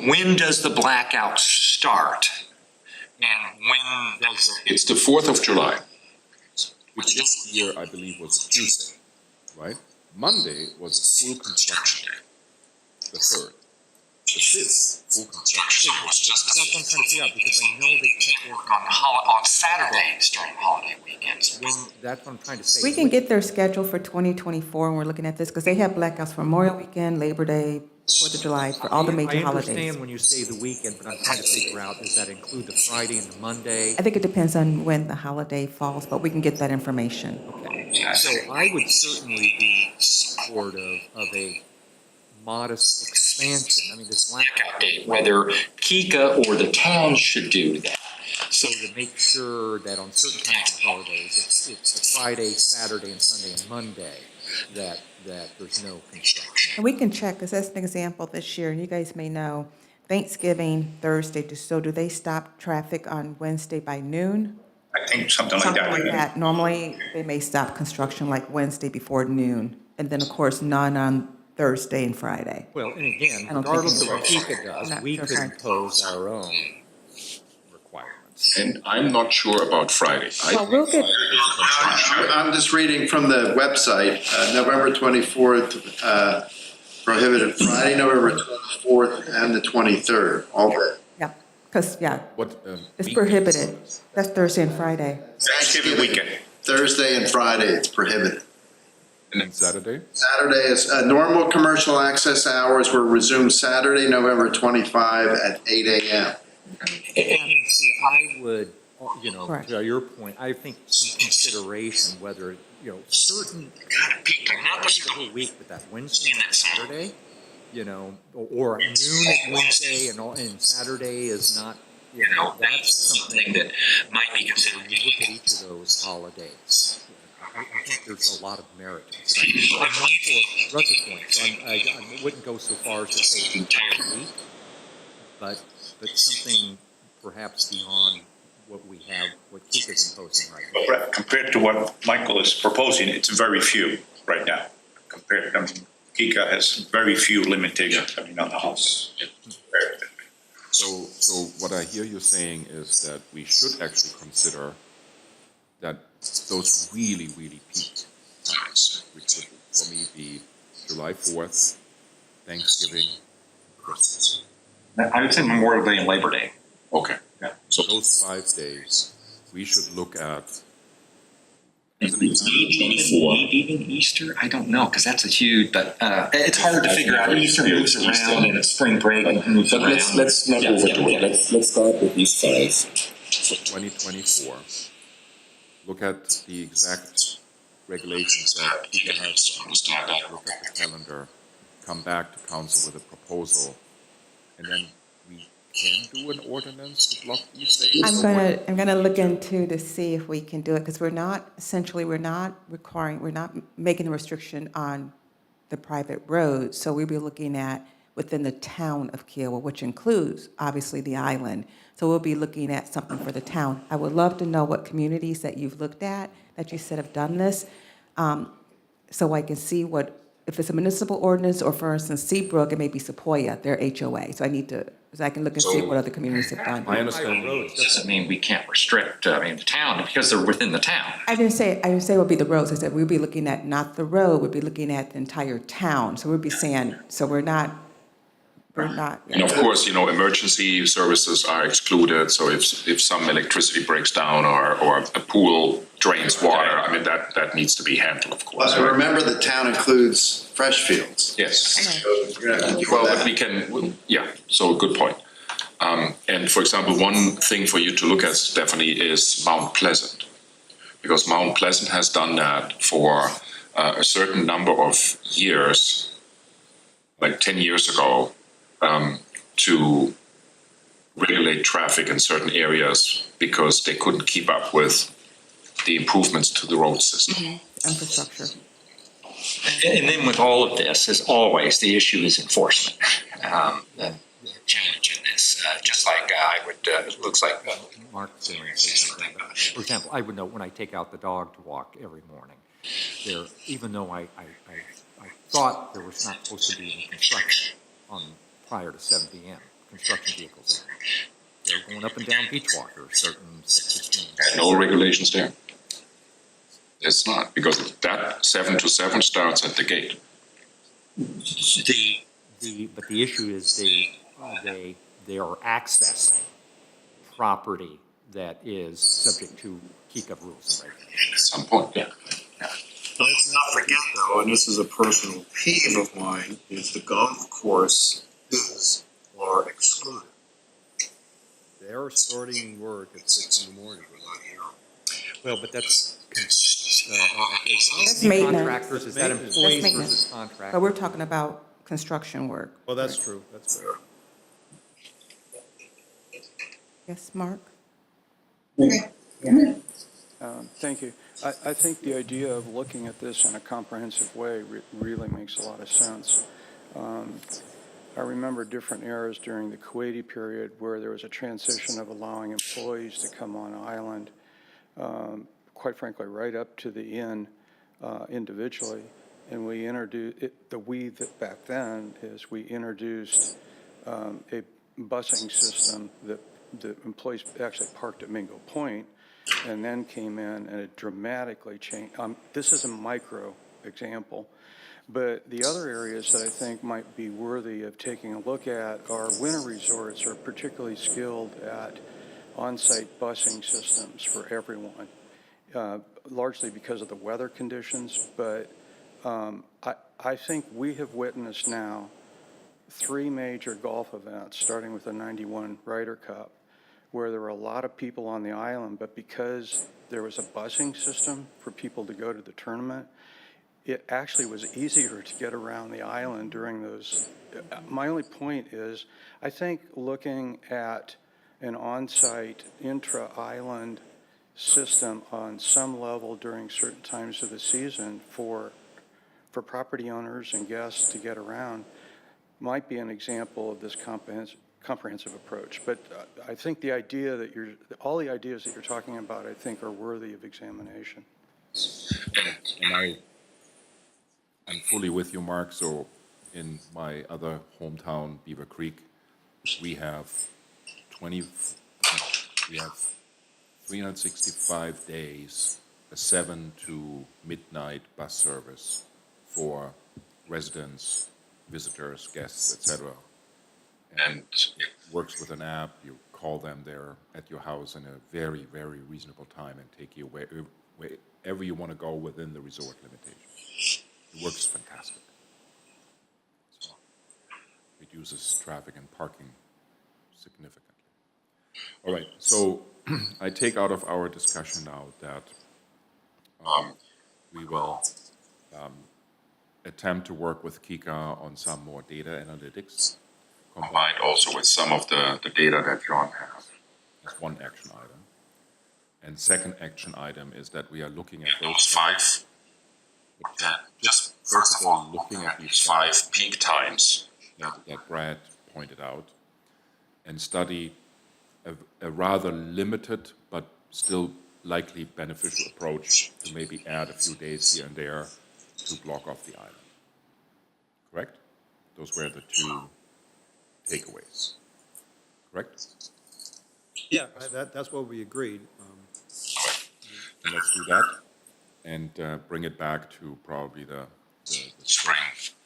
when does the blackout start? And when does It's the 4th of July. which this year I believe was Tuesday, right? Monday was full construction day, the 3rd. The 5th, full construction. That's what I'm trying to figure out, because I know they can't work on Saturdays during holiday weekends? that's what I'm trying to say. We can get their schedule for 2024, and we're looking at this, because they have blackouts for Memorial Weekend, Labor Day, 4th of July, for all the major I holidays. understand when you say the weekend, but I'm trying to figure out, does that include the Friday and the Monday? I think it depends on when the holiday falls, but we can get that information. Okay, so I would certainly be supportive of a modest expansion. I mean, this blackout Date, whether Kika or the town should do that. so to make sure that on certain kinds of holidays, it's the Friday, Saturday, and Sunday, and Monday, that there's no construction. And we can check, because as an example, this year, and you guys may know, Thanksgiving, Thursday, so do they stop traffic on Wednesday by noon? I think something like Something that. like that. Normally, they may stop construction like Wednesday before noon, and then, of course, none on Thursday and Friday. Well, and again, I don't think regardless of it's what right. Kika I'm does, not we sure could how- impose our own requirements. And I'm not sure about Friday. Well, we'll get, I'm just reading from the website, November 24th, prohibited Friday, November 24th and the 23rd, all day. Yeah, because, yeah, What? it's weekdays? prohibited. That's Thursday and Friday. Thanksgiving weekend. Thursday and Friday, it's prohibited. And Saturday? Saturday is, normal commercial access hours will resume Saturday, November 25 at 8 a.m. See, I would, you know, Correct. to your point, I think some consideration whether, you know, certain, not the whole week, but that Wednesday and that Saturday, you know, or noon at Wednesday and Saturday is not, you know, that's something that might be considered. When you look at each of those holidays, I think there's a lot of merit. I'm mindful of Russ's point, so I wouldn't go so far as to say the entire week, but something perhaps beyond what we have, what Keith is imposing right now. But compared to what Michael is proposing, it's very few right now. Compared, I mean, Kika has very few limitations, I mean, on the house. So what I hear you saying is that we should actually consider that those really, really peak times, which would for me be July 4th, Thanksgiving, Christmas. I would say Memorial Day and Labor Day. Okay. Yeah. So those 5 days, we should look at. Even Easter, I don't know, because that's a huge, but it's hard to figure out. Easter moves around and it's spring break moves But around. let's not overdo it. Let's start with these 5. So 2024, look at the exact regulations that Kika has, look at the calendar, come back to council with a proposal, and then we can do an ordinance to block these days? I'm gonna look into to see if we can do it, because we're not making a restriction on the private roads. So we'll be looking at within the town of Kiawah, which includes obviously the island. So we'll be looking at something for the town. I would love to know what communities that you've looked at, that you said have done this, so I can see if it's a municipal ordinance, or for instance, Seabrook, it may be Sequoia, their HOA. So I can look and see what other communities have done. I understand. Doesn't mean we can't restrict, the town, because they're within the town. I didn't say it would be the roads. I said we'll be looking at not the road, we'll be looking at the entire town. So we'll be saying, so we're not. And of course, emergency services are excluded, so if some electricity breaks down or a pool drains water, I mean, that needs to be handled, of course. But remember, the town includes Freshfields. Yes. So you're gonna have to deal Well, with but that. we can, yeah, so good point. And for example, one thing for you to look at, Stephanie, is Mount Pleasant. Because Mount Pleasant has done that for a certain number of years, like 10 years ago, to regulate traffic in certain areas because they couldn't keep up with the improvements to the road system. Infrastructure. And then with all of this, as always, the issue is enforcement. The challenge in this, just like I would, it looks like. Mark saying something about, for example, I would know when I take out the dog to walk every morning, even though I thought there was not supposed to be any construction prior to 7 p.m., construction vehicles they're going up and down Beachwalker, certain 6:15. And no regulations there. It's not, because that 7 to 7 starts at the gate. But the issue is they are accessing property that is subject to Kika rules and regulations. At some point, yeah. Let's not forget though, and this is a personal peeve of mine, is the golf course are excluded. They're starting work at 6 in the morning. Well, but that's That's maintenance. contractors, is that That's employees maintenance. versus contractors? But we're talking about construction work. Well, that's true, that's fair. Yes, Mark? Thank you. I think the idea of looking at this in a comprehensive way really makes a lot of sense. I remember different eras during the Kuwaiti period where there was a transition of allowing employees to come on island, quite frankly, right up to the inn individually. And we introduced, back then is we introduced a busing system that the employees actually parked at Mingo Point and then came in and it dramatically changed. This is a micro example, But the other areas that I think might be worthy of taking a look at are winter resorts are particularly skilled at on-site busing systems for everyone, largely because of the weather conditions. But I think we have witnessed now 3 major golf events, starting with the 91 Ryder Cup, where there were a lot of people on the island, but because there was a busing system for people to go to the tournament, it actually was easier to get around the island during those. My only point is, I think looking at an on-site intra-island system on some level during certain times of the season for property owners and guests to get around might be an example of this comprehensive approach. But I think the idea that all the ideas that you're talking about, I think, are worthy of examination. And I'm fully with you, Mark. So in my other hometown, Beaver Creek, we have 365 days, a 7 to midnight bus service for residents, visitors, guests, etc. And it works with an app. You call them there at your house in a very, very reasonable time and take you wherever you want to go within the resort limitation. It works fantastic. So reduces traffic and parking significantly. All right, so I take out of our discussion now that we will attempt to work with Kika on some more data analytics, combined also with some of the data that John has. That's one action item. And second action item is that we are looking at those 5, just first of all, looking at these 5 peak times that Brad pointed out, and study a rather limited but still likely beneficial approach to maybe add a few days here and there to block off the island. Correct? Those were the 2 takeaways. Correct? Yeah, that's what we agreed. And let's do that and bring it back to probably the spring,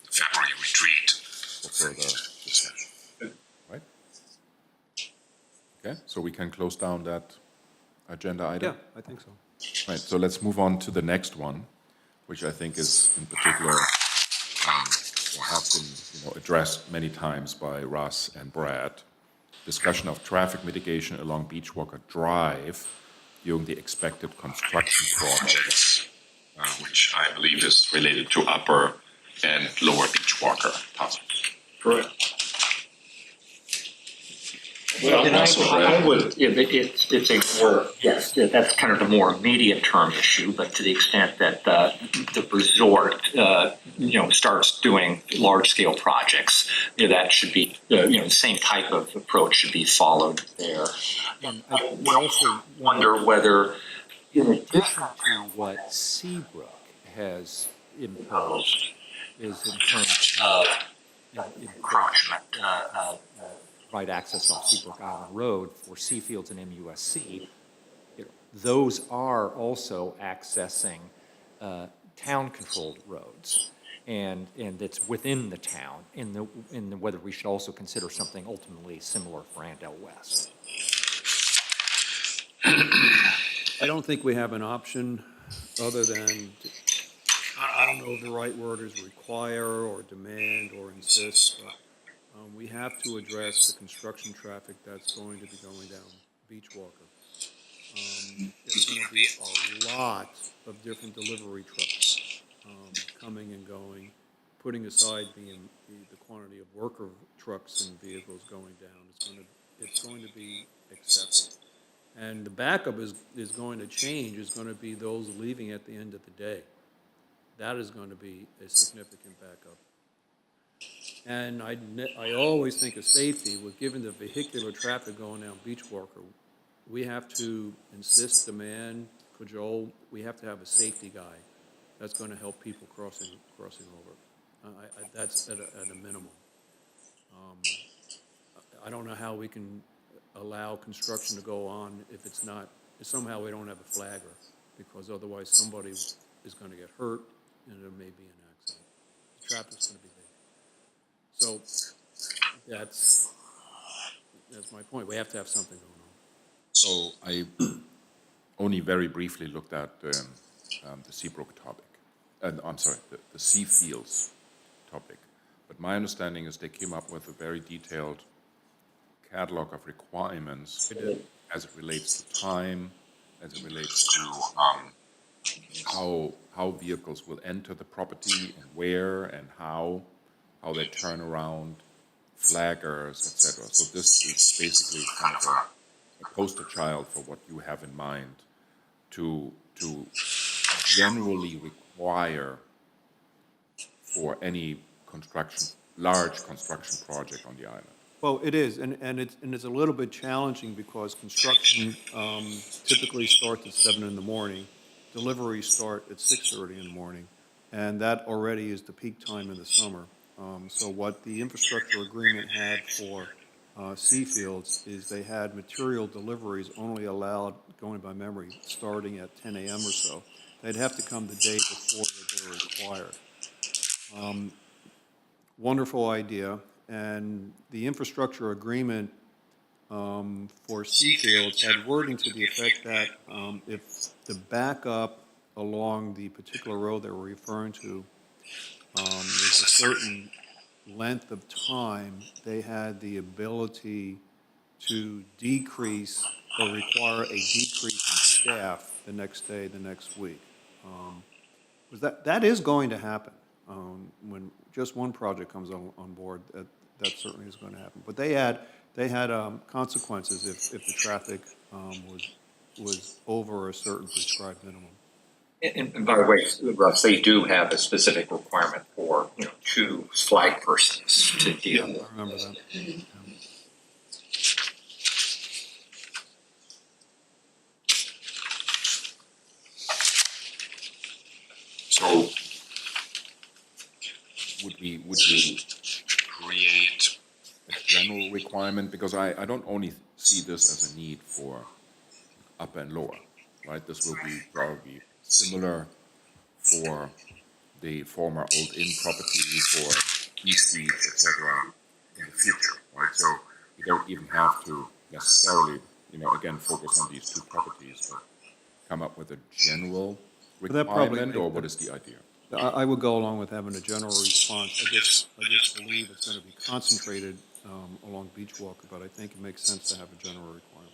February retreat for further discussion. Right? Okay, so we can close down that agenda item? Yeah, I think so. Right, so let's move on to the next one, which I think is in particular has been addressed many times by Russ and Brad. Discussion of traffic mitigation along Beachwalker Drive during the expected construction projects, which I believe is related to Upper and Lower Beachwalker. Correct. Well, and I would, it's a more, yes, that's kind of the more immediate term issue, but to the extent that the resort, starts doing large scale projects, that should be, the same type of approach should be followed there. And I would also wonder whether, in addition to what Seabrook has imposed, is in terms of encroachment, right access off Seabrook Island Road for Seafields and MUSC, those are also accessing town-controlled roads, and it's within the town, in whether we should also consider something ultimately similar for Andell West. I don't think we have an option other than, I don't know if the right word is require or demand or insist, but we have to address the construction traffic that's going to be going down Beachwalker. There's going to be a lot of different delivery trucks coming and going, putting aside the quantity of worker trucks and vehicles going down. It's going to be excessive. And the backup is going to change, is going to be those leaving at the end of the day. That is going to be a significant backup. And I always think of safety, given the vehicular traffic going down Beachwalker, we have to insist, demand, cajole, we have to have a safety guy that's going to help people crossing over. That's at a minimum. I don't know how we can allow construction to go on if somehow we don't have a flagger, because otherwise somebody is going to get hurt and there may be an accident. traffic's gonna be there. So that's my point. We have to have something going on. So I only very briefly looked at the Seabrook topic. I'm sorry, the Seafields topic. But my understanding is they came up with a very detailed catalog of requirements as it relates to time, as it relates to how vehicles will enter the property and where and how they turn around, flaggers, etc. So this is basically kind of a poster child for what you have in mind to generally require for any large construction project on the island. Well, it is, and it's a little bit challenging because construction typically starts at 7 in the morning. Deliveries start at 6:30 in the morning, and that already is the peak time in the summer. So what the infrastructure agreement had for Seafields is they had material deliveries only allowed, going by memory, starting at 10 a.m. or so. They'd have to come the day before that they were required. Wonderful idea, and the infrastructure agreement for Seafields had wording to the effect that if the backup along the particular road that we're referring to is a certain length of time, they had the ability to decrease or require a decrease in staff the next day, the next week. That is going to happen. When just one project comes on board, that certainly is going to happen. But they had consequences if the traffic was over a certain prescribed minimum. And by the way, Russ, they do have a specific requirement for, 2 flag persons to deal with. I remember that. So would we create A general requirement, because I don't only see this as a need for upper and lower, right? This will be probably similar for the former Old Inn property, for East Beach, etc. in the future, right? So you don't even have to necessarily, again, focus on these 2 properties, but come up with a general that probably requirement, or what is the idea? I would go along with having a general response. I just believe it's going to be concentrated along Beach Walker, but I think it makes sense to have a general requirement.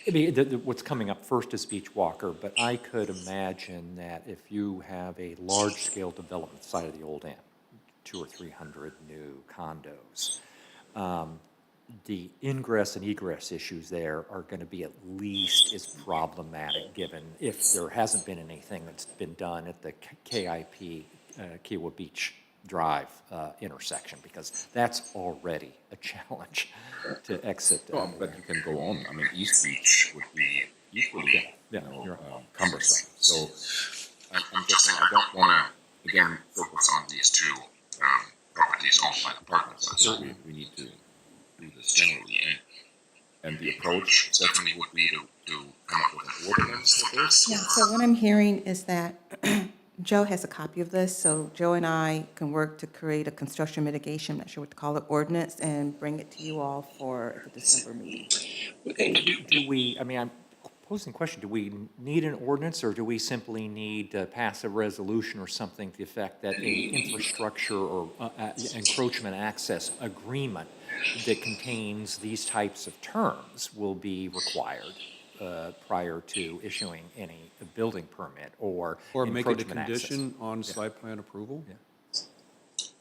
I mean, what's coming up first is Beach Walker, but I could imagine that if you have a large-scale development site of the Old Inn, 200 or 300 new condos, the ingress and egress issues there are going to be at least as problematic, given if there hasn't been anything that's been done at the KIP, Kiowa Beach Drive intersection, because that's already a challenge to exit. Oh, but you can go on. I mean, East Beach would be equally cumbersome. So I'm just saying, I don't want to, again, focus on these 2 properties owned by the partners. So we need to do this generally. And the approach definitely would be to come up with an ordinance for this. Yeah, so what I'm hearing is that Joe has a copy of this, so Joe and I can work to create a construction mitigation, I'm not sure what to call it, ordinance, and bring it to you all for the December meeting. Do we, I'm posing the question, do we need an ordinance, or do we simply need to pass a resolution or something to the effect that a infrastructure or encroachment access agreement that contains these types of terms will be required prior to issuing any building permit or make it a encroachment access? condition on site plan approval?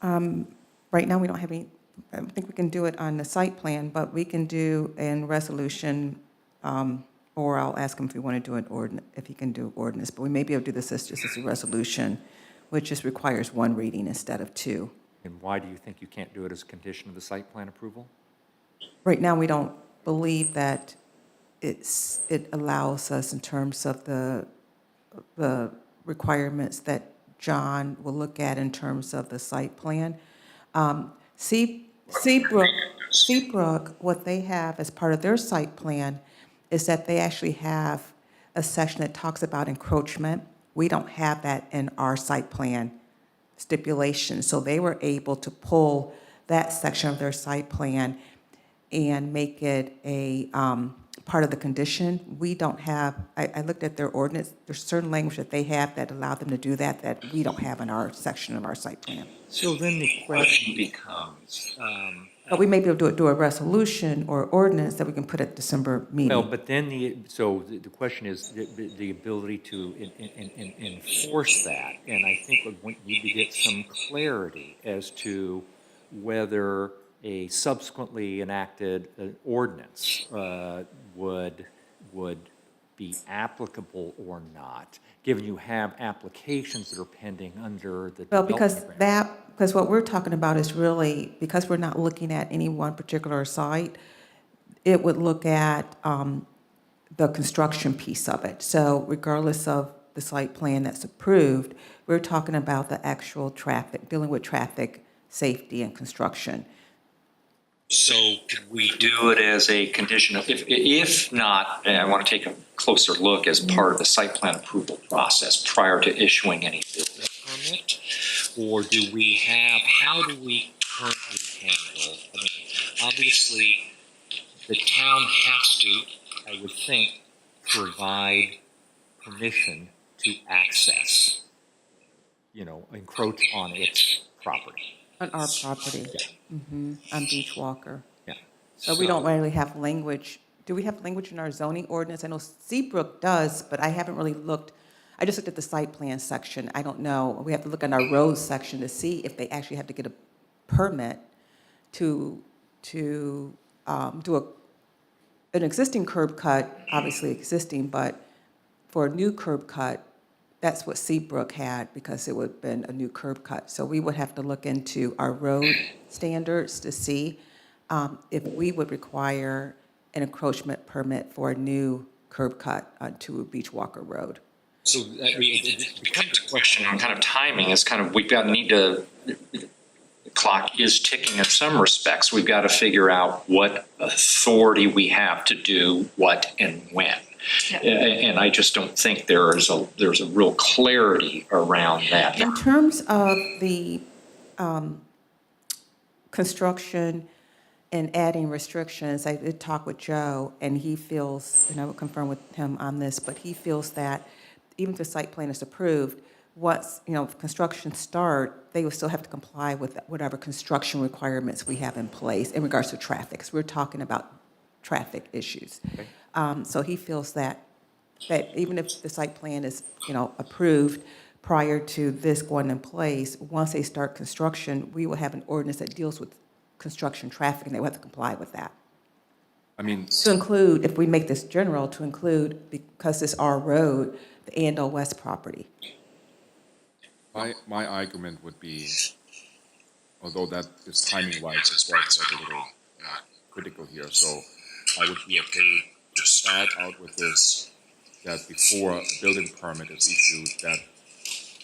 Right now, we don't have any, I don't think we can do it on the site plan, but we can do in resolution, or I'll ask him if we want to do an ordinance, if he can do ordinance, but we may be able to do this as just as a resolution, which just requires 1 reading instead of 2. And why do you think you can't do it as a condition of the site plan approval? Right now, we don't believe that it allows us in terms of the requirements that John will look at in terms of the site plan. Seabrook, what they have as part of their site plan is that they actually have a section that talks about encroachment. We don't have that in our site plan. stipulations. So they were able to pull that section of their site plan and make it a part of the condition. We don't have, I looked at their ordinance, there's certain language that they have that allow them to do that we don't have in our section of our site plan. So then the question becomes, But we may be able to do a resolution or ordinance that we can put at December meeting. well, but then the question is the ability to enforce that. And I think we need to get some clarity as to whether a subsequently enacted ordinance would be applicable or not, given you have applications that are pending under the Well, development agreement. because what we're talking about is really, because we're not looking at any one particular site, it would look at the construction piece of it. So regardless of the site plan that's approved, we're talking about the actual traffic, dealing with traffic safety and construction. So we do it as a condition of, if not, and I want to take a closer look as part of the site plan approval process prior to issuing any building permit? Or do we have, how do we currently handle, I mean, obviously, the town has to, I would think, provide permission to access, encroach on its property. On our property. On Beach Walker. Yeah. So we don't really have language. Do we have language in our zoning ordinance? I know Seabrook does, but I haven't really looked. I just looked at the site plan section. I don't know. We have to look in our roads section to see if they actually have to get a permit to do an existing curb cut, obviously existing, but for a new curb cut, that's what Seabrook had, because it would have been a new curb cut. So we would have to look into our road standards to see if we would require an encroachment permit for a new curb cut onto Beach Walker Road. So it becomes a question on kind of timing. It's kind of, the clock is ticking in some respects. We've got to figure out what authority we have to do what and when. And I just don't think there's a real clarity around that. In terms of the construction and adding restrictions, I did talk with Joe, and he feels, and I will confirm with him on this, but he feels that even if the site plan is approved, once, if construction start, they will still have to comply with whatever construction requirements we have in place in regards to traffic. So we're talking about traffic issues. Okay. So he feels that even if the site plan is, approved prior to this going in place, once they start construction, we will have an ordinance that deals with construction traffic, and they will have to comply with that. I mean, To include, if we make this general, to include, because it's our road, the A&O West property. my argument would be, although that is timing-wise, as well, a little critical here, so I would be okay to start out with this, that before a building permit is issued, that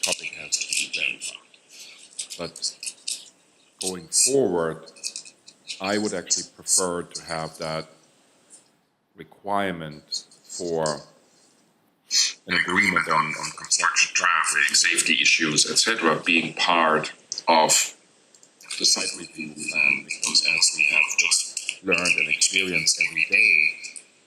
topic has to be verified. But going forward, I would actually prefer to have that requirement for an agreement on construction Traffic, safety issues, etc., being part of the site review plan, because as we have just learned and experienced every day,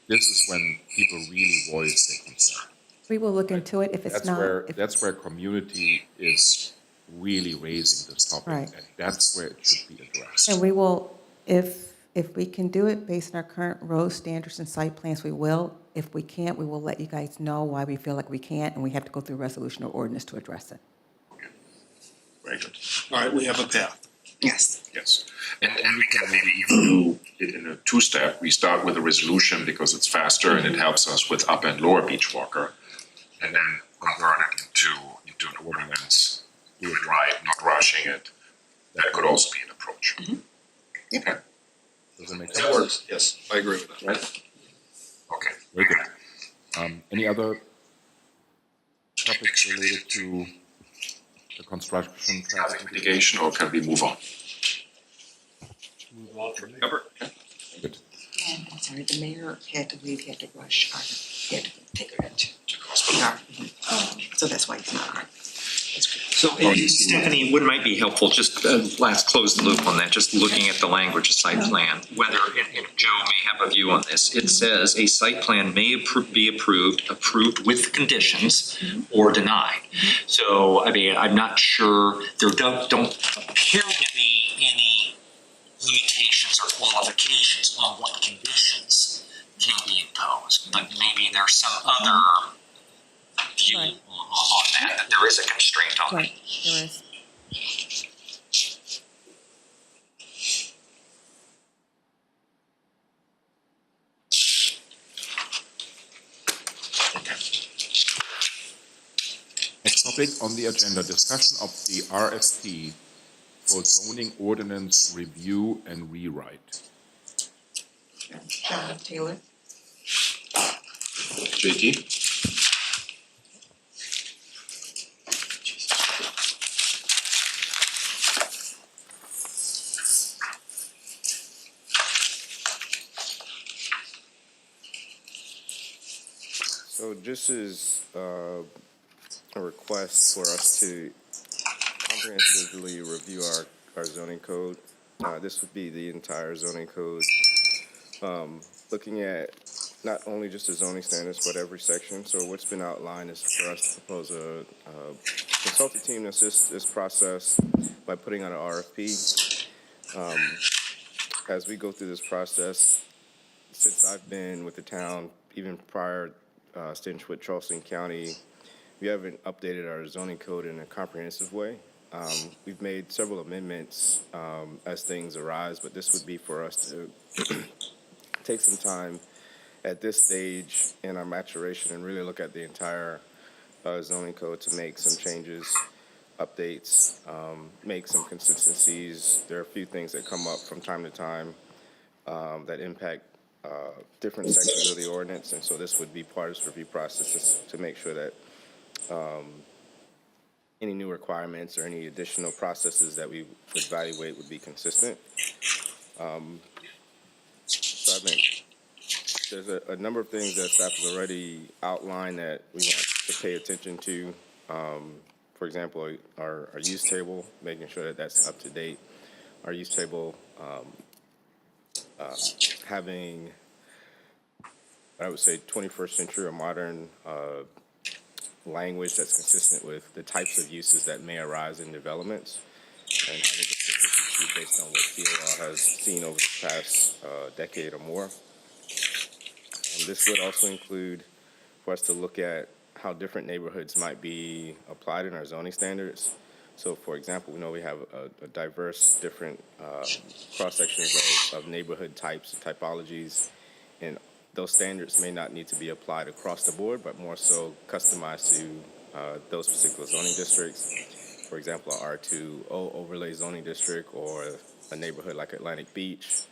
this is when people really voice their concern. We will look into it if it's not. That's where community is really raising this topic, Right. and that's where it should be addressed. And we will, if we can do it based on our current road standards and site plans, we will. If we can't, we will let you guys know why we feel like we can't, and we have to go through resolution or ordinance to address it. Very good. All right, we have a path. Yes. Yes, and we can maybe even do it in a two-step. We start with a resolution because it's faster and it helps us with Upper and Lower Beach Walker, and then convert it into an ordinance. Do it right, not rushing it. That could also be an approach. Okay. Does that make That sense? works, yes, I agree with that. Right? Okay. Very good. Any other topics related to the construction traffic? Mitigation, or can we move on? Move on from there. Cover? Good. And I'm sorry, the mayor had to leave, he had to rush, he had to take her to. To hospital. So that's why he's not on. That's good. So Stephanie, what might be helpful, just last close the loop on that, just looking at the language of site plan, whether, and Joe may have a view on this. It says a site plan may be approved with conditions or denied. So, I mean, I'm not sure, there don't appear to be any limitations or qualifications on what conditions can be imposed, but maybe there's some other view Right. on that there is a constraint on it. Right, there is. Next topic on the agenda, discussion of the RFP for zoning ordinance review and rewrite. John Taylor. JT? So this is a request for us to comprehensively review our zoning code. This would be the entire zoning code, looking at not only just the zoning standards, but every section. So what's been outlined is for us to propose a consultant team to assist this process by putting out an RFP. As we go through this process, since I've been with the town, even prior stint with Charleston County, we haven't updated our zoning code in a comprehensive way. We've made several amendments as things arise, but this would be for us to take some time at this stage in our maturation and really look at the entire zoning code to make some changes, updates, make some consistencies. There are a few things that come up from time to time that impact different sections of the ordinance, and so this would be part of this review process to make sure that any new requirements or any additional processes that we would evaluate would be consistent. So I think there's a number of things that staff has already outlined that we want to pay attention to. For example, our use table, making sure that that's up to date. Our use table having, I would say, 21st century or modern language that's consistent with the types of uses that may arise in developments, and having this consistency based on what DOR has seen over the past decade or more. And this would also include for us to look at how different neighborhoods might be applied in our zoning standards. So, for example, we know we have a diverse, different cross-sections of neighborhood types and typologies, and those standards may not need to be applied across the board, but more so customized to those particular zoning districts. For example, a R2 overlay zoning district or a neighborhood like Atlantic Beach,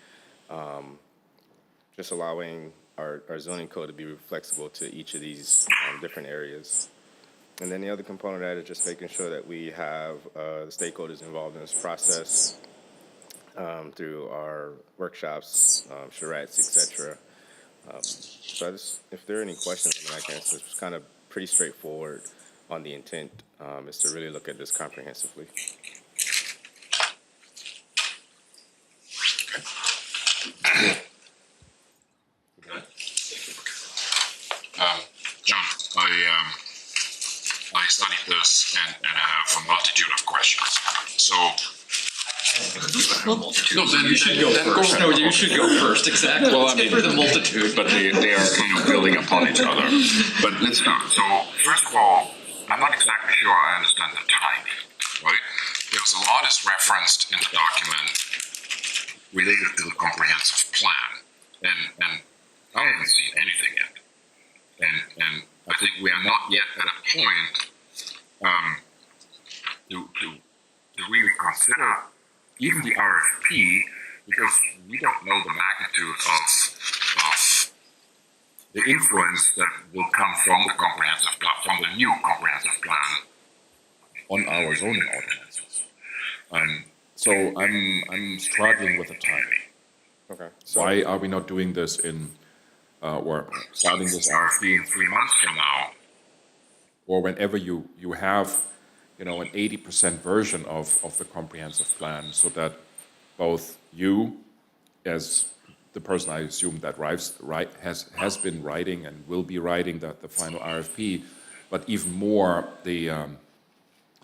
just allowing our zoning code to be flexible to each of these different areas. And then the other component of that is just making sure that we have the stakeholders involved in this process through our workshops, charrettes, etc. So if there are any questions, I mean, I can answer. It's kind of pretty straightforward on the intent, is to really look at this comprehensively. John, I studied this and I have a multitude of questions. So. No, then you should go first. No, you should go first, exactly. Well, Let's get rid of the multitude. But they are kind of building upon each other. But let's start. So, first of all, I'm not exactly sure I understand the timing, right? There's a lot is referenced in the document related to the comprehensive plan, and I haven't seen anything yet. And I think we are not yet at a point to really consider even the RFP, because we don't know the magnitude of the influence that will come from the comprehensive plan, from the new comprehensive plan on our zoning ordinances. So I'm struggling with the timing. Okay. So Why are we not doing this we're starting this RFP in 3 months from now, or whenever you have you know, an 80% version of the comprehensive plan, so that both you, as the person I assume that has been writing and will be writing the final RFP, but even more the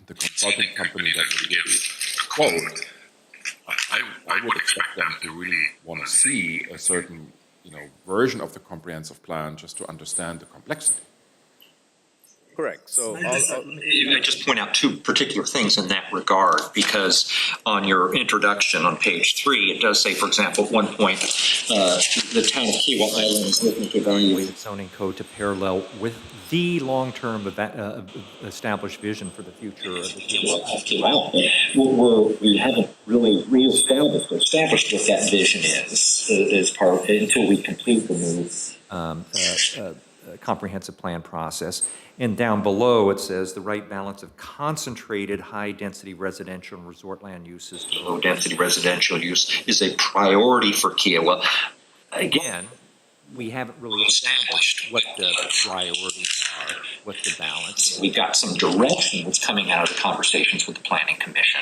consulting company that would give a quote, I would expect them to really want to see a certain, you know, version of the comprehensive plan just to understand the complexity. Correct. So I just point out two particular things in that regard, because on your introduction on page 3, it does say, for example, at one point, the town of Kiawah Island is looking to evaluate its zoning code to parallel with the long-term established vision for the future of the Kiawah. We haven't really established what that vision is part until we complete the move. Comprehensive plan process. And down below, it says the right balance of concentrated high-density residential and resort land uses to Low-density residential use is a priority for Kiawah. Again, we haven't really established what the priorities are, what the balance is. We got some direction that's coming out of the conversations with the Planning Commission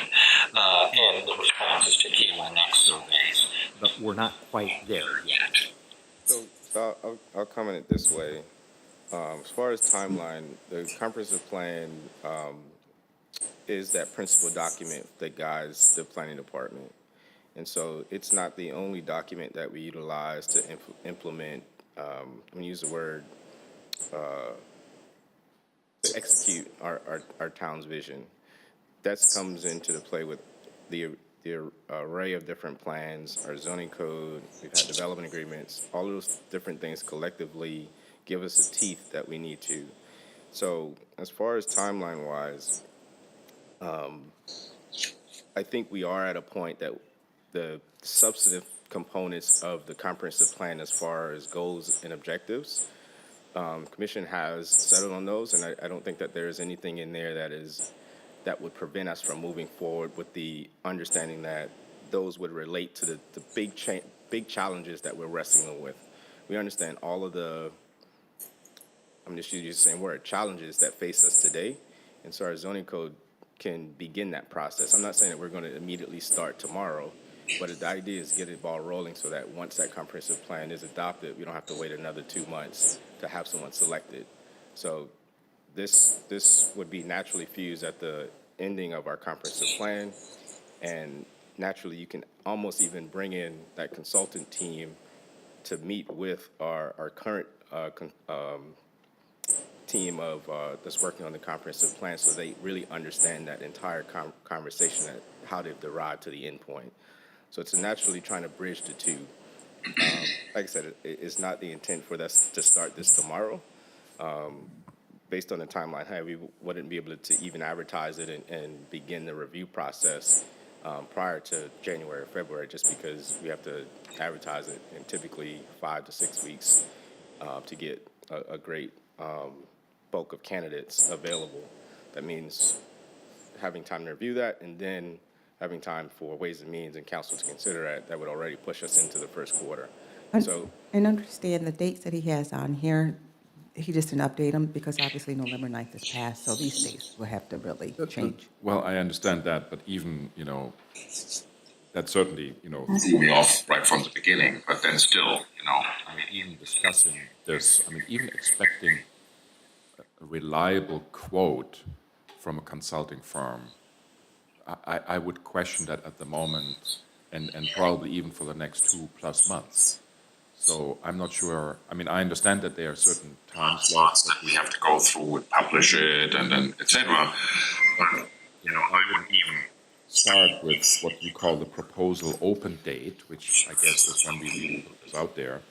and the responses to Kiawah Next surveys. But we're not quite there yet. So I'll comment it this way. As far as timeline, the comprehensive plan is that principal document that guides the planning department. And so it's not the only document that we utilize to implement, when you use the word, to execute our town's vision. That comes into the play with the array of different plans, our zoning code, we've had development agreements, all of those different things collectively give us the teeth that we need to. So as far as timeline-wise, I think we are at a point that the substantive components of the comprehensive plan as far as goals and objectives, Commission has settled on those, and I don't think that there is anything in there that would prevent us from moving forward with the understanding that those would relate to the big challenges that we're wrestling with. We understand all of the, I'm just using the same word, challenges that face us today, and so our zoning code can begin that process. I'm not saying that we're going to immediately start tomorrow, but the idea is get the ball rolling so that once that comprehensive plan is adopted, we don't have to wait another 2 months to have someone selected. So this would be naturally fused at the ending of our comprehensive plan, and naturally you can almost even bring in that consultant team to meet with our current team of that's working on the comprehensive plan, so they really understand that entire conversation, that how they've derived to the end point. So it's naturally trying to bridge the two. Like I said, it's not the intent for us to start this tomorrow. Based on the timeline, hey, we wouldn't be able to even advertise it and begin the review process prior to January or February, just because we have to advertise it in typically 5 to 6 weeks to get a great bulk of candidates available. That means having time to review that, and then having time for Ways and Means and Council to consider that would already push us into the first quarter. And understand the dates that he has on here, he just didn't update them because obviously November 9th has passed, so these dates will have to really change. Well, I understand that, but even, you know, that certainly, you know, threw me off right from the beginning, but then still, you know. I mean, even discussing this, I mean, even expecting a reliable quote from a consulting firm, I would question that at the moment, and probably even for the next 2+ months. So I'm not sure. I mean, I understand that there are certain time slots that we have to go through and publish it, and then etc. But you know, I wouldn't even start with what you call the proposal open date, which I guess is when we put this out there,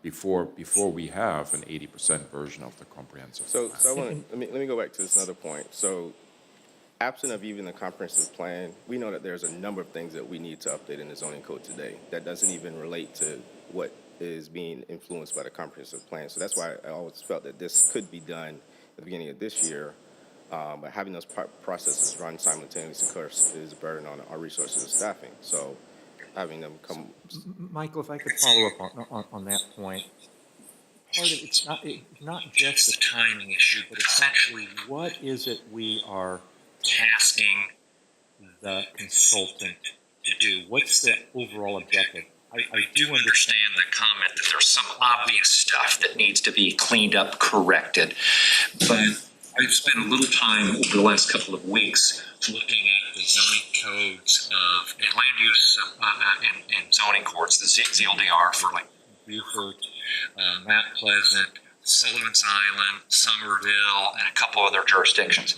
before we have an 80% version of the comprehensive plan. So I want to let me go back to this another point. So, absent of even the comprehensive plan, we know that there's a number of things that we need to update in the zoning code today that doesn't even relate to what is being influenced by the comprehensive plan. So that's why I always felt that this could be done at the beginning of this year, but having those processes run simultaneously, of course, is a burden on our resources and staffing. So having them come. Michael, if I could follow up on that point. part of, it's not just the timing issue, but essentially, what is it we are tasking the consultant to do? What's the overall objective? I do understand the comment that there's some obvious stuff that needs to be cleaned up, corrected. But I've spent a little time over the last couple of weeks looking at the zoning codes of and land use and zoning courts, the ZLDR for like Beaufort, Mount Pleasant, Sullivan's Island, Somerville, and a couple other jurisdictions.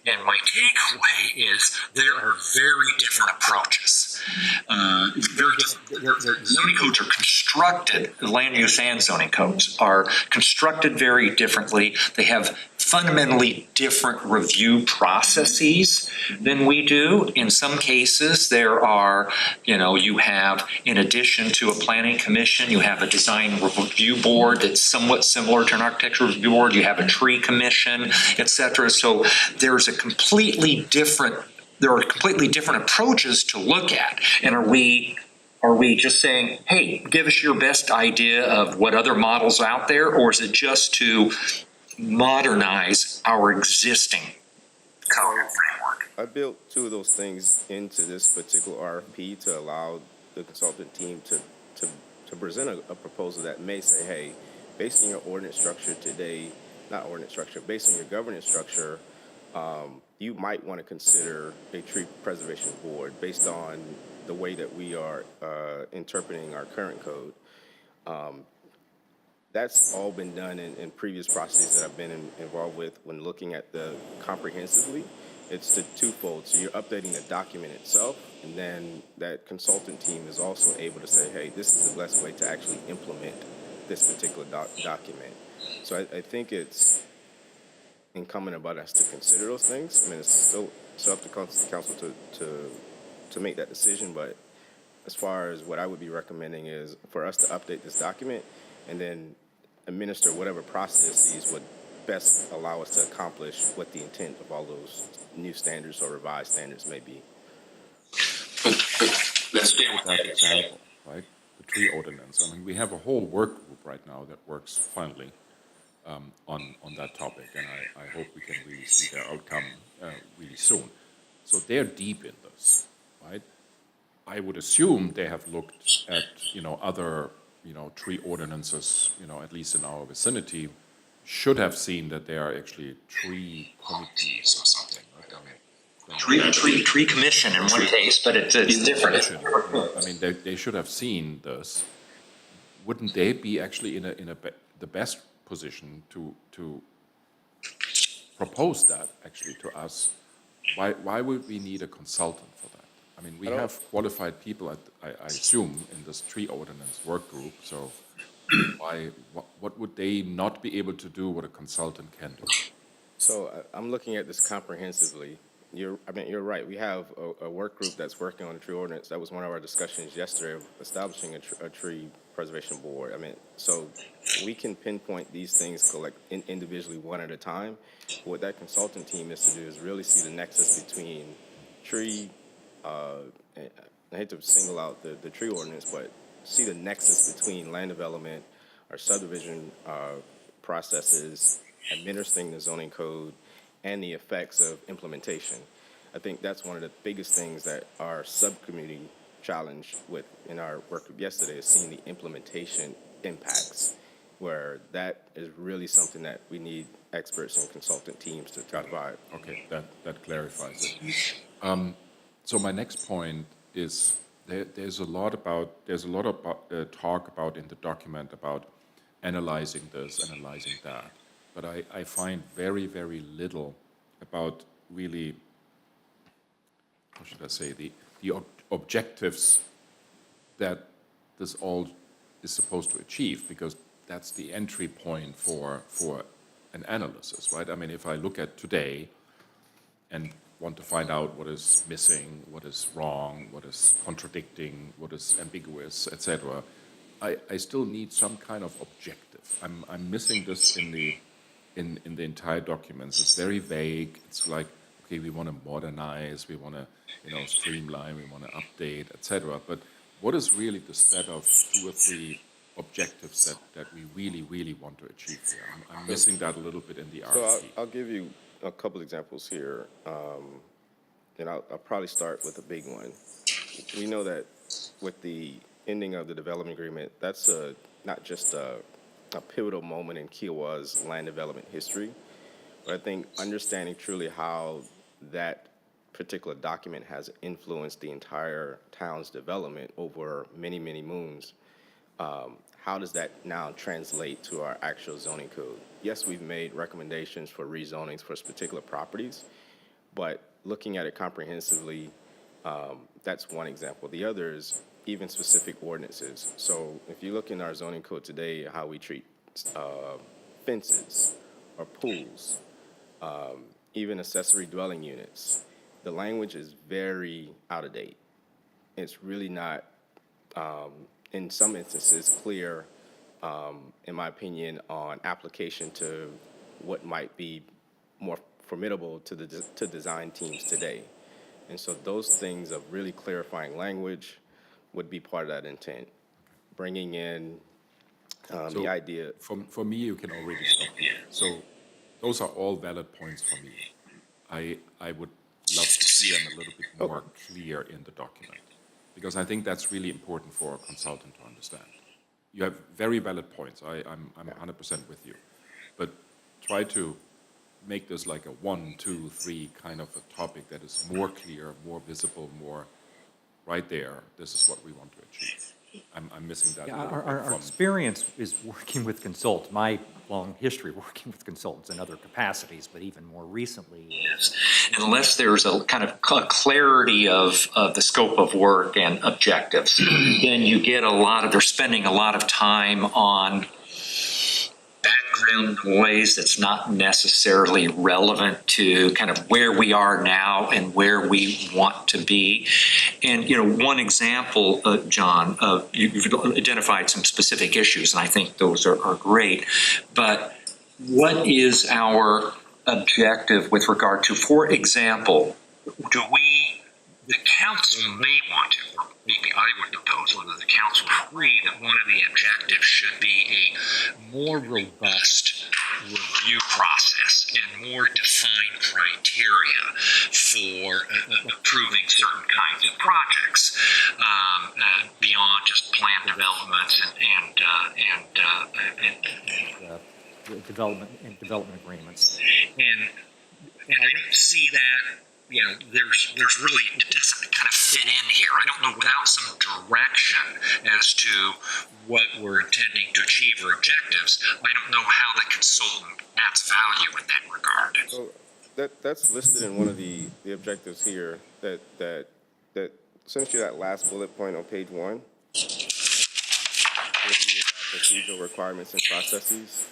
And my takeaway is there are very different approaches. Zoning codes are constructed, the land use and zoning codes are constructed very differently. They have fundamentally different review processes than we do. In some cases, there are, you have, in addition to a planning commission, you have a design review board that's somewhat similar to an architecture review board. You have a tree commission, et cetera. So there are completely different approaches to look at. And are we just saying, hey, give us your best idea of what other models out there, or is it just to modernize our existing code framework? I built two of those things into this particular RFP to allow the consultant team to present a proposal that may say, hey, based on your ordinance structure today, not ordinance structure, based on your governance structure, you might want to consider a tree preservation board based on the way that we are interpreting our current code. That's all been done in previous processes that I've been involved with when looking at the comprehensively. It's the twofold. So you're updating the document itself, and then that consultant team is also able to say, hey, this is the best way to actually implement this particular document. So I think it's incumbent about us to consider those things. I mean, it's still up to council to make that decision, but as far as what I would be recommending is for us to update this document and then administer whatever processes would best allow us to accomplish what the intent of all those new standards or revised standards may be. Let's deal with that example, right? The tree ordinance. I mean, we have a whole work group right now that works finally on that topic, and I hope we can really see their outcome really soon. So they're deep in this, right? I would assume they have looked at, other, tree ordinances, at least in our vicinity, should have seen that there are actually tree committees or something, right? Tree commission in one case, but it's different. I mean, they should have seen this. Wouldn't they be actually in the best position to propose that actually to us? Why would we need a consultant for that? I mean, we have qualified people, I assume, in this tree ordinance work group, so what would they not be able to do what a consultant can do? So I'm looking at this comprehensively. You're right. We have a work group that's working on the tree ordinance. That was one of our discussions yesterday of establishing a tree preservation board. I mean, so we can pinpoint these things individually one at a time. What that consultant team is to do is really see the nexus between tree, I hate to single out the tree ordinance, but see the nexus between land development, our subdivision processes, administering the zoning code, and the effects of implementation. I think that's one of the biggest things that our subcommittee challenged with in our work group yesterday is seeing the implementation impacts, where that is really something that we need experts and consultant teams to provide. Okay, that clarifies it. So my next point is there's a lot of talk about in the document about analyzing this, analyzing that, but I find very, very little about really, how should I say, the objectives that this all is supposed to achieve, because that's the entry point for an analysis, right? I mean, if I look at today and want to find out what is missing, what is wrong, what is contradicting, what is ambiguous, etc., I still need some kind of objective. I'm missing this in the entire documents. It's very vague. It's like, okay, we want to modernize, we want to, streamline, we want to update, etc. But what is really the set of 2 or 3 objectives that we really, really want to achieve here. I'm missing that a little bit in the So RFP. I'll give you a couple examples here. And I'll probably start with a big one. We know that with the ending of the development agreement, that's not just a pivotal moment in Kiowa's land development history, but I think understanding truly how that particular document has influenced the entire town's development over many, many moons. How does that now translate to our actual zoning code? Yes, we've made recommendations for rezonings for particular properties, but looking at it comprehensively, that's one example. The other is even specific ordinances. So if you look in our zoning code today, how we treat fences or pools, even accessory dwelling units, the language is very out of date. It's really not, in some instances, clear, in my opinion, on application to what might be more formidable to design teams today. And so those things of really clarifying language would be part of that intent. Bringing in the idea. For me, you can already stop here. So those are all valid points for me. I would love to see them a little bit more clear in the document, because I think that's really important for a consultant to understand. You have very valid points. I'm 100% with you, but try to make this like a 1, 2, 3 kind of a topic that is more clear, more visible, more right there. This is what we want to achieve. I'm missing that. Yeah, a little bit our from- experience is working with consultants, my long history working with consultants in other capacities, but even more recently is Unless there's a kind of clarity of the scope of work and objectives, then you get they're spending a lot of time on background noise that's not necessarily relevant to kind of where we are now and where we want to be. And, one example, John, you've identified some specific issues, and I think those are great. But what is our objective with regard to, for example, the council may want to, or maybe I would propose, whether the council would agree, that one of the objectives should be a more robust review process and more defined criteria for approving certain kinds of projects beyond just plan development development agreements. And I don't see that. There's really, it doesn't kind of fit in here. I don't know, without some direction as to what we're intending to achieve or objectives, I don't know how the consultant adds value in that regard. So that's listed in one of the objectives here, that essentially that last bullet point on page 1, review about procedural requirements and processes.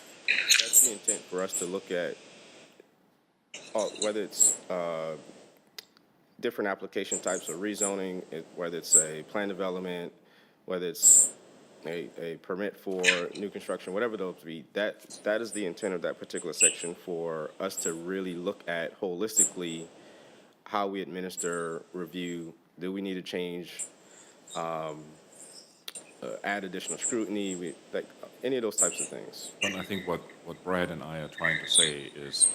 That's the intent for us to look at whether it's different application types of rezoning, whether it's a plan development, whether it's a permit for new construction, whatever those be, that is the intent of that particular section, for us to really look at holistically how we administer review. Do we need to change, add additional scrutiny, like any of those types of things? And I think what Brad and I are trying to say is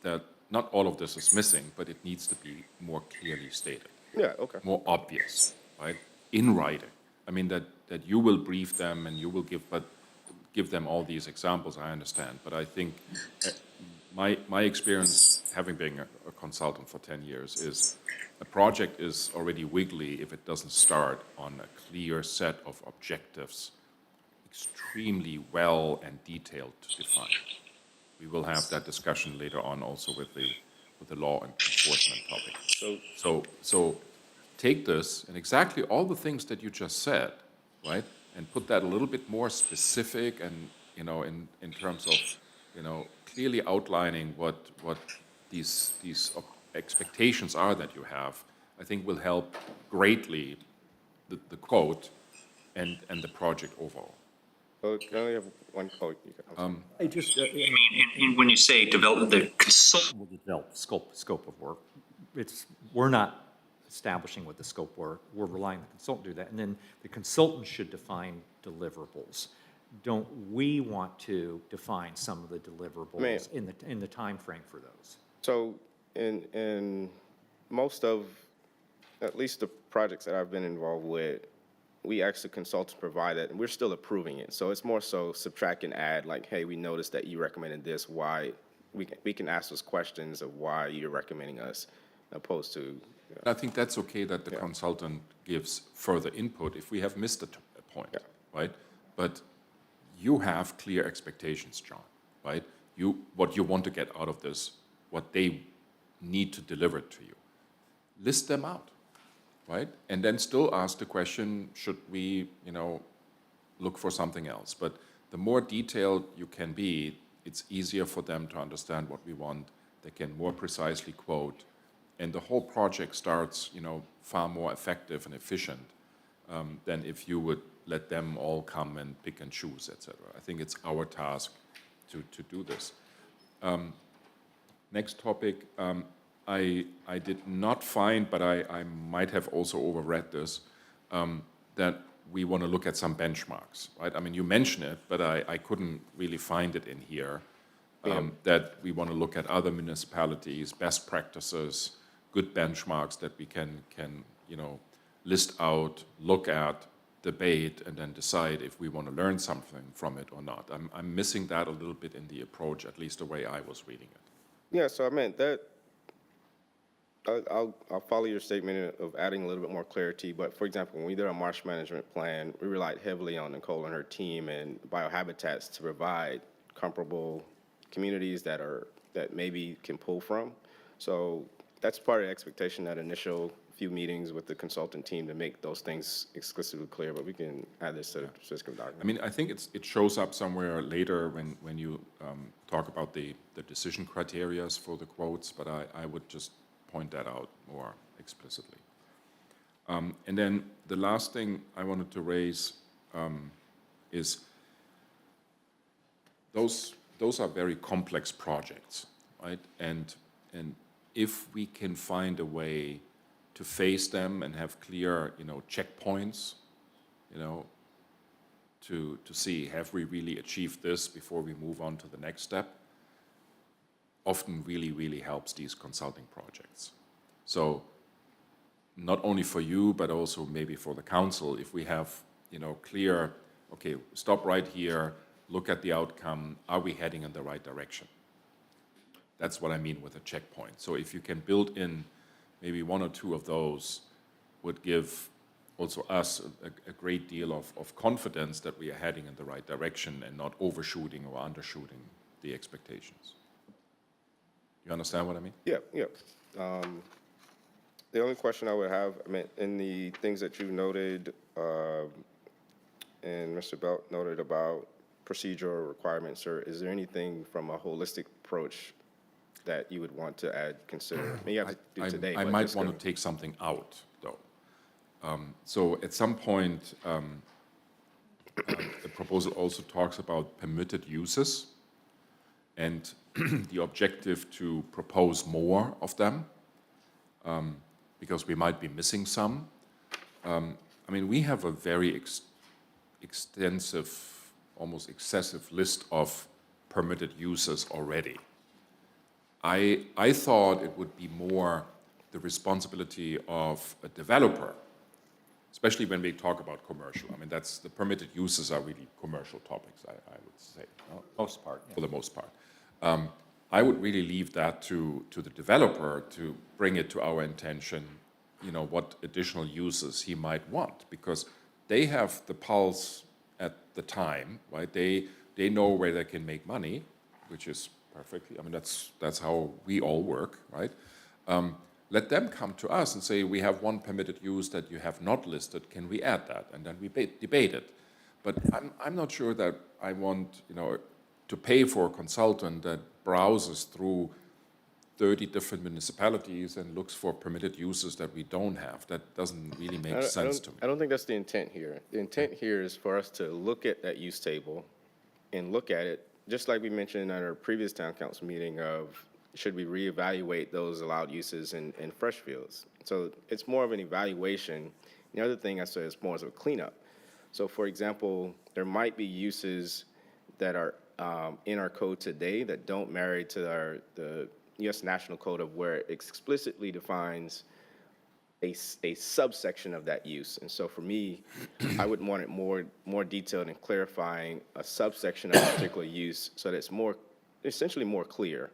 that not all of this is missing, but it needs to be more clearly stated. Yeah, okay. More obvious, right? In writing. I mean, that you will brief them and you will give them all these examples, I understand. But I think my experience, having been a consultant for 10 years, is a project is already wiggly if it doesn't start on a clear set of objectives, extremely well and detailed defined. We will have that discussion later on also with the law and enforcement topic. So take this and exactly all the things that you just said, right, and put that a little bit more specific and in terms of clearly outlining what these expectations are that you have. I think will help greatly the quote and the project overall. Oh, I only have one quote. I just, And when you say develop, the consultant will develop scope of work. We're not establishing what the scope were. We're relying on the consultant to do that. And then the consultant should define deliverables. Don't we want to define some of the deliverables in the timeframe for those? So in most of, at least the projects that I've been involved with, we ask the consultants to provide it, and we're still approving it. So it's more so subtract and add, like, hey, we noticed that you recommended this, why? We can ask those questions of why you're recommending us, opposed to. I think that's okay that the consultant gives further input if we have missed a point, right? But you have clear expectations, John, right? What you want to get out of this, what they need to deliver to you. List them out, right? And then still ask the question, should we, look for something else? But the more detailed you can be, it's easier for them to understand what we want. They can more precisely quote, and the whole project starts, far more effective and efficient than if you would let them all come and pick and choose, etc. I think it's our task to do this. Next topic, I did not find, but I might have also overread this, that we want to look at some benchmarks, right? I mean, you mention it, but I couldn't really find it in here, that we want to look at other municipalities, best practices, good benchmarks that we can list out, look at, debate, and then decide if we want to learn something from it or not. I'm missing that a little bit in the approach, at least the way I was reading it. Yeah, so I meant that, I'll follow your statement of adding a little bit more clarity, but for example, when we did our marsh management plan, we relied heavily on Nicole and her team and biohabitats to provide comparable communities that maybe can pull from. So that's part of the expectation, that initial few meetings with the consultant team to make those things exclusively clear, but we can add this to the system document. I mean, I think it shows up somewhere later when you talk about the decision criteria for the quotes, but I would just point that out more explicitly. And then the last thing I wanted to raise is those are very complex projects, right? And if we can find a way to face them and have clear, checkpoints, to see, have we really achieved this before we move on to the next step, often really, really helps these consulting projects. So not only for you, but also maybe for the council, if we have, clear, okay, stop right here, look at the outcome, are we heading in the right direction? That's what I mean with a checkpoint. So if you can build in maybe one or two of those, would give also us a great deal of confidence that we are heading in the right direction and not overshooting or undershooting the expectations. You understand what I mean? Yeah. The only question I would have, in the things that you noted, and Mr. Belt noted about procedural requirements, sir, is there anything from a holistic approach that you would want to consider? Maybe you have to do today. I might want to take something out, though. So at some point, the proposal also talks about permitted uses and the objective to propose more of them, because we might be missing some. We have a very extensive, almost excessive list of permitted uses already. I thought it would be more the responsibility of a developer, especially when we talk about commercial. That's the permitted uses are really commercial topics, I would say. Most part. Yeah. For the most part. I would really leave that to the developer to bring it to our attention, what additional uses he might want, because they have the pulse at the time, right? They know where they can make money, which is perfectly, that's how we all work, right? Let them come to us and say, we have one permitted use that you have not listed, can we add that? And then we debate it. But I'm not sure that I want, to pay for a consultant that browses through 30 different municipalities and looks for permitted uses that we don't have. That doesn't really make sense to me. I don't think that's the intent here. The intent here is for us to look at that use table and look at it, just like we mentioned at our previous town council meeting of, should we reevaluate those allowed uses in fresh fields? So it's more of an evaluation. The other thing I said is more of a cleanup. So for example, there might be uses that are in our code today that don't marry to the U.S. National Code of where it explicitly defines a subsection of that use. And so for me, I would want it more detailed and clarifying a subsection of a particular use so that it's essentially more clear.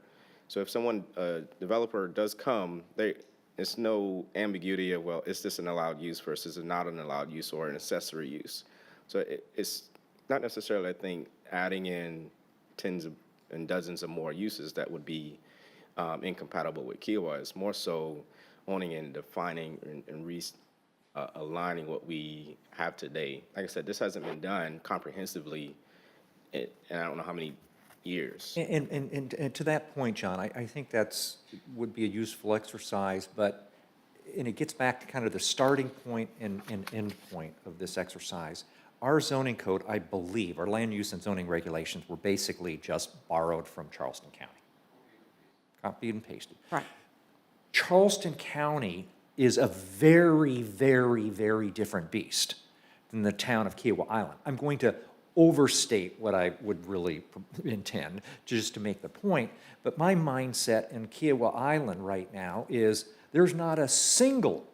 So if a developer does come, there's no ambiguity of, well, is this an allowed use versus not an allowed use or an accessory use? So it's not necessarily, I think, adding in tens and dozens of more uses that would be incompatible with Kiowa. It's more so owning and defining and aligning what we have today. Like I said, this hasn't been done comprehensively in I don't know how many years. And to that point, John, I think would be a useful exercise, and it gets back to kind of the starting point and end point of this exercise. Our zoning code, I believe, our land use and zoning regulations were basically just borrowed from Charleston County. Copied and pasted. Right. Charleston County is a very, very, very different beast than the town of Kiowa Island. I'm going to overstate what I would really intend, just to make the point, but my mindset in Kiowa Island right now is there's not a single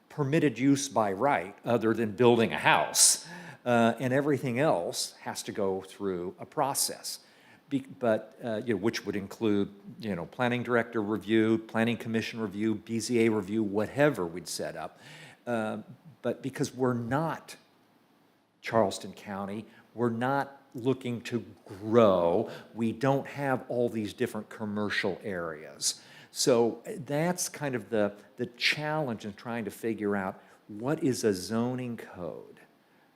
permitted use by right other than building a house, and everything else has to go through a process. Which would include, planning director review, planning commission review, BZA review, whatever we'd set up. But because we're not Charleston County, we're not looking to grow, we don't have all these different commercial areas. So that's kind of the challenge in trying to figure out what is a zoning code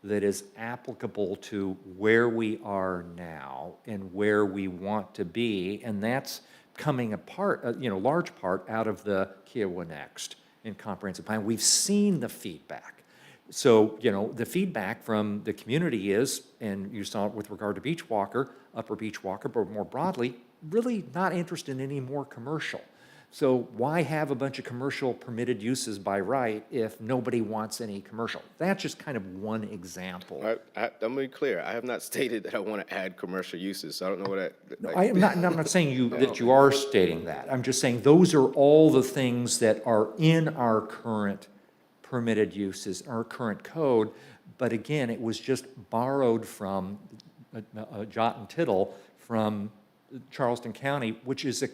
that is applicable to where we are now and where we want to be, and that's coming apart, large part out of the Kiowa Next and comprehensive plan. We've seen the feedback. So, the feedback from the community is, and you saw it with regard to Beach Walker, Upper Beach Walker, but more broadly, really not interested in any more commercial. So why have a bunch of commercial permitted uses by right if nobody wants any commercial? That's just kind of one example. I'm going to be clear. I have not stated that I want to add commercial uses, so I don't know what that... I'm not saying that you are stating that. I'm just saying those are all the things that are in our current permitted uses, our current code, but again, it was just borrowed from a jot and tittle from Charleston County, which is a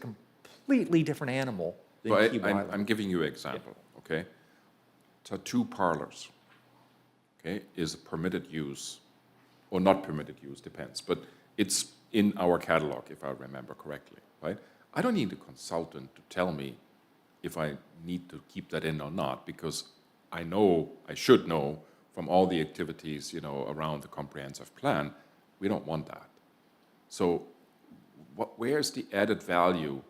completely different animal than Kiowa Island. I'm giving you an example, okay? So 2 parlors, okay, is a permitted use, or not permitted use, depends, but it's in our catalog, if I remember correctly, right? I don't need a consultant to tell me if I need to keep that in or not, because I should know from all the activities, around the comprehensive plan, we don't want that. So where's the added value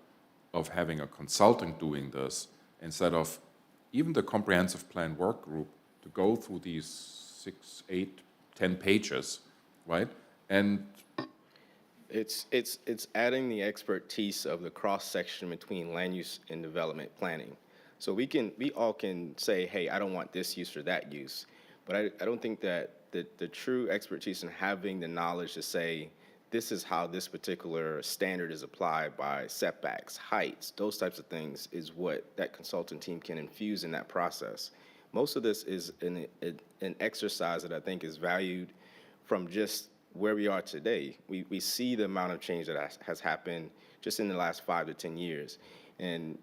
of having a consultant doing this instead of even the comprehensive plan work group to go through these 6, 8, 10 pages, right? And It's adding the expertise of the cross-section between land use and development planning. So we all can say, hey, I don't want this use or that use, but I don't think that the true expertise in having the knowledge to say, this is how this particular standard is applied by setbacks, heights, those types of things is what that consultant team can infuse in that process. Most of this is an exercise that I think is valued from just where we are today. We see the amount of change that has happened just in the last 5 to 10 years. And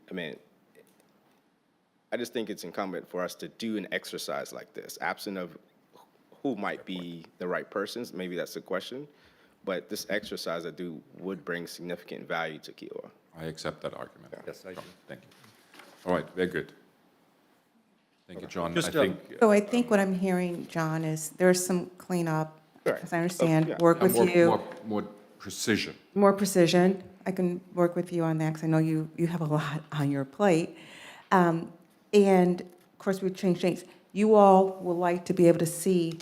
I just think it's incumbent for us to do an exercise like this, absent of who might be the right persons, maybe that's the question. But this exercise would bring significant value to Kiowa. I accept that argument. Yes, I do. Thank you. All right, very good. Thank you, John. So I think what I'm hearing, John, is there's some cleanup, Right. as I understand, Yeah. work with you. More precision. More precision. I can work with you on that because I know you have a lot on your plate. And of course, we've changed things. You all would like to be able to see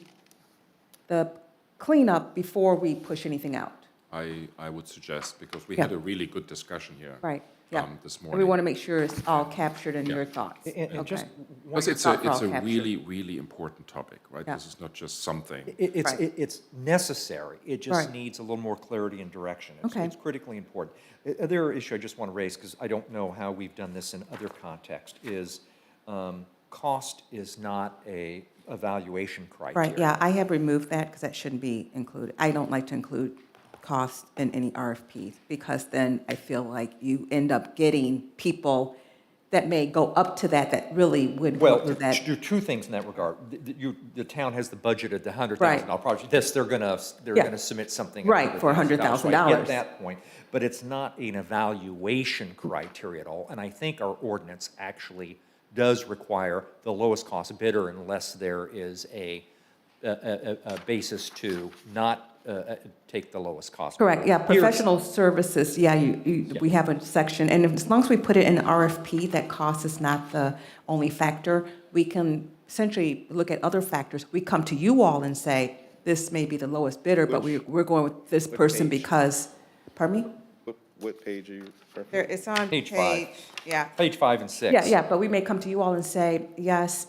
the cleanup before we push anything out. I would suggest, because we Yeah. had a really good discussion here. Right. Yeah. this And we morning. want to make sure it's all captured in Yeah. your thoughts. And just Okay. Because Your it's thoughts are it's all a captured. really, really important topic, right? Yeah. This is not just something. Right. It's necessary. It just Right. needs a little more clarity and direction. Okay. It's critically important. Other issue I just want to raise, because I don't know how we've done this in other contexts, is cost is not a evaluation criteria. Right, yeah, I have removed that because that shouldn't be included. I don't like to include cost in any RFPs because then I feel like you end up getting people that may go up to that really would go Well, up to that. there are two things in that regard. The town has the budget at the $100,000 Right. project. This, they're gonna Yeah. submit something. at Right, for $100,000. So I $100,000. get that point, but it's not an evaluation criteria at all. And I think our ordinance actually does require the lowest cost bidder unless there is a basis to not take the lowest cost. Correct, yeah, Here- professional services, yeah, we have a section, and as long as we put it in RFP, that cost is not the only factor, we can essentially look at other factors. We come to you all and say, this may be the lowest bidder, but we're going with this person page? because, pardon me? What page are you referring? There, it's on Page page, 5. yeah. Page 5 and 6. Yeah, but we may come to you all and say, yes,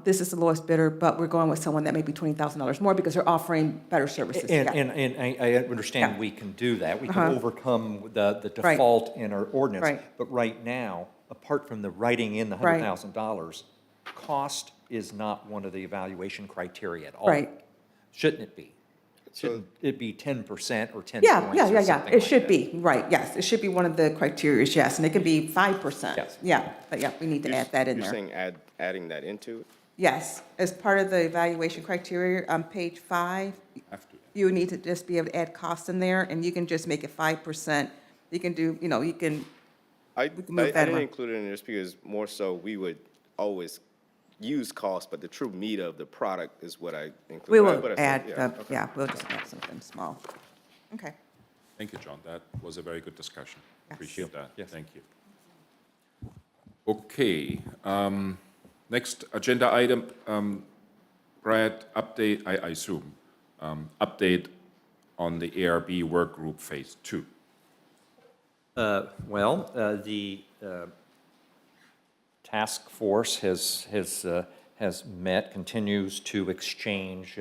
this is the lowest bidder, but we're going with someone that may be $20,000 more because they're offering better services. And, Yeah. and I understand Yeah. we can do that. We can Uh-huh. overcome the Right. default in our ordinance. Right. But right now, apart from the writing in the Right. $100,000, cost is not one of the evaluation criteria at all. Right. Shouldn't it be? So- Shouldn't it be 10% or 10 Yeah, points yeah, or yeah, yeah. something It like should that? be, right, yes. It should be one of the criteria, yes, and it could be 5%. Yes. Yeah, but yeah, we need to add that in You're there. saying adding that into it? Yes, as part of the evaluation criteria on page 5, Have to. you need to just be able to add costs in there, and you can just make it 5%. You can do, you can, I can move that didn't one. include it in this because more so we would always use cost, but the true meat of the product is what I included. we But will I said, add, okay. yeah, we'll just add something small. Okay. Thank you, John. That was a very good discussion. Yes. Appreciate that. Yes. Thank you. Okay, next agenda item, Brad, update, I assume, update on the ARB work group phase 2. The task force has met, continues to exchange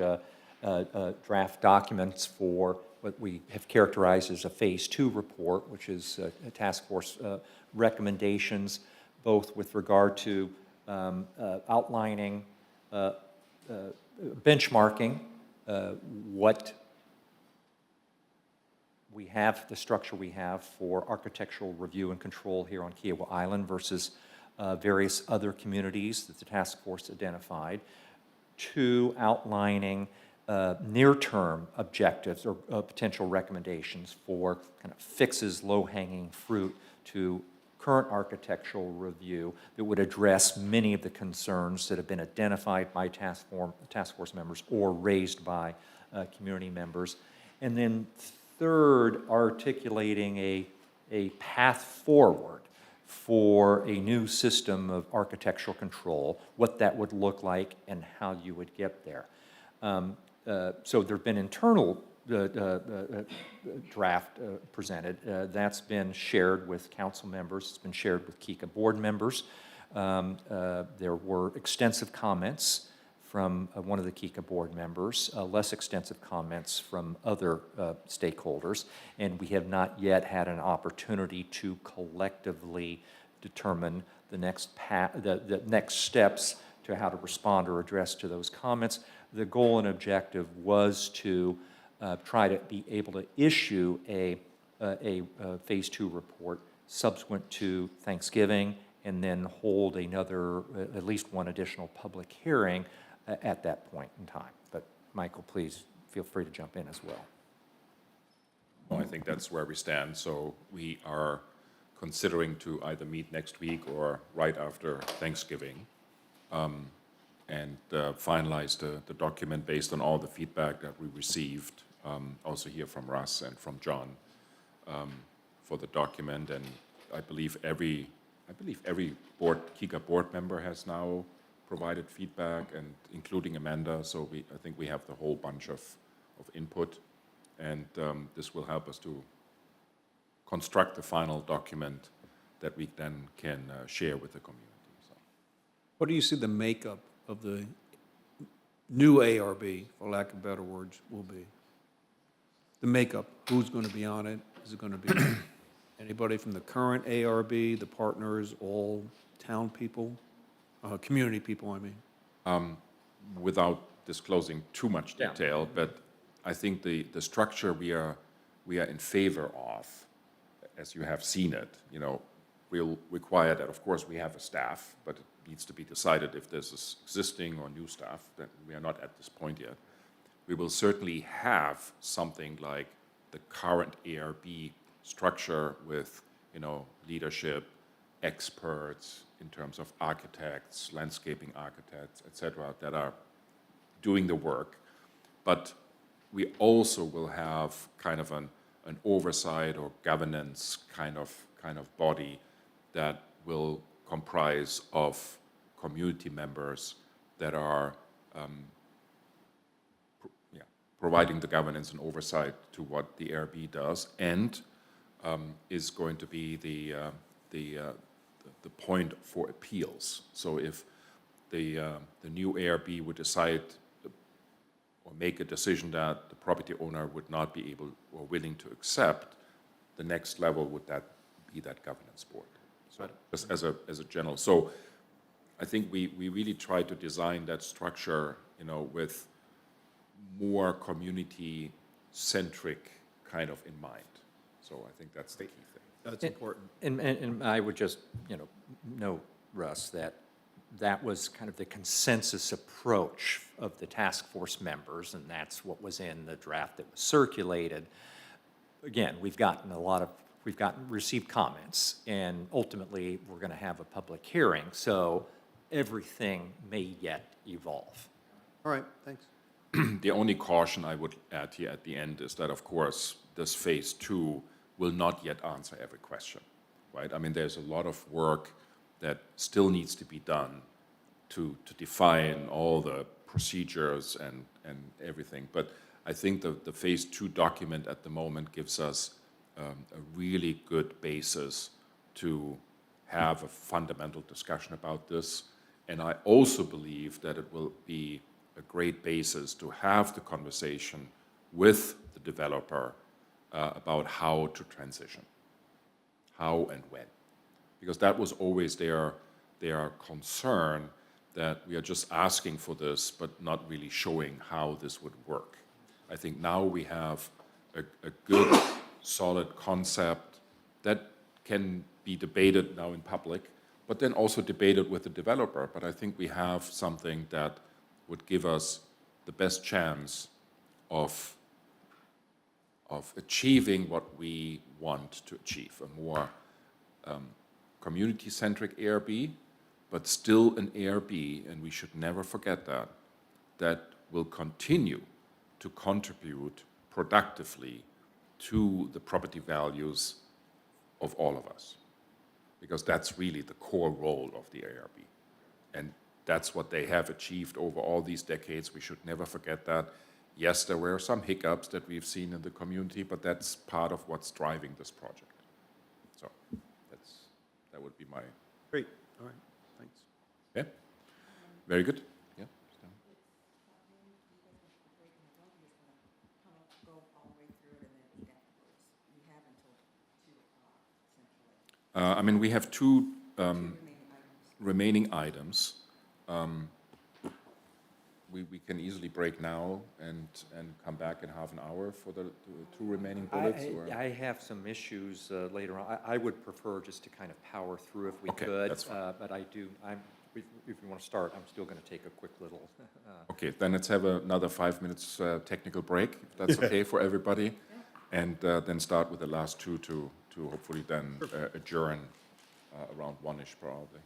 draft documents for what we have characterized as a Phase 2 report, which is a task force recommendations, both with regard to outlining, benchmarking what we have, the structure we have for architectural review and control here on Kiowa Island versus various other communities that the task force identified. 2, outlining near-term objectives or potential recommendations for kind of fixes, low-hanging fruit to current architectural review that would address many of the concerns that have been identified by task force members or raised by community members. And then 3rd, articulating a path forward for a new system of architectural control, what that would look like and how you would get there. So there have been internal draft presented. That's been shared with council members. It's been shared with KICA board members. There were extensive comments from one of the KICA board members, less extensive comments from other stakeholders, and we have not yet had an opportunity to collectively determine the next steps to how to respond or address to those comments. The goal and objective was to try to be able to issue a Phase 2 report subsequent to Thanksgiving, and then hold another, at least one additional public hearing at that point in time. But Michael, please feel free to jump in as well. Well, I think that's where we stand. So we are considering to either meet next week or right after Thanksgiving and finalize the document based on all the feedback that we received, also hear from Russ and from John for the document. And I believe every KICA board member has now provided feedback, and including Amanda. So I think we have the whole bunch of input, and this will help us to construct a final document that we then can share with the community. So, What do you see the makeup of the new ARB, for lack of better words, will be? The makeup, who's going to be on it? Is it going to be anybody from the current ARB, the partners, all town people, community people, I mean? without disclosing too much detail, but I think the structure we are in favor of, as you have seen it, will require that, of course, we have a staff, but it needs to be decided if this is existing or new staff, that we are not at this point yet. We will certainly have something like the current ARB structure with, leadership, experts in terms of architects, landscaping architects, et cetera, that are doing the work. But we also will have kind of an oversight or governance kind of body that will comprise of community members that are providing the governance and oversight to what the ARB does, and is going to be the point for appeals. So if the new ARB would decide or make a decision that the property owner would not be able or willing to accept, the next level would be that governance board. So just as a general. So I think we really try to design that structure, with more community-centric kind of in mind. So I think that's the key thing. That's important. And I would just, note, Russ, that was kind of the consensus approach of the task force members, and that's what was in the draft that was circulated. Again, we've received comments, and ultimately, we're going to have a public hearing, so everything may yet evolve. All right, thanks. The only caution I would add here at the end is that, of course, this phase 2 will not yet answer every question, right? I mean, there's a lot of work that still needs to be done to define all the procedures and everything. But I think the phase 2 document at the moment gives us a really good basis to have a fundamental discussion about this. And I also believe that it will be a great basis to have the conversation with the developer about how to transition, how and when. Because that was always their concern, that we are just asking for this, but not really showing how this would work. I think now we have a good, solid concept that can be debated now in public, but then also debated with the developer. But I think we have something that would give us the best chance of achieving what we want to achieve, a more community-centric ARB, but still an ARB, and we should never forget that will continue to contribute productively to the property values of all of us, because that's really the core role of the ARB. And that's what they have achieved over all these decades. We should never forget that. Yes, there were some hiccups that we've seen in the community, but that's part of what's driving this project. So that would be my... Great, all right, thanks. Okay, very good. Yeah. I mean, we have two remaining items. We can easily break now and come back in half an hour for the two remaining bullets? I have some issues later on. I would prefer just to kind of power through if we could. Okay, that's fine. But if you want to start, I'm still going to take a quick little. Okay, then let's have another 5 minutes technical break, if that's okay for everybody. And then start with the last two to hopefully then adjourn around 1-ish probably.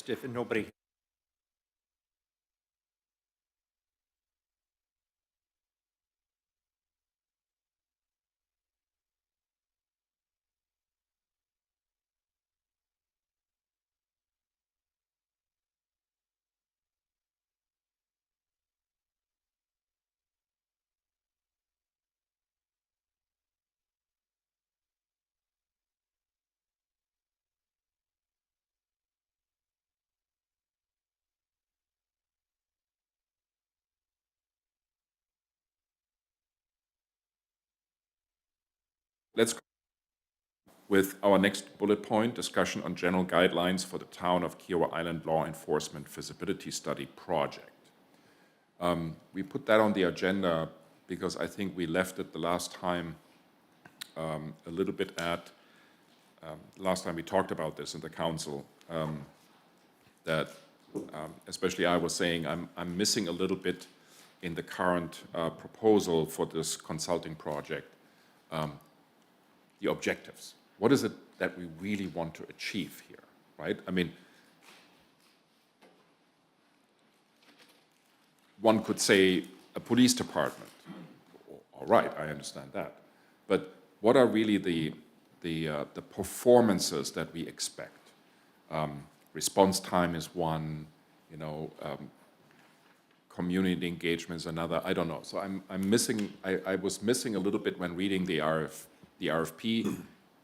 just if nobody Let's go with our next bullet point, discussion on general guidelines for the Town of Kiowa Island Law Enforcement Feasibility Study Project. We put that on the agenda because I think we left it the last time a little bit at, last time we talked about this in the council, that especially I was saying I'm missing a little bit in the current proposal for this consulting project, the objectives. What is it that we really want to achieve here, right? I mean, one could say a police department. All right, I understand that. But what are really the performances that we expect? Response time is one, you know, community engagement is another. I don't know. So I'm missing. I was missing a little bit when reading the RFP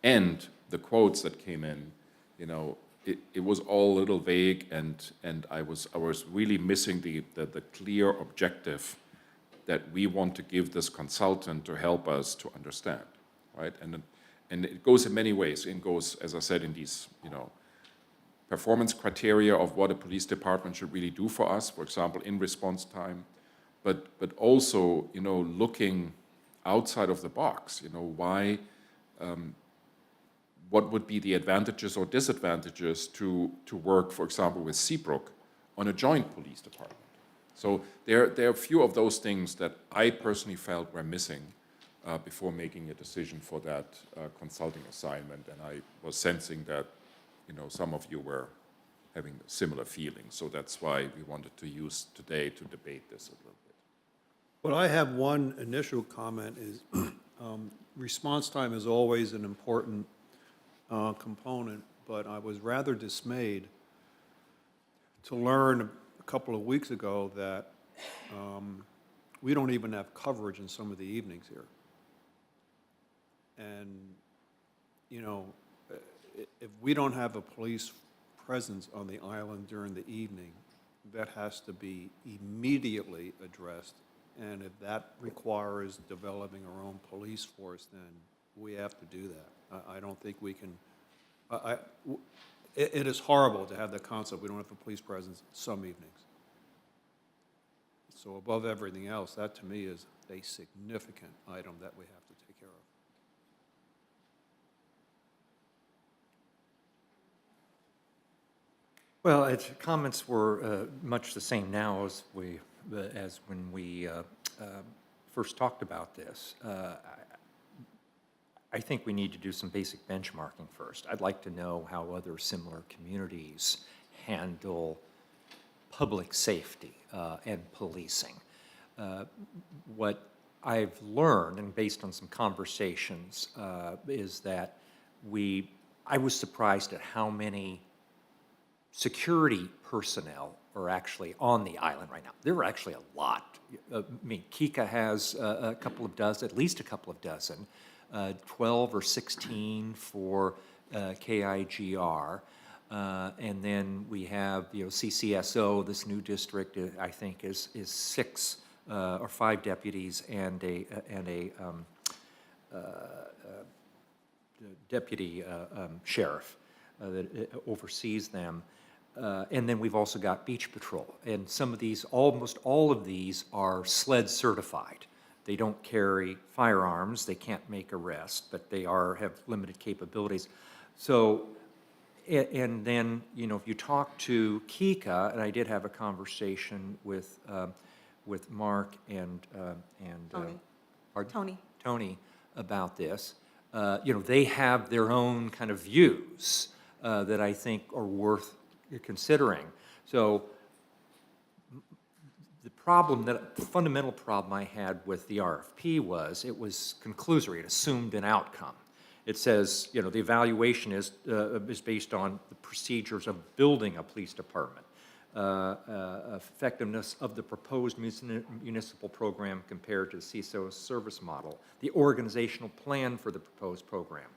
and the quotes that came in. You know, it was all a little vague, and I was really missing the clear objective that we want to give this consultant to help us to understand, right? And it goes in many ways. It goes, as I said, in these, you know, performance criteria of what a police department should really do for us, for example, in response time, but also, you know, looking outside of the box, you know, why, what would be the advantages or disadvantages to work, for example, with Seabrook on a joint police department. So there are a few of those things that I personally felt were missing before making a decision for that consulting assignment, and I was sensing that, you know, some of you were having similar feelings. So that's why we wanted to use today to debate this a little bit. Well, I have one initial comment is response time is always an important component, but I was rather dismayed to learn a couple of weeks ago that we don't even have coverage in some of the evenings here. And, you know, if we don't have a police presence on the island during the evening, that has to be immediately addressed. And if that requires developing our own police force, then we have to do that. I don't think we can, it is horrible to have the concept we don't have a police presence some evenings. So above everything else, that to me is a significant item that we have to take care of. Well, its comments were much the same now as when we first talked about this. I think we need to do some basic benchmarking first. I'd like to know how other similar communities handle public safety and policing. What I've learned, and based on some conversations, is that I was surprised at how many security personnel are actually on the island right now. There are actually a lot. I mean, Kika has a couple of dozen, at least a couple of dozen, 12 or 16 for KIGR. And then we have, you know, CCSO, this new district, I think is 6 or 5 deputies and a deputy sheriff that oversees them. And then we've also got beach patrol. And some of these, almost all of these are SLED certified. They don't carry firearms, they can't make arrests, but they have limited capabilities. So, and then, you know, if you talk to Kika, and I did have a conversation with Mark and Tony about this, you know, they have their own kind of views that I think are worth considering. So the fundamental problem I had with the RFP was it was conclusory. It assumed an outcome. It says, the evaluation is based on the procedures of building a police department, effectiveness of the proposed municipal program compared to the CISO service model, the organizational plan for the proposed program,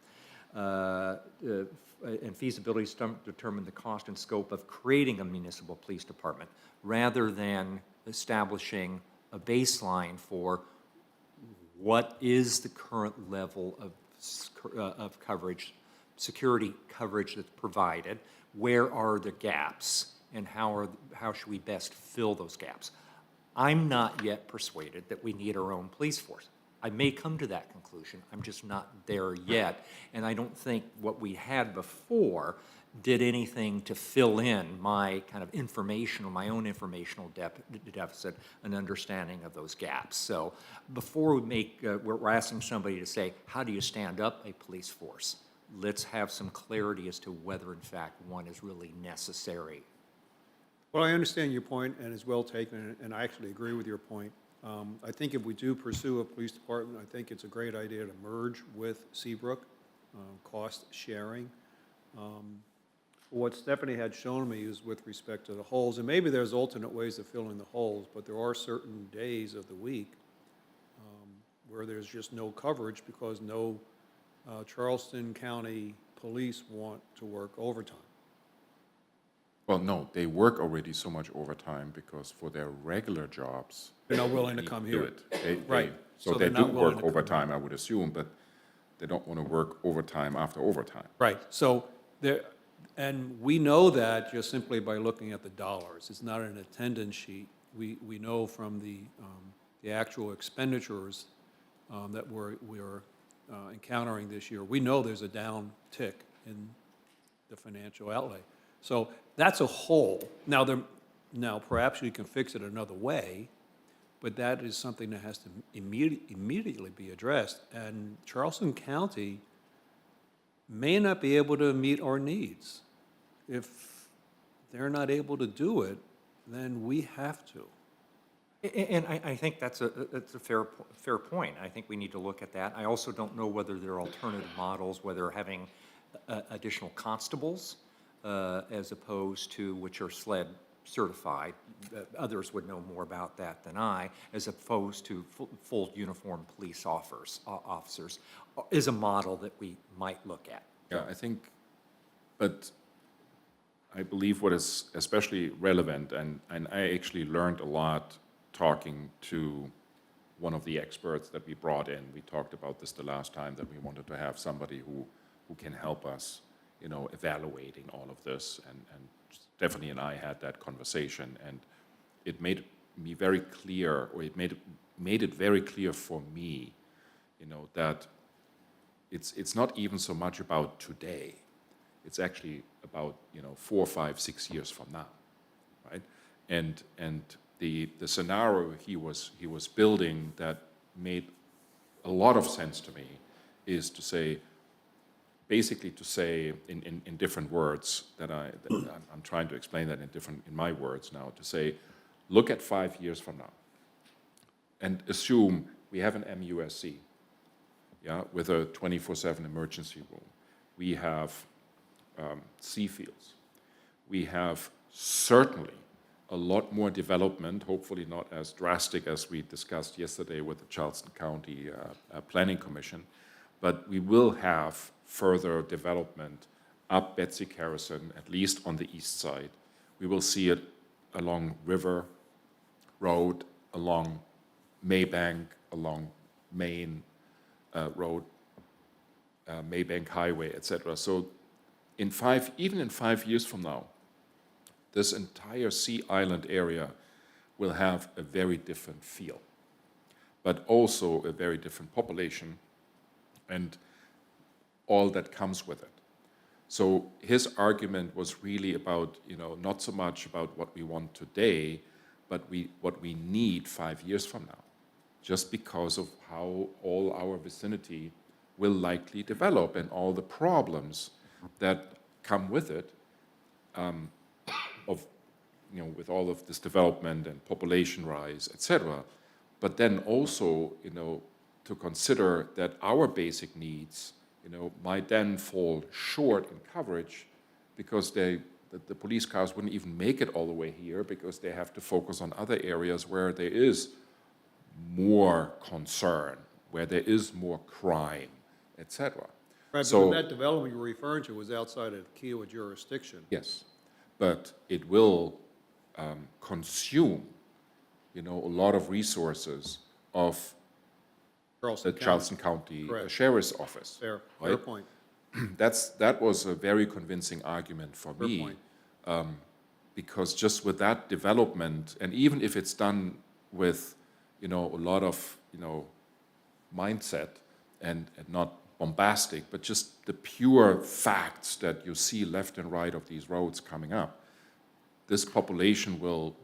and feasibility determine the cost and scope of creating a municipal police department, rather than establishing a baseline for what is the current level of coverage, security coverage that's provided, where are the gaps, and how should we best fill those gaps. I'm not yet persuaded that we need our own police force. I may come to that conclusion. I'm just not there yet. And I don't think what we had before did anything to fill in my kind of my own informational deficit and understanding of those gaps. So before we're asking somebody to say, how do you stand up a police force? Let's have some clarity as to whether, in fact, one is really necessary. Well, I understand your point, and it's well taken, and I actually agree with your point. I think if we do pursue a police department, I think it's a great idea to merge with Seabrook, cost sharing. What Stephanie had shown me is with respect to the holes, and maybe there's alternate ways of filling the holes, but there are certain days of the week where there's just no coverage because no Charleston County police want to work overtime. Well, no, they work already so much overtime because for their regular jobs, they're not willing to come do here. it. Right. So they're they do not willing work to come overtime, I would assume, but they don't want to work overtime after overtime. Right, so there, and we know that just simply by looking at the dollars. It's not an attendance sheet. We know from the actual expenditures that we're encountering this year, we know there's a down tick in the financial outlay. So that's a hole. Now perhaps you can fix it another way, but that is something that has to immediately be addressed. And Charleston County may not be able to meet our needs. If they're not able to do it, then we have to. And I think that's a fair point. I think we need to look at that. I also don't know whether there are alternative models, whether having additional constables as opposed to which are SLED certified. Others would know more about that than I, as opposed to full uniform police officers, is a model that we might look at. Yeah, I think, but I believe what is especially relevant, and I actually learned a lot talking to one of the experts that we brought in. We talked about this the last time, that we wanted to have somebody who can help us, evaluating all of this. And Stephanie and I had that conversation, and it made me very clear, or it made it very clear for me, that it's not even so much about today. It's actually about 4, 5, 6 years from now, right? And the scenario he was building that made a lot of sense to me is to say, basically to say in different words that I'm trying to explain that in my words now, to say, look at 5 years from now and assume we have an MUSC, with a 24/7 emergency room. We have Seafields. We have certainly a lot more development, hopefully not as drastic as we discussed yesterday with the Charleston County Planning Commission, but we will have further development up Betsy Carrison, at least on the east side. We will see it along River Road, along Maybank, along Main Road, Maybank Highway, etc. So even in 5 years from now, this entire Sea Island area will have a very different feel, but also a very different population and all that comes with it. So his argument was really about, not so much about what we want today, but what we need 5 years from now, just because of how all our vicinity will likely develop and all the problems that come with it. you know, with all of this development and population rise, et cetera. But then also, you know, to consider that our basic needs, you know, might then fall short in coverage because the police cars wouldn't even make it all the way here because they have to focus on other areas where there is more concern, where there is more crime, et cetera. Right, So- but that development you're referring to was outside of Kiowa jurisdiction. Yes, but it will consume, you know, a lot of resources of the Charleston County Correct. Sheriff's Office. Fair right? point. That was a very convincing argument for Fair me, point. because just with that development, and even if it's done with, you know, a lot of, you know, mindset and not bombastic, but just the pure facts that you see left and right of these roads coming up, this population will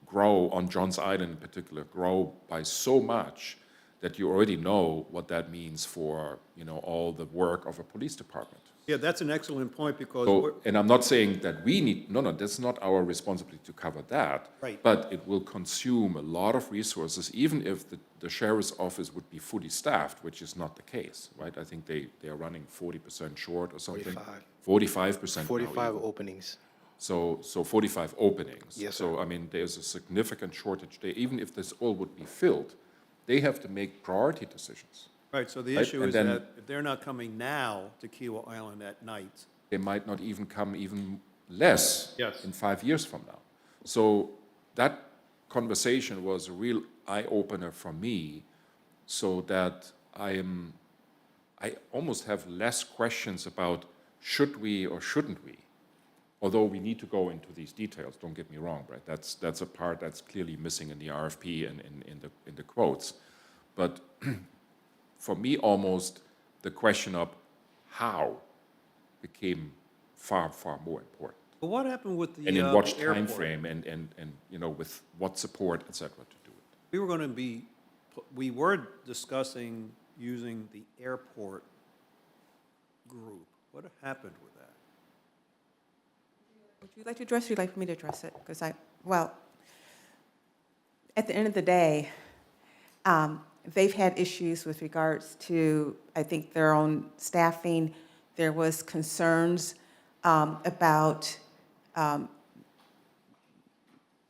grow, on Johns Island in particular, grow by so much that you already know what that means for, you know, all the work of a police department. Yeah, that's an excellent point because So, and I'm not saying that we need, no, that's not our responsibility to cover that. Right. But it will consume a lot of resources, even if the sheriff's office would be fully staffed, which is not the case, right? I think they are running 40% short or something. 45%. 45 openings. So 45 openings. Yes, So, I mean, there's a significant shortage there. Even if this all would be filled, they have to make priority decisions. Right, so the Right, issue and is then- that if they're not coming now to Kiowa Island at night, They might not even come even less Yes. in 5 years from now. So that conversation was a real eye-opener for me, so that I almost have less questions about should we or shouldn't we, although we need to go into these details, don't get me wrong, right? That's a part that's clearly missing in the RFP and in the quotes. But for me, almost the question of how became far, far more important. but what happened with the And in what time airport? frame and, you know, with what support, et cetera, to do it. We were going to be, we were discussing using the airport group. What happened with that? Would you like to address, or would you like for me to address it? Because well, at the end of the day, they've had issues with regards to, I think, their own staffing. There was concerns about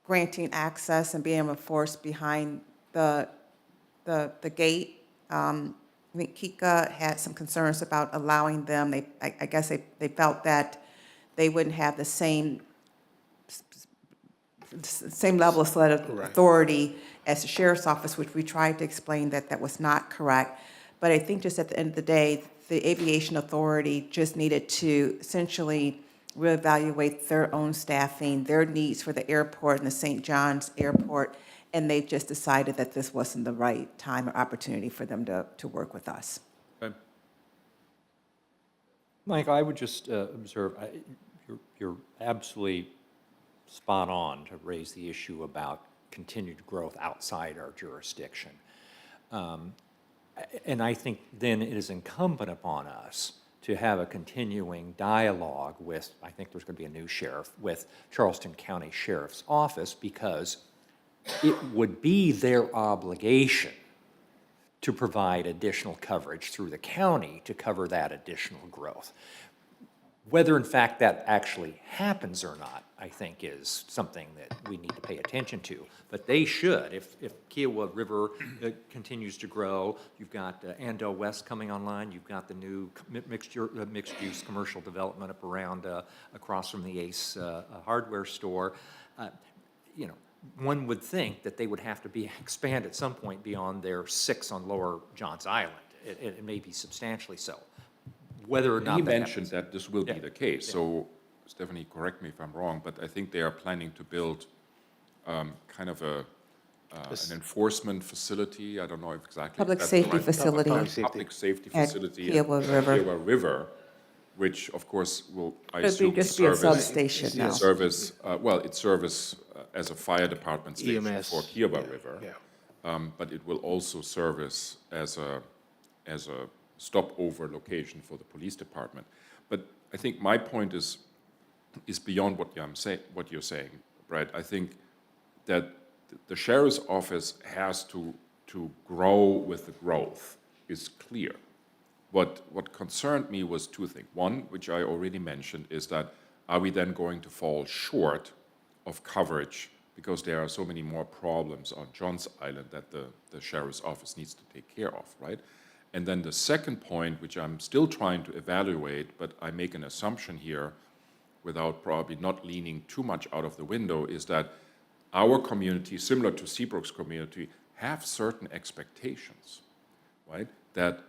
granting access and being able to force behind the gate. I think Kika had some concerns about allowing them. I guess they felt that they wouldn't have the same level of authority as the sheriff's office, which we tried to explain that was not correct. But I think just at the end of the day, the aviation authority just needed to essentially reevaluate their own staffing, their needs for the airport and the St. John's Airport, and they just decided that this wasn't the right time or opportunity for them to work with us. Okay. Mike, I would just observe, you're absolutely spot on to raise the issue about continued growth outside our jurisdiction. And I think then it is incumbent upon us to have a continuing dialogue with, I think there's going to be a new sheriff, with Charleston County Sheriff's Office, because it would be their obligation to provide additional coverage through the county to cover that additional growth. Whether in fact that actually happens or not, I think is something that we need to pay attention to. But they should. If Kiowa River continues to grow, you've got Andell West coming online, you've got the new mixed-use commercial development up around, across from the Ace hardware store. You know, one would think that they would have to be expand at some point beyond their 6 on Lower Johns Island. It may be substantially so. Whether or not He that mentioned happens. that this will be Yeah. the case. Yeah. So Stephanie, correct me if I'm wrong, but I think they are planning to build kind of an enforcement facility. I don't know if exactly. Public that's the safety right- facility. Public safety At facility Kiowa at River. Kiowa River, which of course will, I It'll assume, just be a service. substation now. Service, well, it serves as a fire department station EMS, for Kiowa River. yeah. But it will also service as a stopover location for the police department. But I think my point is beyond what you're saying. Brett. I think that the sheriff's office has to grow with the growth is clear. What concerned me was two things. One, which I already mentioned, is that are we then going to fall short of coverage because there are so many more problems on Johns Island that the sheriff's office needs to take care of, right? And then the second point, which I'm still trying to evaluate, but I make an assumption here without probably not leaning too much out of the window, is that our community, similar to Seabrook's community, have certain expectations, right? That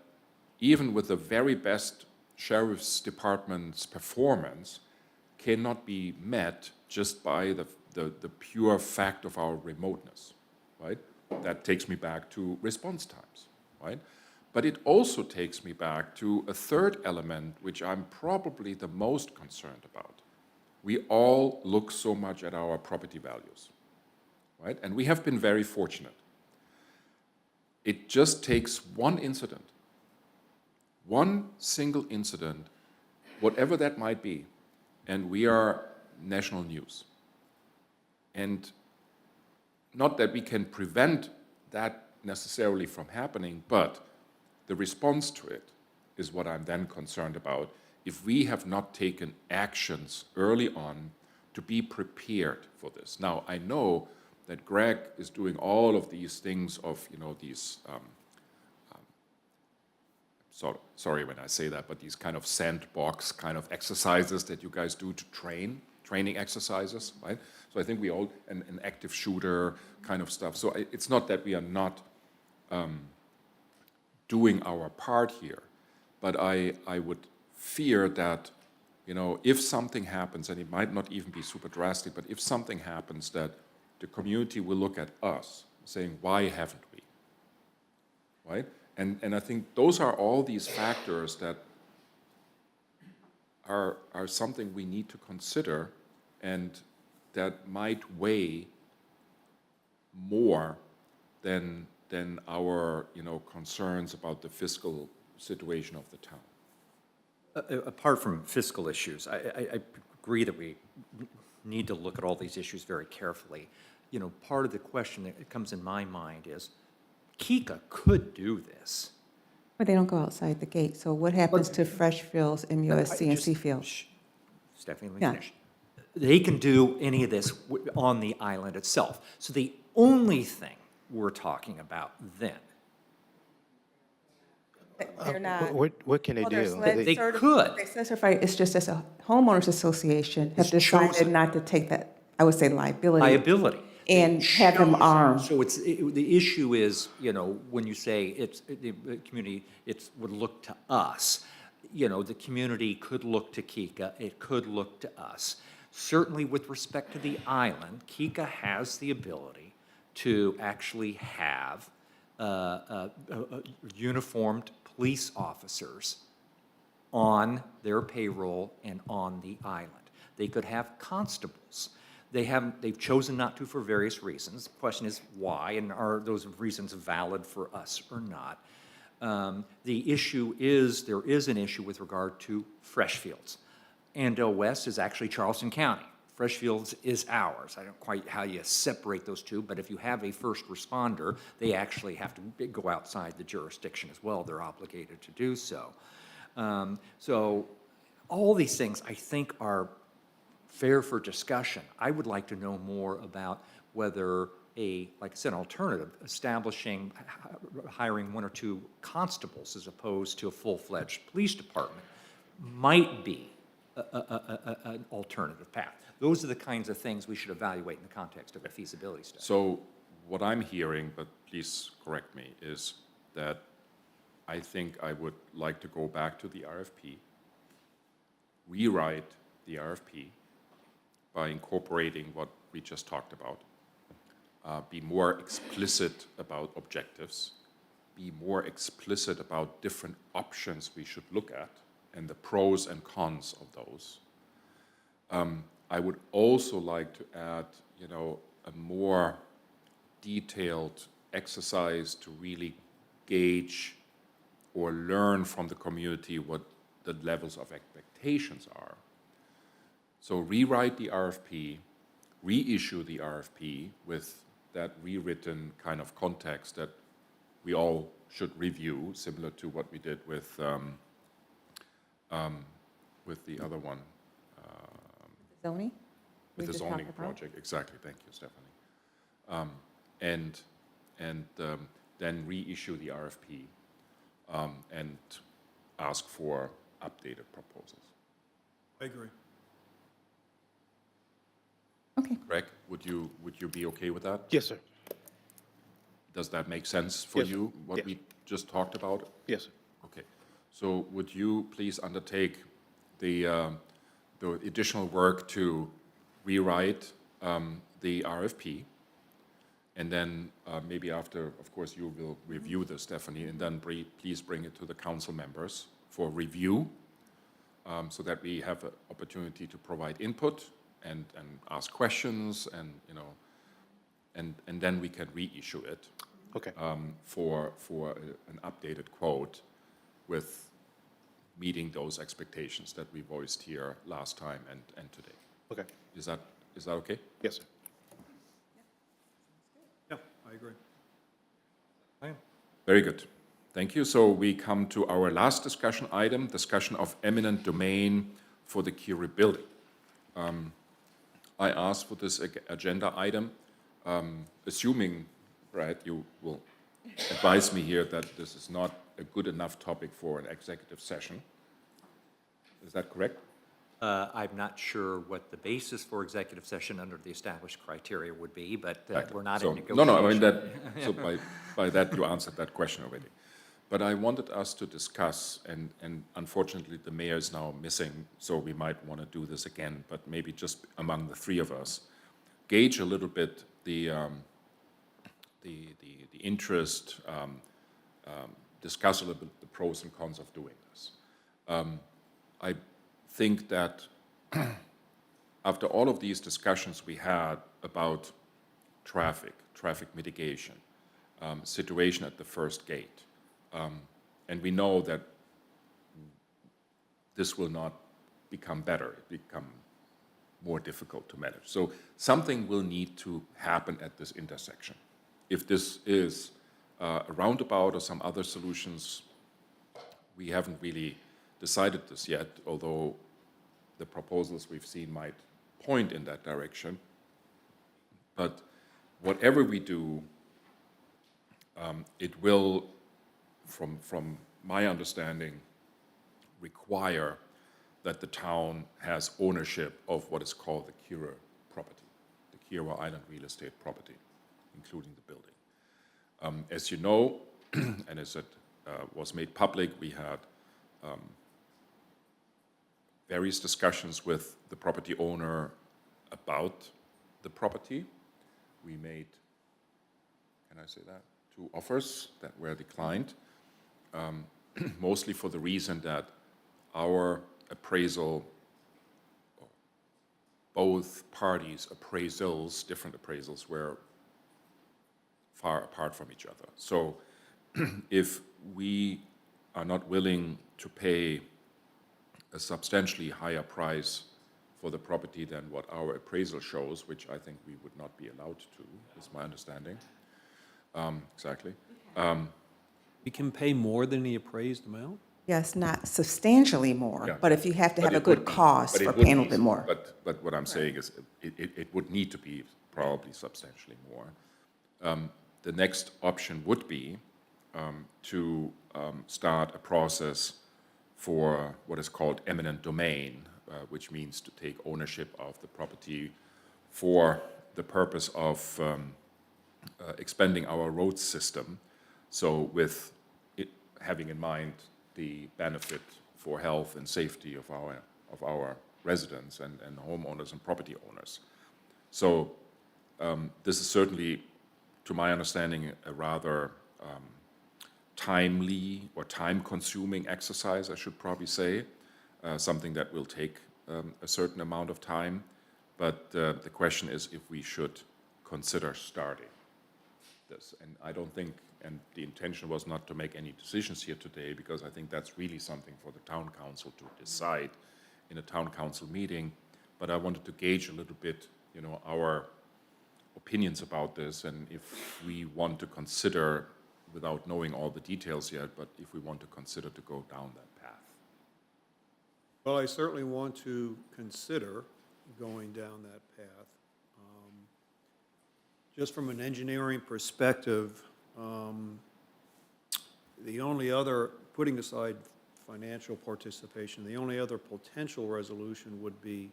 even with the very best sheriff's department's performance cannot be met just by the pure fact of our remoteness, right? That takes me back to response times, right? But it also takes me back to a third element, which I'm probably the most concerned about. We all look so much at our property values, right? And we have been very fortunate. It just takes one incident, one single incident, whatever that might be, and we are national news. And not that we can prevent that necessarily from happening, but the response to it is what I'm then concerned about. If we have not taken actions early on to be prepared for this. Now, I know that Greg is doing all of these things of, these, sorry when I say that, but these kind of sandbox kind of exercises that you guys do to training exercises, right? So I think we all, an active shooter kind of stuff. So it's not that we are not doing our part here, but I would fear that, if something happens, and it might not even be super drastic, but if something happens, that the community will look at us saying, why haven't we, right? And I think those are all these factors that are something we need to consider, and that might weigh more than our concerns about the fiscal situation of the town. Apart from fiscal issues, I agree that we need to look at all these issues very carefully. Part of the question that comes in my mind is, Kika could do this. But they don't go outside the gate, so what happens to Freshfields and USC and Seafield? Stephanie, let me Yeah. finish. They can do any of this on the island itself. So the only thing we're talking about then. They're not. What can they Well, they're do? SLED They certified. could. They're certified, it's just as a homeowners association have It's decided chosen. not to take that, I would say liability. Liability. And have them armed. So the issue is, when you say it's, the community, would look to us, the community could look to Kika, it could look to us. Certainly with respect to the island, Kika has the ability to actually have uniformed police officers on their payroll and on the island. They could have constables. They've chosen not to for various reasons. The question is why, and are those reasons valid for us or not? The issue is, there is an issue with regard to Freshfields. Andale West is actually Charleston County. Freshfields is ours. I don't quite how you separate those two, but if you have a first responder, they actually have to go outside the jurisdiction as well. They're obligated to do so. So all these things, I think, are fair for discussion. I would like to know more about whether like I said, an alternative, establishing, hiring one or two constables as opposed to a full-fledged police department might be an alternative path. Those are the kinds of things we should evaluate in the context of a feasibility study. So what I'm hearing, but please correct me, is that I think I would like to go back to the RFP, rewrite the RFP by incorporating what we just talked about, be more explicit about objectives, be more explicit about different options we should look at and the pros and cons of those. I would also like to add, a more detailed exercise to really gauge or learn from the community what the levels of expectations are. So rewrite the RFP, reissue the RFP with that rewritten kind of context that we all should review, similar to what we did with the other one, Zoning? with the We just zoning talked about? project. Exactly, thank you, Stephanie. Then reissue the RFP and ask for updated proposals. I agree. Okay. Greg, would you be okay with that? Yes, sir. Does that make sense for Yes, sir. you, what Yes. we just talked about? Yes, sir. Okay. So would you please undertake the additional work to rewrite the RFP? And then maybe after, of course, you will review this, Stephanie, and then please bring it to the council members for review so that we have an opportunity to provide input and ask questions and, you know, and then we can reissue it. Okay. For an updated quote with meeting those expectations that we voiced here last time and today. Okay. Is that okay? Yes, sir. Yeah, I agree. Very good. Thank you. So we come to our last discussion item, discussion of eminent domain for the Curie building. I asked for this agenda item, assuming, Brad, you will advise me here that this is not a good enough topic for an executive session. Is that correct? I'm not sure what the basis for executive session under the established criteria would be, but Exactly. we're not So- in negotiation. No, I mean that, so by that you answered that question already. But I wanted us to discuss, and unfortunately the mayor is now missing, so we might want to do this again, but maybe just among the three of us, gauge a little bit the interest, discuss a little bit the pros and cons of doing this. I think that after all of these discussions we had about traffic mitigation, situation at the first gate, and we know that this will not become better, it become more difficult to manage. So something will need to happen at this intersection. If this is a roundabout or some other solutions, we haven't really decided this yet, although the proposals we've seen might point in that direction. But whatever we do, it will, from my understanding, require that the town has ownership of what is called the Kira property, the Kira Island real estate property, including the building. As you know, and as it was made public, we had various discussions with the property owner about the property. We made, can I say that, 2 offers that were declined, mostly for the reason that our appraisal, both parties' appraisals, different appraisals, were far apart from each other. So if we are not willing to pay a substantially higher price for the property than what our appraisal shows, which I think we would not be allowed to, is my understanding. Exactly. We can pay more than the appraised amount? Yes, not substantially more, Yeah. but if you have to But have a it would good be- cause but it for would paying a be- little bit more. But what I'm saying is, it would need to be probably substantially more. The next option would be to start a process for what is called eminent domain, which means to take ownership of the property for the purpose of expanding our road system. So with it, having in mind the benefit for health and safety of our residents and homeowners and property owners. So this is certainly, to my understanding, a rather timely or time-consuming exercise, I should probably say, something that will take a certain amount of time. But the question is if we should consider starting this. And I don't think, and the intention was not to make any decisions here today, because I think that's really something for the town council to decide in a town council meeting. But I wanted to gauge a little bit you know, our opinions about this, and if we want to consider, without knowing all the details yet, but if we want to consider to go down that path. Well, I certainly want to consider going down that path. Just from an engineering perspective, the only other, putting aside financial participation, the only other potential resolution would be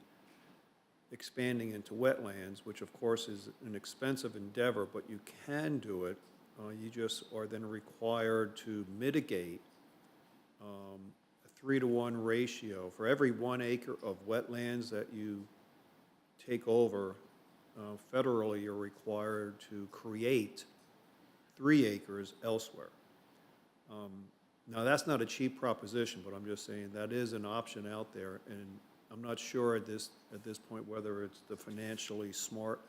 expanding into wetlands, which of course is an expensive endeavor, but you can do it. You just are then required to mitigate a 3-to-1 ratio. For every 1 acre of wetlands that you take over, federally, you're required to create 3 acres elsewhere. Now, that's not a cheap proposition, but I'm just saying that is an option out there, and I'm not sure at this point whether it's the financially smart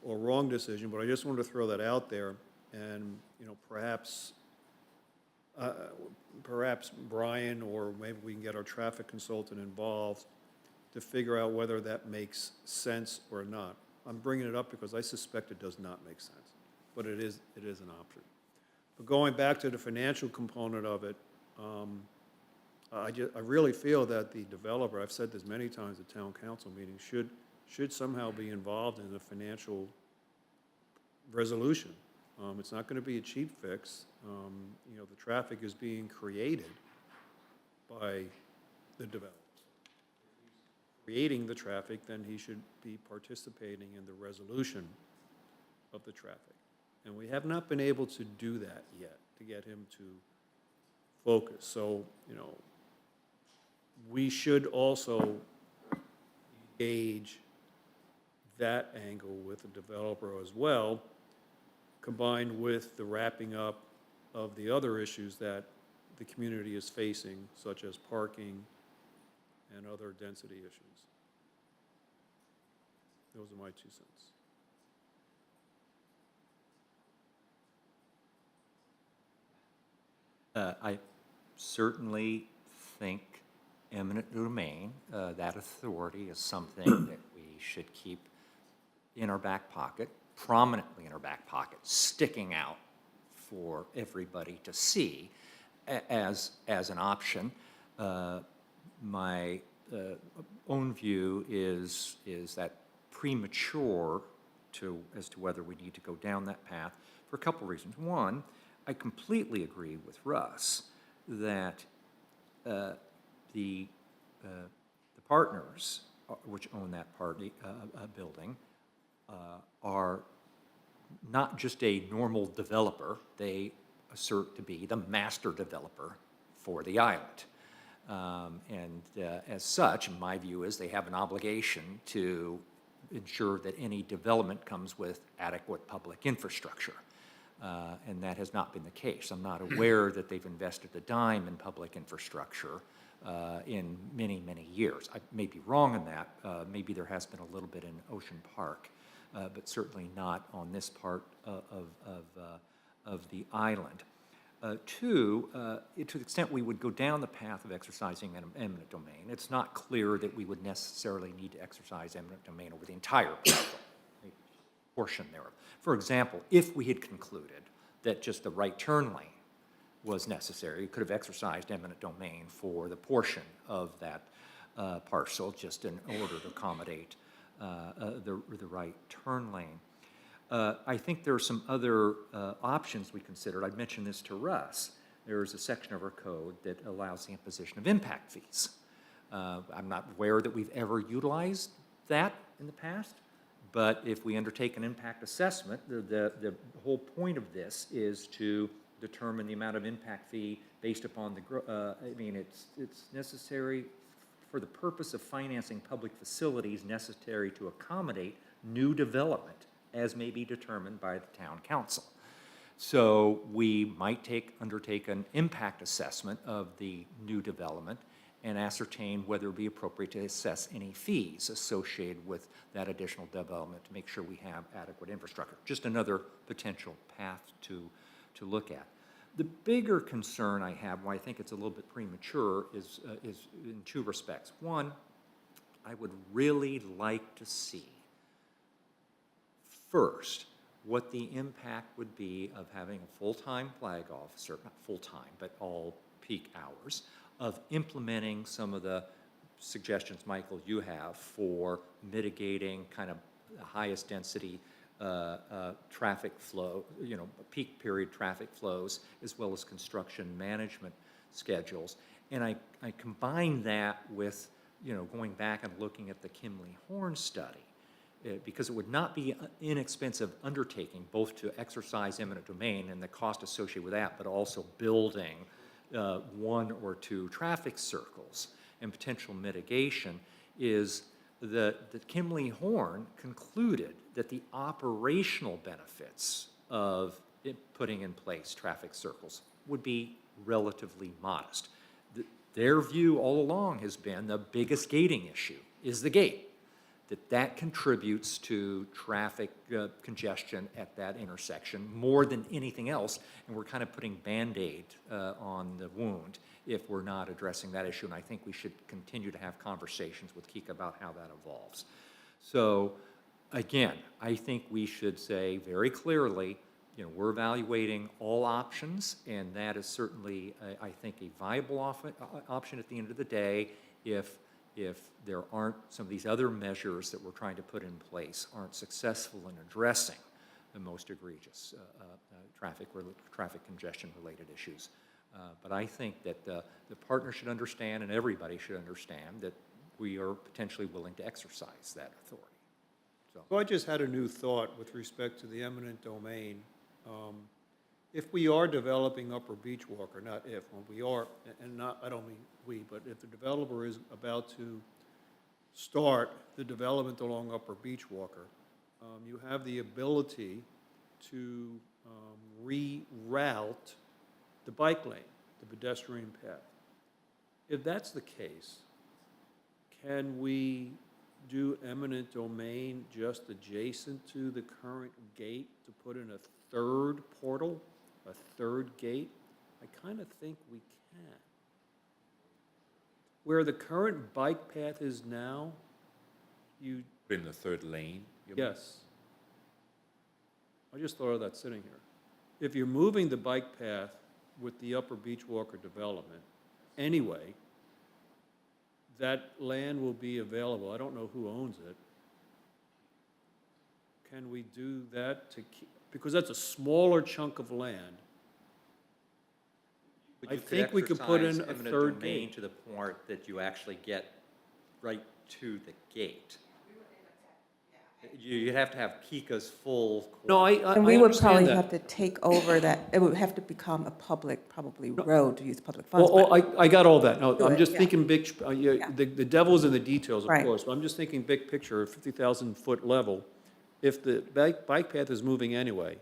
or wrong decision, but I just wanted to throw that out there, and, you know, perhaps Brian, or maybe we can get our traffic consultant involved to figure out whether that makes sense or not. I'm bringing it up because I suspect it does not make sense, but it is an option. But going back to the financial component of it, I really feel that the developer, I've said this many times at town council meetings, should somehow be involved in the financial resolution. It's not going to be a cheap fix. You know, the traffic is being created by the developer. Creating the traffic, then he should be participating in the resolution of the traffic. And we have not been able to do that yet, to get him to focus. So, you know, we should also engage that angle with the developer as well, combined with the wrapping up of the other issues that the community is facing, such as parking and other density issues. Those are my 2 cents. I certainly think eminent domain, that authority is something that we should keep in our back pocket, prominently in our back pocket, sticking out for everybody to see as an option. My own view is that premature as to whether we need to go down that path for a couple reasons. One, I completely agree with Russ that the partners which own that building are not just a normal developer. They assert to be the master developer for the island. As such, my view is they have an obligation to ensure that any development comes with adequate public infrastructure. And that has not been the case. I'm not aware that they've invested a dime in public infrastructure in many, many years. I may be wrong in that. Maybe there has been a little bit in Ocean Park, but certainly not on this part of the island. Two, to the extent we would go down the path of exercising an eminent domain, it's not clear that we would necessarily need to exercise eminent domain over the entire portion thereof. For example, if we had concluded that just the right turn lane was necessary, we could have exercised eminent domain for the portion of that parcel just in order to accommodate the right turn lane. I think there are some other options we considered. I mentioned this to Russ. There is a section of our code that allows the imposition of impact fees. I'm not aware that we've ever utilized that in the past, but if we undertake an impact assessment, the whole point of this is to determine the amount of impact fee based upon it's necessary for the purpose of financing public facilities necessary to accommodate new development as may be determined by the town council. So we might undertake an impact assessment of the new development and ascertain whether it would be appropriate to assess any fees associated with that additional development to make sure we have adequate infrastructure. Just another potential path to look at. The bigger concern I have, why I think it's a little bit premature, is in 2 respects. One, I would really like to see first what the impact would be of having a full-time flag officer, not full-time, but all peak hours, of implementing some of the suggestions, Michael, you have for mitigating kind of the highest density traffic flow, peak period traffic flows, as well as construction management schedules. And I combine that with, going back and looking at the Kimley-Horn study, because it would not be an inexpensive undertaking, both to exercise eminent domain and the cost associated with that, but also building one or two traffic circles and potential mitigation, is that Kimley-Horn concluded that the operational benefits of putting in place traffic circles would be relatively modest. Their view all along has been the biggest gating issue is the gate, that contributes to traffic congestion at that intersection more than anything else, and we're kind of putting Band-Aid on the wound if we're not addressing that issue, and I think we should continue to have conversations with Kika about how that evolves. So, again, I think we should say very clearly, we're evaluating all options, and that is certainly, I think, a viable option at the end of the day if there aren't some of these other measures that we're trying to put in place aren't successful in addressing the most egregious traffic congestion-related issues. But I think that the partner should understand, and everybody should understand, that we are potentially willing to exercise that authority. So I just had a new thought with respect to the eminent domain. If we are developing Upper Beachwalker, not if, when we are, and not, I don't mean we, but if the developer is about to start the development along Upper Beachwalker, you have the ability to reroute the bike lane, the pedestrian path. If that's the case, can we do eminent domain just adjacent to the current gate to put in a third portal, a third gate? I kind of think we can. Where the current bike path is now, you... In the third lane? you mean? Yes. I just thought of that sitting here. If you're moving the bike path with the Upper Beachwalker development, anyway, that land will be available. I don't know who owns it. Can we do that to keep, because that's a smaller chunk of land. But I you think we could put in exercise a eminent third domain gate. to the point that you actually get right to the gate. You'd have to have Kika's full. No, And we would probably understand have that. to take over that, it would have to become a public, probably road to use public funds. Well, but- I got all that. No, Do I'm it, just yeah. thinking big, Yeah. the devil's in the details, of Right. course. But I'm just thinking big picture, 50,000-foot level. If the bike path is moving anyway,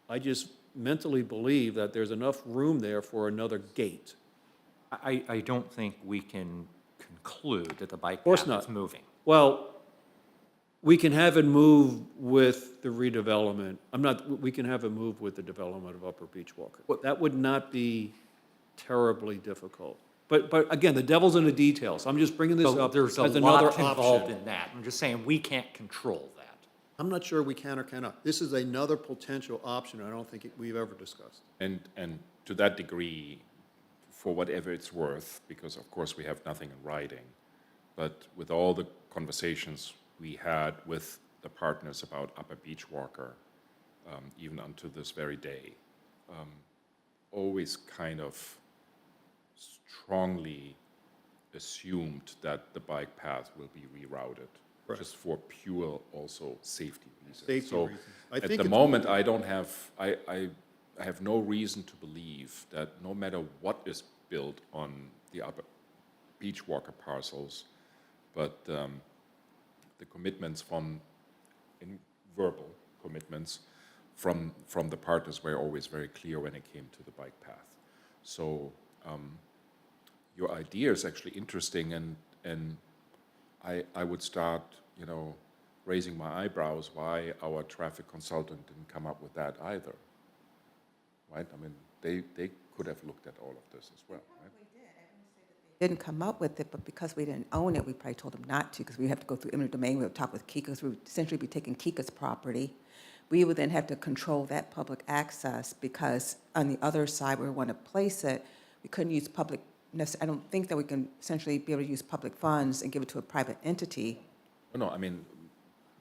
I just mentally believe that there's enough room there for another gate. I don't think we can conclude that the bike course path not. is moving. Well, we can have it move with the redevelopment. We can have it move with the development of Upper Beachwalker. That would not be terribly difficult. But again, the devil's in the details. I'm just bringing this So up there's a as another lot involved option. in that. I'm just saying, we can't control that. I'm not sure we can or cannot. This is another potential option I don't think we've ever discussed. And to that degree, for whatever it's worth, because of course we have nothing in writing, but with all the conversations we had with the partners about Upper Beachwalker, even unto this very day, always kind of strongly assumed that the bike path will be rerouted, Right. just for pure also safety reasons. Safety So reasons. I at think the it's- moment, I don't have, I have no reason to believe that no matter what is built on the Upper Beachwalker parcels, but the commitments verbal commitments from the partners were always very clear when it came to the bike path. So your idea is actually interesting, and I would start, raising my eyebrows why our traffic consultant didn't come up with that either. Right? I mean, they could have looked at all of this as well, right? Didn't come up with it, but because we didn't own it, we probably told them not to, because we have to go through eminent domain, we would talk with Kika, because we would essentially be taking Kika's property, we would then have to control that public access, because on the other side where we want to place it, we couldn't use public, I don't think that we can essentially be able to use public funds and give it to a private entity. No, I mean,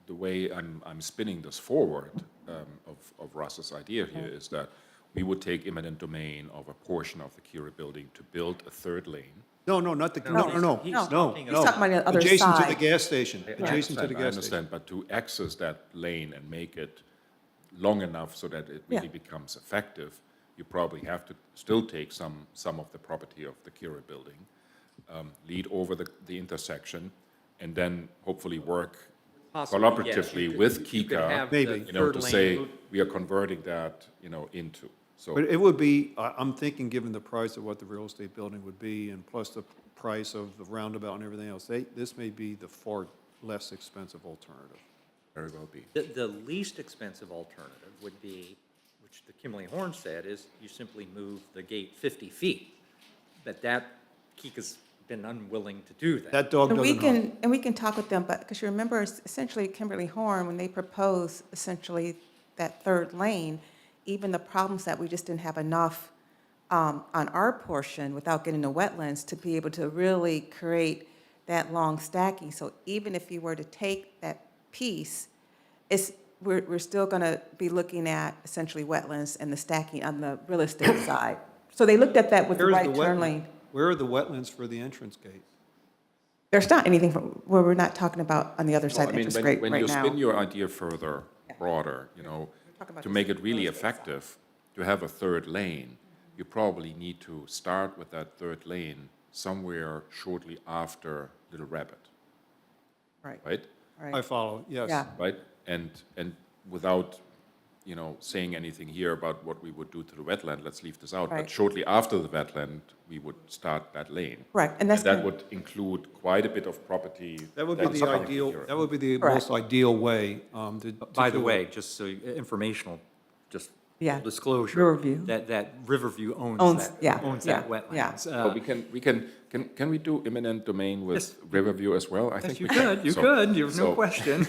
the way I'm spinning this forward of Russ's idea here is that we would take eminent domain of a portion of the Kira building to build a third lane. No, not the, no, no, He's no, talking no. about the other Adjacent to the side. gas station, I adjacent to the understand, I gas understand, station. but to access that lane and make it long enough so that it really Yeah. becomes effective, you probably have to still take some of the property of the Kira building, lead over the intersection, and then hopefully work Possibly, yes. collaboratively You could- with you could Kika, have the you know, third to lane say, route. we are converting that, you know, into, so. But it would be, I'm thinking, given the price of what the real estate building would be, and plus the price of the roundabout and everything else, this may be the far less expensive alternative. Very well be. The least expensive alternative would be, which the Kimley Horn said, is you simply move the gate 50 feet. But that, Kika's been unwilling to do that. That dog And we doesn't hunt. can, and we can talk with them, but, because you remember, essentially Kimberly Horn, when they proposed essentially that third lane, even the problems that we just didn't have enough on our portion without getting the wetlands to be able to really create that long stacking. So even if you were to take that piece, we're still going to be looking at essentially wetlands and the stacking on the real estate side. So they looked at that with the Where's right turn wetland- lane. Where are the wetlands for the entrance gate? There's not anything where we're not talking about on the other No, side I of the mean, interest when, rate when right you now. spin your idea further, broader, you know, talking about to just make it the really real estate side. effective, to have a third lane, you probably need to start with that third lane somewhere shortly after Little Rabbit, Right, right? right. I follow, yes. Yeah. Right? And without, you know, saying anything here about what we would do to the wetland, let's leave this out. But Right. shortly after the wetland, we would start that lane. Correct, and that's that gonna- would include quite a bit of property. That would be that's the coming ideal, here. that would be the Correct. most ideal way to By the do it. way, just so, informational, just Yeah. disclosure. Riverview. That Riverview owns Owns- that, yeah, owns yeah, that wetlands. yeah. But can we do eminent domain with Riverview as well? I think Yes, you we can. could, you So- could, there's no so- question.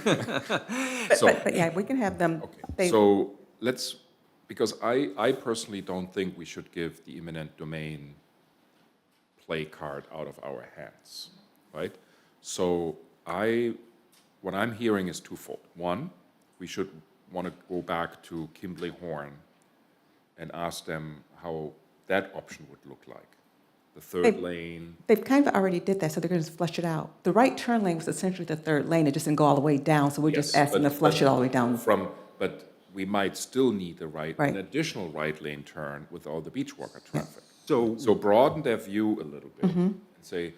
So- But yeah, we can have them. they- So let's, because I personally don't think we should give the eminent domain play card out of our hands, right? So what I'm hearing is twofold. One, we should want to go back to Kimberly Horn and ask them how that option would look like. The third They- lane, They've kind of already did that, so they're going to flesh it out. The right turn lane was essentially the third lane, it just didn't go all the way down, so we're just Yes, asking to but- flesh it all the way down. but we might still need an Right. additional right lane turn with all the beach walker traffic. So, So broaden their view a little bit Mm-hmm. and say,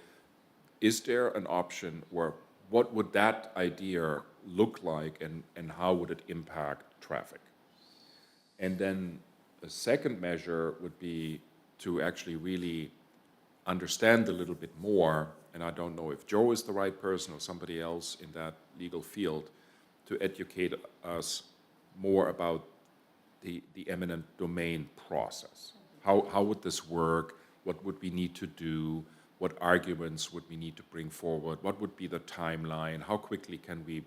is there an option where, what would that idea look like and how would it impact traffic? And then a second measure would be to actually really understand a little bit more, and I don't know if Joe is the right person or somebody else in that legal field, to educate us more about the eminent domain process. How would this work? What would we need to do? What arguments would we need to bring forward? What would be the timeline? How quickly can we